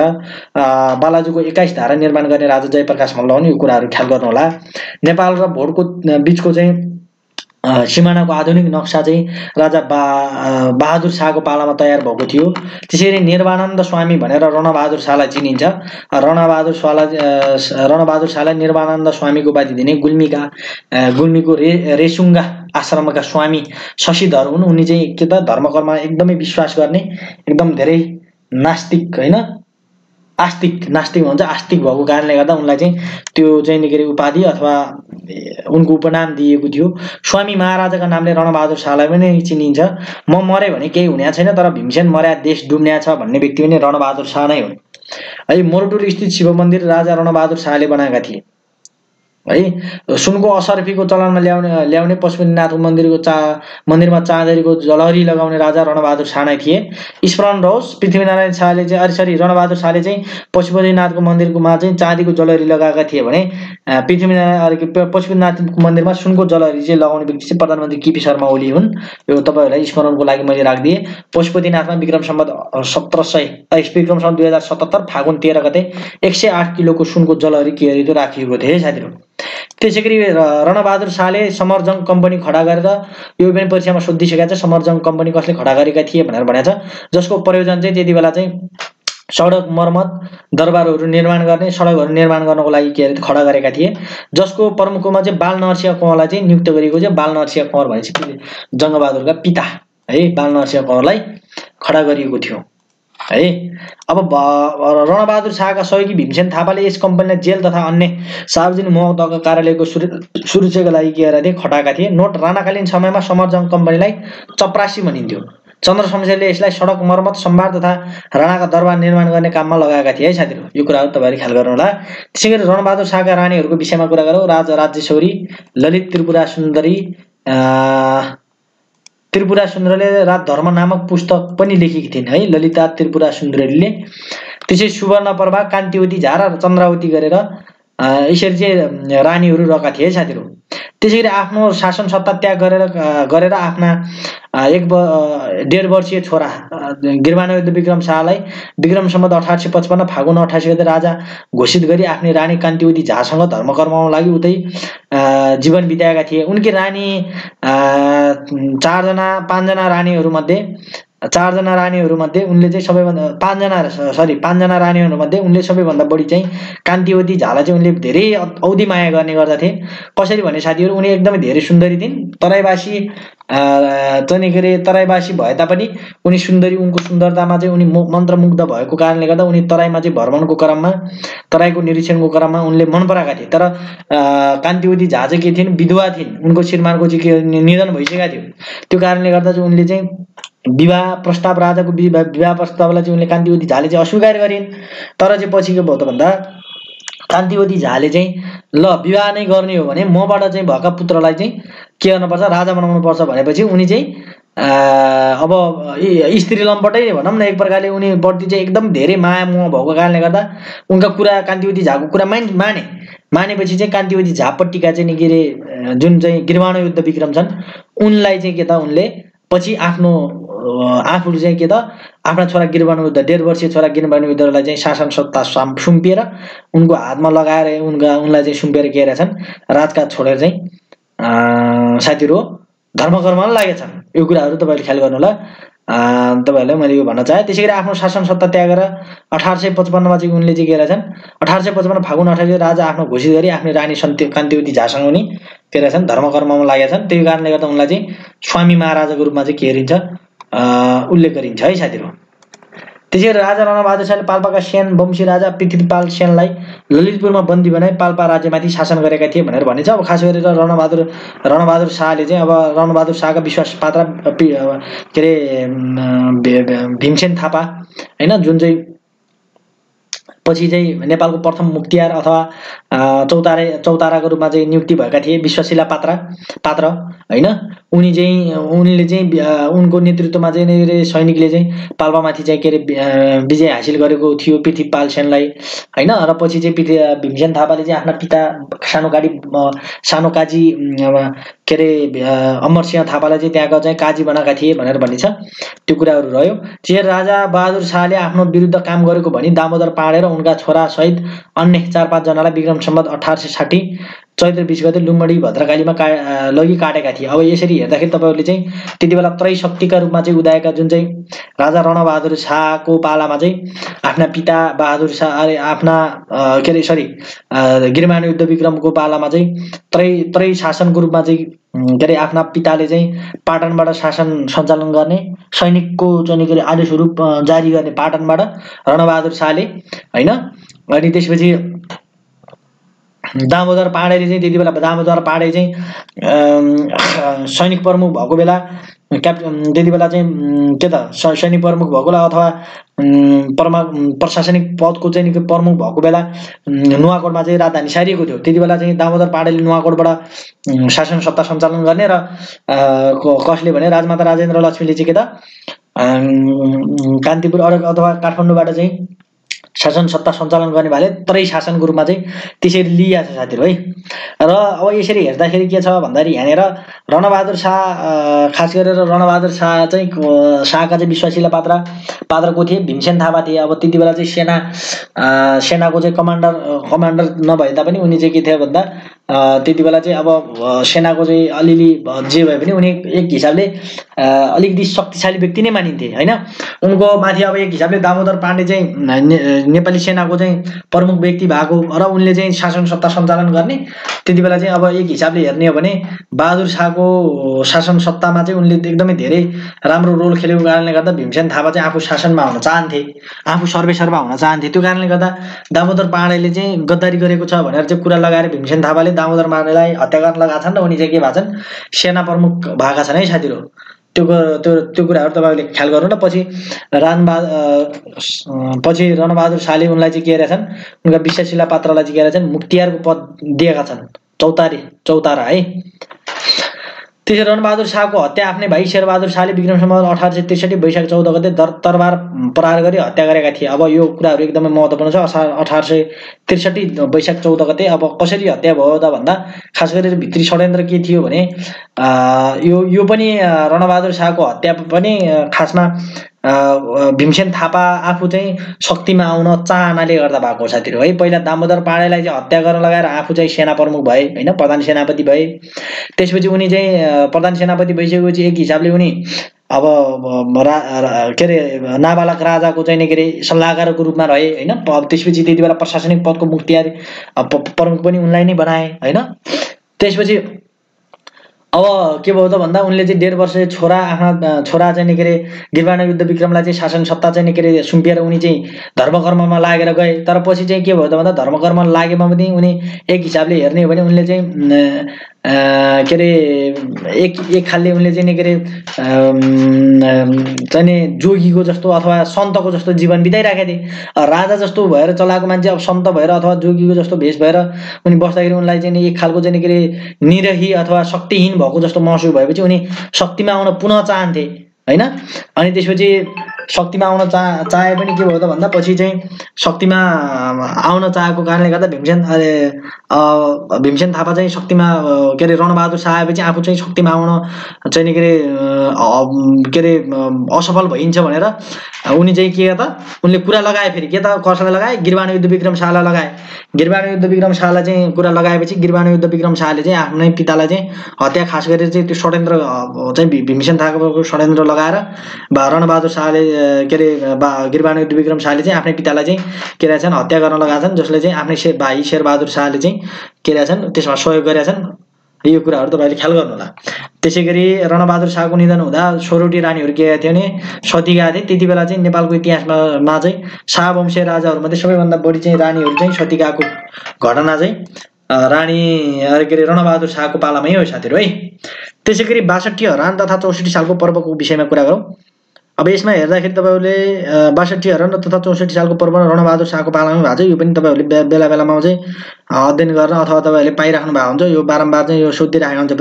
बालाजुको 21 धारा निर्माण गर्ने राजा जयप्रकाश मल्ल हुन्। यो कुराहरु ख्याल गर्नु होला। नेपाल र भोटको बीचको चाहिँ सीमानाको आधुनिक नक्सा चाहिँ राजा बहादुर शाहको पालामा तयार भएको थियो। त्यसैले निर्वाणानन्द स्वामी भनेर रणबहादुर शाहलाई चिनिन्छ। रणबहादुर शाहलाई निर्वाणानन्द स्वामीको उपाधि दिने गुल्मीको रेसुङ्गा आश्रमका स्वामी शशिधर हुन्। उनी चाहिँ के त धर्मकर्ममा एकदमै विश्वास गर्ने, एकदम धेरै नास्तिक हैन नास्तिक भन्छ, आस्तिक भएको कारणले गर्दा उनलाई चाहिँ त्यो चाहिँ निकै उपाधि अथवा उनको उपनाम दिएको थियो। स्वामी महाराजाका नामले रणबहादुर शाहलाई पनि चिनिन्छ। म मरे भने केही हुने छैन, तर भीमसेन मर्या देश डुब्ने छ भन्ने व्यक्ति पनि रणबहादुर शाह नै हुन् है। मोरटुर स्थित शिव मन्दिर राजा रणबहादुर शाहले बनाएका थिए है। सुनको असर्फीको चलनमा ल्याउने पशुपतिनाथ मन्दिरमा चाँदरीको जलहरी लगाउने राजा रणबहादुर शाह नै थिए। स्मरण रहोस्, पृथ्वीनारायण शाहले चाहिँ रणबहादुर शाहले चाहिँ पशुपतिनाथको मन्दिरमा चाहिँ चाँदीको जलहरी लगाएका थिए भने पशुपतिनाथको मन्दिरमा सुनको जलहरी चाहिँ लगाउने व्यक्ति चाहिँ प्रधानमन्त्री केपी शर्मा ओली हुन्। यो तपाईहरुलाई स्मरणको लागि मैले राखिदिए। पशुपतिनाथमा विक्रम सम्वत 2077 फागुन 13 गते 108 किलोको सुनको जलहरी राखिएको थियो साथीहरु। त्यसैगरी रणबहादुर शाहले समरजङ कम्पनी खडा गरेर यो पनि परीक्षामा सोधिसकेको छ, समरजङ कम्पनी कसले खडा गरेका थिए भनेर भनेको छ, जसको प्रयोजन चाहिँ त्यति बेला चाहिँ सडक मर्मत, दरबारहरू निर्माण गर्ने, सडकहरू निर्माण गर्नको लागि के अरे खडा गरेका थिए, जसको प्रमुखमा चाहिँ बाल नरसिंह कंवरलाई चाहिँ नियुक्त गरिएको छ। बाल नरसिंह कंवर भनेपछि जङ्गबहादुरका पिता है, बाल नरसिंह कंवरलाई खडा गरिएको थियो है। अब रणबहादुर शाहका सहयोगी भीमसेन थापाले यस कम्पनीलाई जेल तथा अन्य सार्वजनिक महत्त्वका कार्यालयको सुरक्षाका लागि के गरेका थिए, खटाएका थिए। नोट राणाकालीन समयमा समरजङ कम्पनीलाई चपरासी भनिन्थ्यो। चन्द्र शमशेरले यसलाई सडक मर्मत, सम्भार तथा राणाका दरबार निर्माण गर्ने काममा लगाएका थिए है साथीहरू। यो कुराहरू तपाईँहरूले ख्याल गर्नु होला। त्यसैगरी रणबहादुर शाहका रानीहरूको विषयमा कुरा गरौँ। राजा राज्येश्वरी, ललित त्रिपुरा सुन्दरी, त्रिपुरा सुन्दरीले राजधर्म नामक पुस्तक पनि लेखेकी थिइन् है, ललिता त्रिपुरा सुन्दरीले। त्यसै सुवर्णप्रभा, कान्तिवती झा र चन्द्रावती गरेर यसरी चाहिँ रानीहरू रहेका थिए साथीहरू। त्यसैगरी आफ्नो शासन सत्ता त्याग गरेर आफ्ना 1.5 वर्षीय छोरा गिरवाणयुद्ध विक्रम शाहलाई विक्रम सम्वत 1855 फागुन 88 गते राजा घोषित गरी आफ्नी रानी कान्तिवती झासँग धर्म कर्माउनको लागि उतै जीवन बिताएका थिए। उनकी रानी 5जना रानीहरूमध्ये उनले चाहिँ सबैभन्दा 5जना रानीहरूमध्ये उनले सबैभन्दा बढी चाहिँ कान्तिवती झालाई चाहिँ उनले धेरै औधी माया गर्ने गर्दथे। कसरी भने साथीहरू, उनी एकदमै धेरै सुन्दरी थिइन्। तराईवासी भए तापनि उनी सुन्दरी, उनको सुन्दरतामा चाहिँ उनी मन्त्रमुग्ध भएको कारणले गर्दा उनी तराईमा चाहिँ भ्रमणको क्रममा, तराईको निरीक्षणको क्रममा उनले मन पराएका थिए। तर कान्तिवती झा चाहिँ के थिइन्, विधवा थिइन्। उनको श्रीमानको चाहिँ निधन भइसकेको थियो। त्यो कारणले गर्दा चाहिँ उनले चाहिँ विवाह प्रस्ताव, राजाको विवाह प्रस्तावलाई चाहिँ उनले कान्तिवती झाले चाहिँ अस्वीकार गरिन्। तर चाहिँ पछि के भयो त भन्दा कान्तिवती झाले चाहिँ ल विवाह नै गर्ने हो भने मबाट चाहिँ भएका पुत्रलाई चाहिँ के गर्नुपर्छ, राजा बनाउनु पर्छ भनेपछि उनी चाहिँ अब स्त्री लम्पटै भनौँ न, एक प्रकारले उनी प्रति चाहिँ एकदम धेरै माया मोह भएको कारणले गर्दा उनका कुरा, कान्तिवती झाको कुरा मानेपछि चाहिँ कान्तिवती झापट्टिका चाहिँ के अरे जुन चाहिँ गिरवाणयुद्ध विक्रम छन् उनलाई चाहिँ के त उनले पछि आफूले चाहिँ के त आफ्ना छोरा गिरवाणयुद्ध, 1.5 वर्षीय छोरा गिरवाणयुद्धलाई चाहिँ शासन सत्ता सुम्पिएर उनको हातमा लगाएर उनलाई चाहिँ सुम्पिएर के रहेछन्, राजकाज छोडेर चाहिँ साथीहरू धर्मकर्ममा लागेछन्। यो कुराहरू तपाईँहरूले ख्याल गर्नु होला। तपाईँहरूलाई मैले यो भन्न चाहे। त्यसैगरी आफ्नो शासन सत्ता त्यागेर 1855 चाहिँ उनले चाहिँ के रहेछन्, 1855 फागुन 28 राजा आफ्नो घोषित गरी आफ्नो रानी कान्तिवती झासँग उनी के रहेछन्, धर्मकर्ममा लागेछन्। त्यही कारणले गर्दा उनलाई चाहिँ स्वामी महाराजाको रूपमा चाहिँ के गरिन्छ, उल्लेख गरिन्छ है साथीहरू। त्यसैगरी राजा रणबहादुर शाहले पाल्पाका सेन वंशी राजा पृथ्वीपाल सेनलाई ललितपुरमा बन्दी बनाई पाल्पा राज्यमाथि शासन गरेका थिए भनेर भनिन्छ। अब खास गरेर रणबहादुर शाहले चाहिँ अब रणबहादुर शाहका विश्वास पात्र के अरे भीमसेन थापा होइन, जुन चाहिँ पछि चाहिँ नेपालको प्रथम मुक्तियार अथवा चौताराको रूपमा चाहिँ नियुक्ति भएका थिए, विश्वशिला पात्र होइन। उनले चाहिँ उनको नेतृत्वमा चाहिँ सैनिकले चाहिँ पाल्पामाथि चाहिँ के अरे विजय हासिल गरेको थियो पृथ्वीपाल सेनलाई होइन। र पछि चाहिँ भीमसेन थापाले चाहिँ आफ्ना पिता सानो काजी के अरे अमरसिंह थापालाई चाहिँ त्यहाँको चाहिँ काजी बनाएका थिए भनेर भनिन्छ। त्यो कुराहरू रह्यो। चाहिँ राजा बहादुर शाहले आफ्नो विरुद्ध काम गरेको भनी दामोदर पाँडे र उनका छोरा सहित अन्य 4-5 जनालाई विक्रम सम्वत 1860 चैत्र 20 गते लुम्बडी भद्रकालीमा लगी काटेका थिए। अब यसरी हेर्दाखेरि तपाईँहरूले चाहिँ त्यति बेला त्रय शक्तिका रूपमा चाहिँ उदाएका जुन चाहिँ राजा रणबहादुर शाहको पालामा चाहिँ आफ्ना पिता बहादुर शाह आफ्ना के अरे गिरवाणयुद्ध विक्रमको पालामा चाहिँ त्रय शासनको रूपमा चाहिँ के अरे आफ्ना पिताले चाहिँ पाटनबाट शासन सञ्चालन गर्ने, सैनिकको चाहिँ के अरे आदेशहरू जारी गर्ने पाटनबाट रणबहादुर शाहले होइन। अनि त्यसपछि दामोदर पाँडेले चाहिँ त्यति बेला दामोदर पाँडे चाहिँ सैनिक प्रमुख भएको बेला त्यति बेला चाहिँ के त सैनिक प्रमुख भएको बेला अथवा प्रशासनिक पदको चाहिँ प्रमुख भएको बेला नुवाकोटमा चाहिँ राजधानी सारिएको थियो। त्यति बेला चाहिँ दामोदर पाँडेले नुवाकोटबाट शासन सत्ता सञ्चालन गर्ने र कसले भने राजमाता राजेन्द्र लक्ष्मीले चाहिँ के त कान्तिपुर अथवा काठमाडौँबाट चाहिँ शासन सत्ता सञ्चालन गर्ने भाले त्रय शासनको रूपमा चाहिँ त्यसरी लिइएको छ साथीहरू है। र अब यसरी हेर्दाखेरि के छ भन्दाखेरि यहाँनिर रणबहादुर शाह, खास गरेर रणबहादुर शाह चाहिँ शाहका चाहिँ विश्वासिला पात्रको थिए, भीमसेन थापा थिए। अब त्यति बेला चाहिँ सेनाको चाहिँ कमान्डर नभए तापनि उनी चाहिँ के थियो भन्दा त्यति बेला चाहिँ अब सेनाको चाहिँ अलिअलि जे भए पनि उनी एक हिसाबले अलिकति शक्तिशाली व्यक्ति नै मानिन्थे हैन। उनको माथि अब एक हिसाबले दामोदर पाण्डे चाहिँ नेपाली सेनाको चाहिँ प्रमुख व्यक्ति भएको र उनले चाहिँ शासन सत्ता सञ्चालन गर्ने। त्यति बेला चाहिँ अब एक हिसाबले हेर्ने हो भने बहादुर शाहको शासन सत्तामा चाहिँ उनले एकदमै धेरै राम्रो रोल खेलेको कारणले गर्दा भीमसेन थापा चाहिँ आफू शासनमा हुन चाहन्थे, आफू सर्वेसर्वा हुन चाहन्थे। त्यो कारणले गर्दा दामोदर पाण्डेले चाहिँ गद्दारी गरेको छ भनेर चाहिँ कुरा लगाएर भीमसेन थापाले दामोदर पाण्डेलाई हत्या गर्न लगाएका छन् र उनी चाहिँ के भएछन् सेना प्रमुख भएका छन् है साथीहरु। त्यो कुराहरु तपाईहरुले ख्याल गर्नु न। पछि रणबहादुर शाहले उनलाई चाहिँ के गरेछन्, उनका विश्वशिला पात्रलाई चाहिँ के गरेछन् मुख्तियारको पद दिएका छन्, चौतारा है। त्यसै रणबहादुर शाहको हत्या आफ्नै भाइ शेरबहादुर शाहले विक्रम सम्वत 1863 वैशाख 14 गते तरबार प्रहार गरी हत्या गरेका थिए। अब यो कुराहरु एकदमै महत्त्वपूर्ण छ। 1863 वैशाख 14 गते अब कसरी हत्या भयो त भन्दा खास गरेर भित्री षड्यन्त्र के थियो भने यो पनि रणबहादुर शाहको हत्या पनि खासमा भीमसेन थापा आफू चाहिँ शक्तिमा आउन चाहनाले गर्दा भएको हो साथीहरु है। पहिला दामोदर पाण्डेलाई चाहिँ हत्या गर्न लगाएर आफू चाहिँ सेना प्रमुख भए हैन, प्रधान सेनापति भए। त्यसपछि उनी चाहिँ प्रधान सेनापति भइसकेपछि एक हिसाबले उनी अब के अरे नाबालक राजाको चाहिँ के अरे सल्लाहकारको रूपमा रहे हैन। त्यसपछि त्यति बेला प्रशासनिक पदको मुख्तियार प्रमुख पनि उनलाई नै बनाए हैन। त्यसपछि अब के भयो त भन्दा उनले चाहिँ 1.5 वर्ष आफ्ना छोरा चाहिँ के अरे गिरबाण युद्ध विक्रमलाई चाहिँ शासन सत्ता चाहिँ के अरे सुम्पिएर उनी चाहिँ धर्मकर्ममा लागेर गए। तर पछि चाहिँ के भयो त भन्दा धर्मकर्म लागेमा पनि उनी एक हिसाबले हेर्ने हो भने उनले चाहिँ के अरे एक खालले उनले चाहिँ के अरे चाहिँ जोगीको जस्तो अथवा सन्तको जस्तो जीवन बिताइराखेका थिए। राजा जस्तो भएर चलाएको मान्छे अब सन्त भएर अथवा जोगीको जस्तो भेष भएर उनी बस्दाखेरि उनलाई चाहिँ एक खालको चाहिँ के अरे निरही अथवा शक्तिहीन भएको जस्तो महसुस भएपछि उनी शक्तिमा आउन पुनः चाहन्थे हैन। अनि त्यसपछि शक्तिमा आउन चाहे पनि के भयो त भन्दा पछि चाहिँ शक्तिमा आउन चाहेको कारणले गर्दा भीमसेन थापा चाहिँ शक्तिमा के अरे रणबहादुर शाह आएपछि आफू चाहिँ शक्तिमा आउन चाहिँ के अरे असफल भइन्छ भनेर उनी चाहिँ के त उनले कुरा लगाए, फेरि के त कसैलाई लगाए, गिरबाण युद्ध विक्रम शाहलाई लगाए। गिरबाण युद्ध विक्रम शाहलाई चाहिँ कुरा लगाएपछि गिरबाण युद्ध विक्रम शाहले चाहिँ आफ्नै पितालाई चाहिँ हत्या खास गरेर चाहिँ त्यो षड्यन्त्र चाहिँ भीमसेन थापाको षड्यन्त्र लगाएर रणबहादुर शाहले के अरे गिरबाण युद्ध विक्रम शाहले चाहिँ आफ्नै पितालाई चाहिँ के रहेछन् हत्या गर्न लगाएछन्, जसले चाहिँ आफ्नै भाइ शेरबहादुर शाहले चाहिँ के रहेछन् त्यसमा सहयोग गरेछन्। यो कुराहरु तपाईले ख्याल गर्नु होला। त्यसैगरी रणबहादुर शाहको निधन हुँदा 16 रानीहरु के थियो भने सती गएका थिए। त्यति बेला चाहिँ नेपालको इतिहासमा चाहिँ शाहवंशीय राजाहरु मध्ये सबैभन्दा बढी चाहिँ रानीहरु चाहिँ सती गएको घटना चाहिँ रानी के अरे रणबहादुर शाहको पालामै हो साथीहरु है। त्यसैगरी 62 हरान तथा 64 सालको पर्वको विषयमा कुरा गरौँ। अब यसमा हेर्दाखेरि तपाईहरुले 62 हरान तथा 64 सालको पर्व रणबहादुर शाहको पालामा भएको छ। यो पनि तपाईहरुले बेला बेलामा चाहिँ अध्ययन गर्न अथवा तपाईहरुले पाइराख्नु भएको हुन्छ। यो बारम्बार चाहिँ यो सोधिराखेको हुन्छ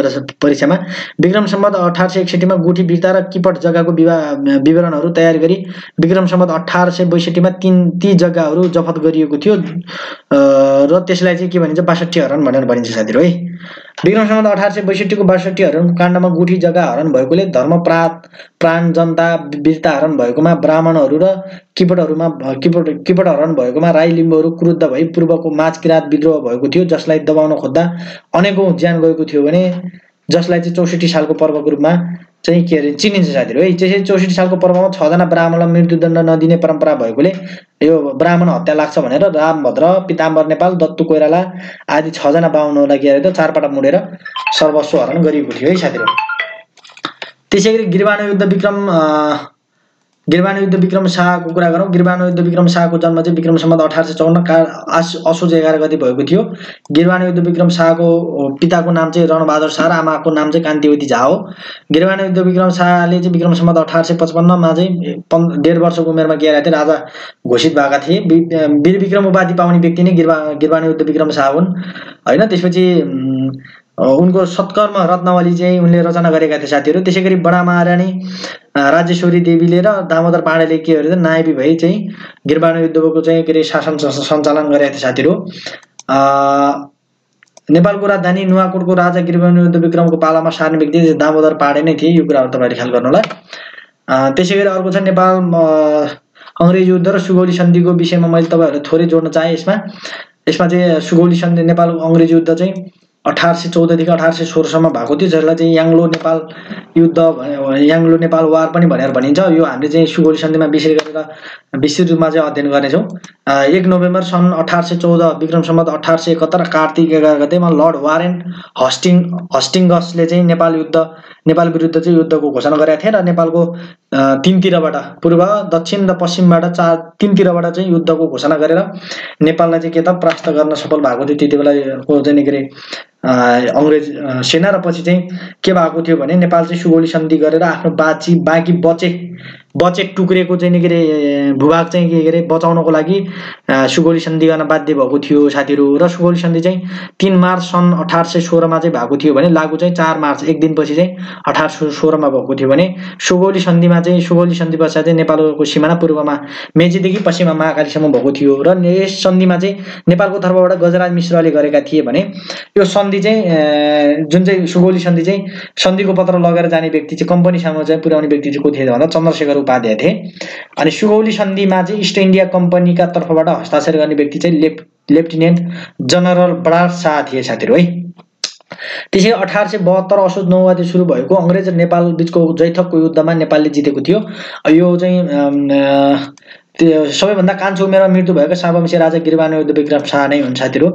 परीक्षामा। विक्रम सम्वत 1861 मा गुठी वीरता र किपट जग्गाको विवरणहरु तयार गरी विक्रम सम्वत 1862 मा ती जग्गाहरु जफत गरिएको थियो र त्यसलाई चाहिँ के भनिन्छ 62 हरान भनेर भनिन्छ साथीहरु है। विक्रम सम्वत 1862 को 62 हरण काण्डमा गुठी जग्गा हरण भएकोले धर्म प्राण जनता वीरता हरण भएकोमा ब्राह्मणहरु र किपट हरण भएकोमा राई लिम्बुहरु क्रुद्ध भई पूर्वको माझ किरात विद्रोह भएको थियो, जसलाई दबाउन खोज्दा अनेकौं ज्यान गएको थियो भने जसलाई चाहिँ 64 सालको पर्वको रूपमा चाहिँ के अरे चिनिन्छ साथीहरु है। त्यसै 64 सालको पर्वमा 6 जना ब्राह्मणलाई मृत्युदण्ड नदिने परम्परा भएकोले यो ब्राह्मण हत्या लाग्छ भनेर रामभद्र, पिताम्बर नेपाल, दत्तु कोइराला आदि 6 जना बाहुनलाई के अरे चारपटा मुडेर सर्वस्व हरण गरिएको थियो है साथीहरु। त्यसैगरी गिरबाण युद्ध विक्रम शाहको कुरा गरौँ। गिरबाण युद्ध विक्रम शाहको जन्म चाहिँ विक्रम सम्वत 1854 असोज 11 गते भएको थियो। गिरबाण युद्ध विक्रम शाहको पिताको नाम चाहिँ रणबहादुर शाह र आमाको नाम चाहिँ कान्तिवती झा हो। गिरबाण युद्ध विक्रम शाहले चाहिँ विक्रम सम्वत 1855 मा चाहिँ 1.5 वर्षको उमेरमा के थिए राजा घोषित भएका थिए। वीर विक्रम उपाधि पाउने व्यक्ति नै गिरबाण युद्ध विक्रम शाह हुन् हैन। त्यसपछि उनको सत्कर्म रत्नावली चाहिँ उनले रचना गरेका थिए साथीहरु। त्यसैगरी बडा महारानी राज्यश्वरी देवीले र दामोदर पाण्डेले के गरे नायबी भई चाहिँ गिरबाण युद्धको चाहिँ के रे शासन सञ्चालन गरेका थिए साथीहरु। नेपालको राजधानी नुवाकोटको राजा गिरबाण युद्ध विक्रमको पालामा सार्ने व्यक्ति दामोदर पाण्डे नै थिए। यो कुराहरु तपाईहरुले ख्याल गर्नु होला। त्यसैगरी अर्को छ नेपाल अंग्रेज युद्ध र सुगौली सन्धिको विषयमा मैले तपाईहरुले थोरै जोड्न चाहे। यसमा चाहिँ सुगौली सन्धि नेपाल अंग्रेज युद्ध चाहिँ 1814 देखि 1816 सम्म भएको थियो, जसलाई चाहिँ याङ्लो नेपाल युद्ध, याङ्लो नेपाल वार पनि भनेर भनिन्छ। यो हामीले चाहिँ सुगौली सन्धिमा विस्तृत रूपमा चाहिँ अध्ययन गर्नेछौँ। 1 नोभेम्बर सन् 1814 विक्रम सम्वत 1871 कार्तिक 11 गतेमा लर्ड वारेन हस्टिङ्गसले चाहिँ नेपाल विरुद्ध चाहिँ युद्धको घोषणा गरेका थिए र नेपालको तीनतिरबाट, पूर्व, दक्षिण र पश्चिमबाट तीनतिरबाट चाहिँ युद्धको घोषणा गरेर नेपाललाई चाहिँ के त परास्त गर्न सफल भएको थियो। त्यति बेलाको चाहिँ के अरे अङ्ग्रेज सेना र पछि चाहिँ के भएको थियो भने नेपाल चाहिँ सुगौली सन्धि गरेर आफ्नो बाँकी बचेक टुक्रेको चाहिँ के अरे भूभाग चाहिँ के अरे बचाउनको लागि सुगौली सन्धि गर्न बाध्य भएको थियो साथीहरू। र सुगौली सन्धि चाहिँ 3 मार्च सन् 1816 मा चाहिँ भएको थियो भने लागु चाहिँ 4 मार्च, एक दिनपछि चाहिँ 1816 मा भएको थियो भने सुगौली सन्धि पश्चात चाहिँ नेपालको सिमाना पूर्वमा मेचीदेखि पश्चिममा महाकालीसम्म भएको थियो। र यस सन्धिमा चाहिँ नेपालको तर्फबाट गजराज मिश्रले गरेका थिए भने यो सन्धि चाहिँ जुन चाहिँ सुगौली सन्धि चाहिँ सन्धिको पत्र लगेर जाने व्यक्ति चाहिँ कम्पनी सामु चाहिँ पुर्याउने व्यक्ति चाहिँ को थिए भन्दा चन्द्रशेखर उपाध्याय थिए। अनि सुगौली सन्धिमा चाहिँ इस्ट इन्डिया कम्पनीका तर्फबाट हस्ताक्षर गर्ने व्यक्ति चाहिँ लेफ्टिनेन्ट जनरल बरार शाह थिए साथीहरू है। त्यसै 1872 असोज 9 गते सुरु भएको अङ्ग्रेज र नेपाल बीचको जैथकको युद्धमा नेपालले जितेको थियो। यो चाहिँ सबैभन्दा कान्छो उमेरमा मृत्यु भएको सार्वभौमिक राजा गिरिबान युद्ध विक्रम शाह नै हुन् साथीहरू।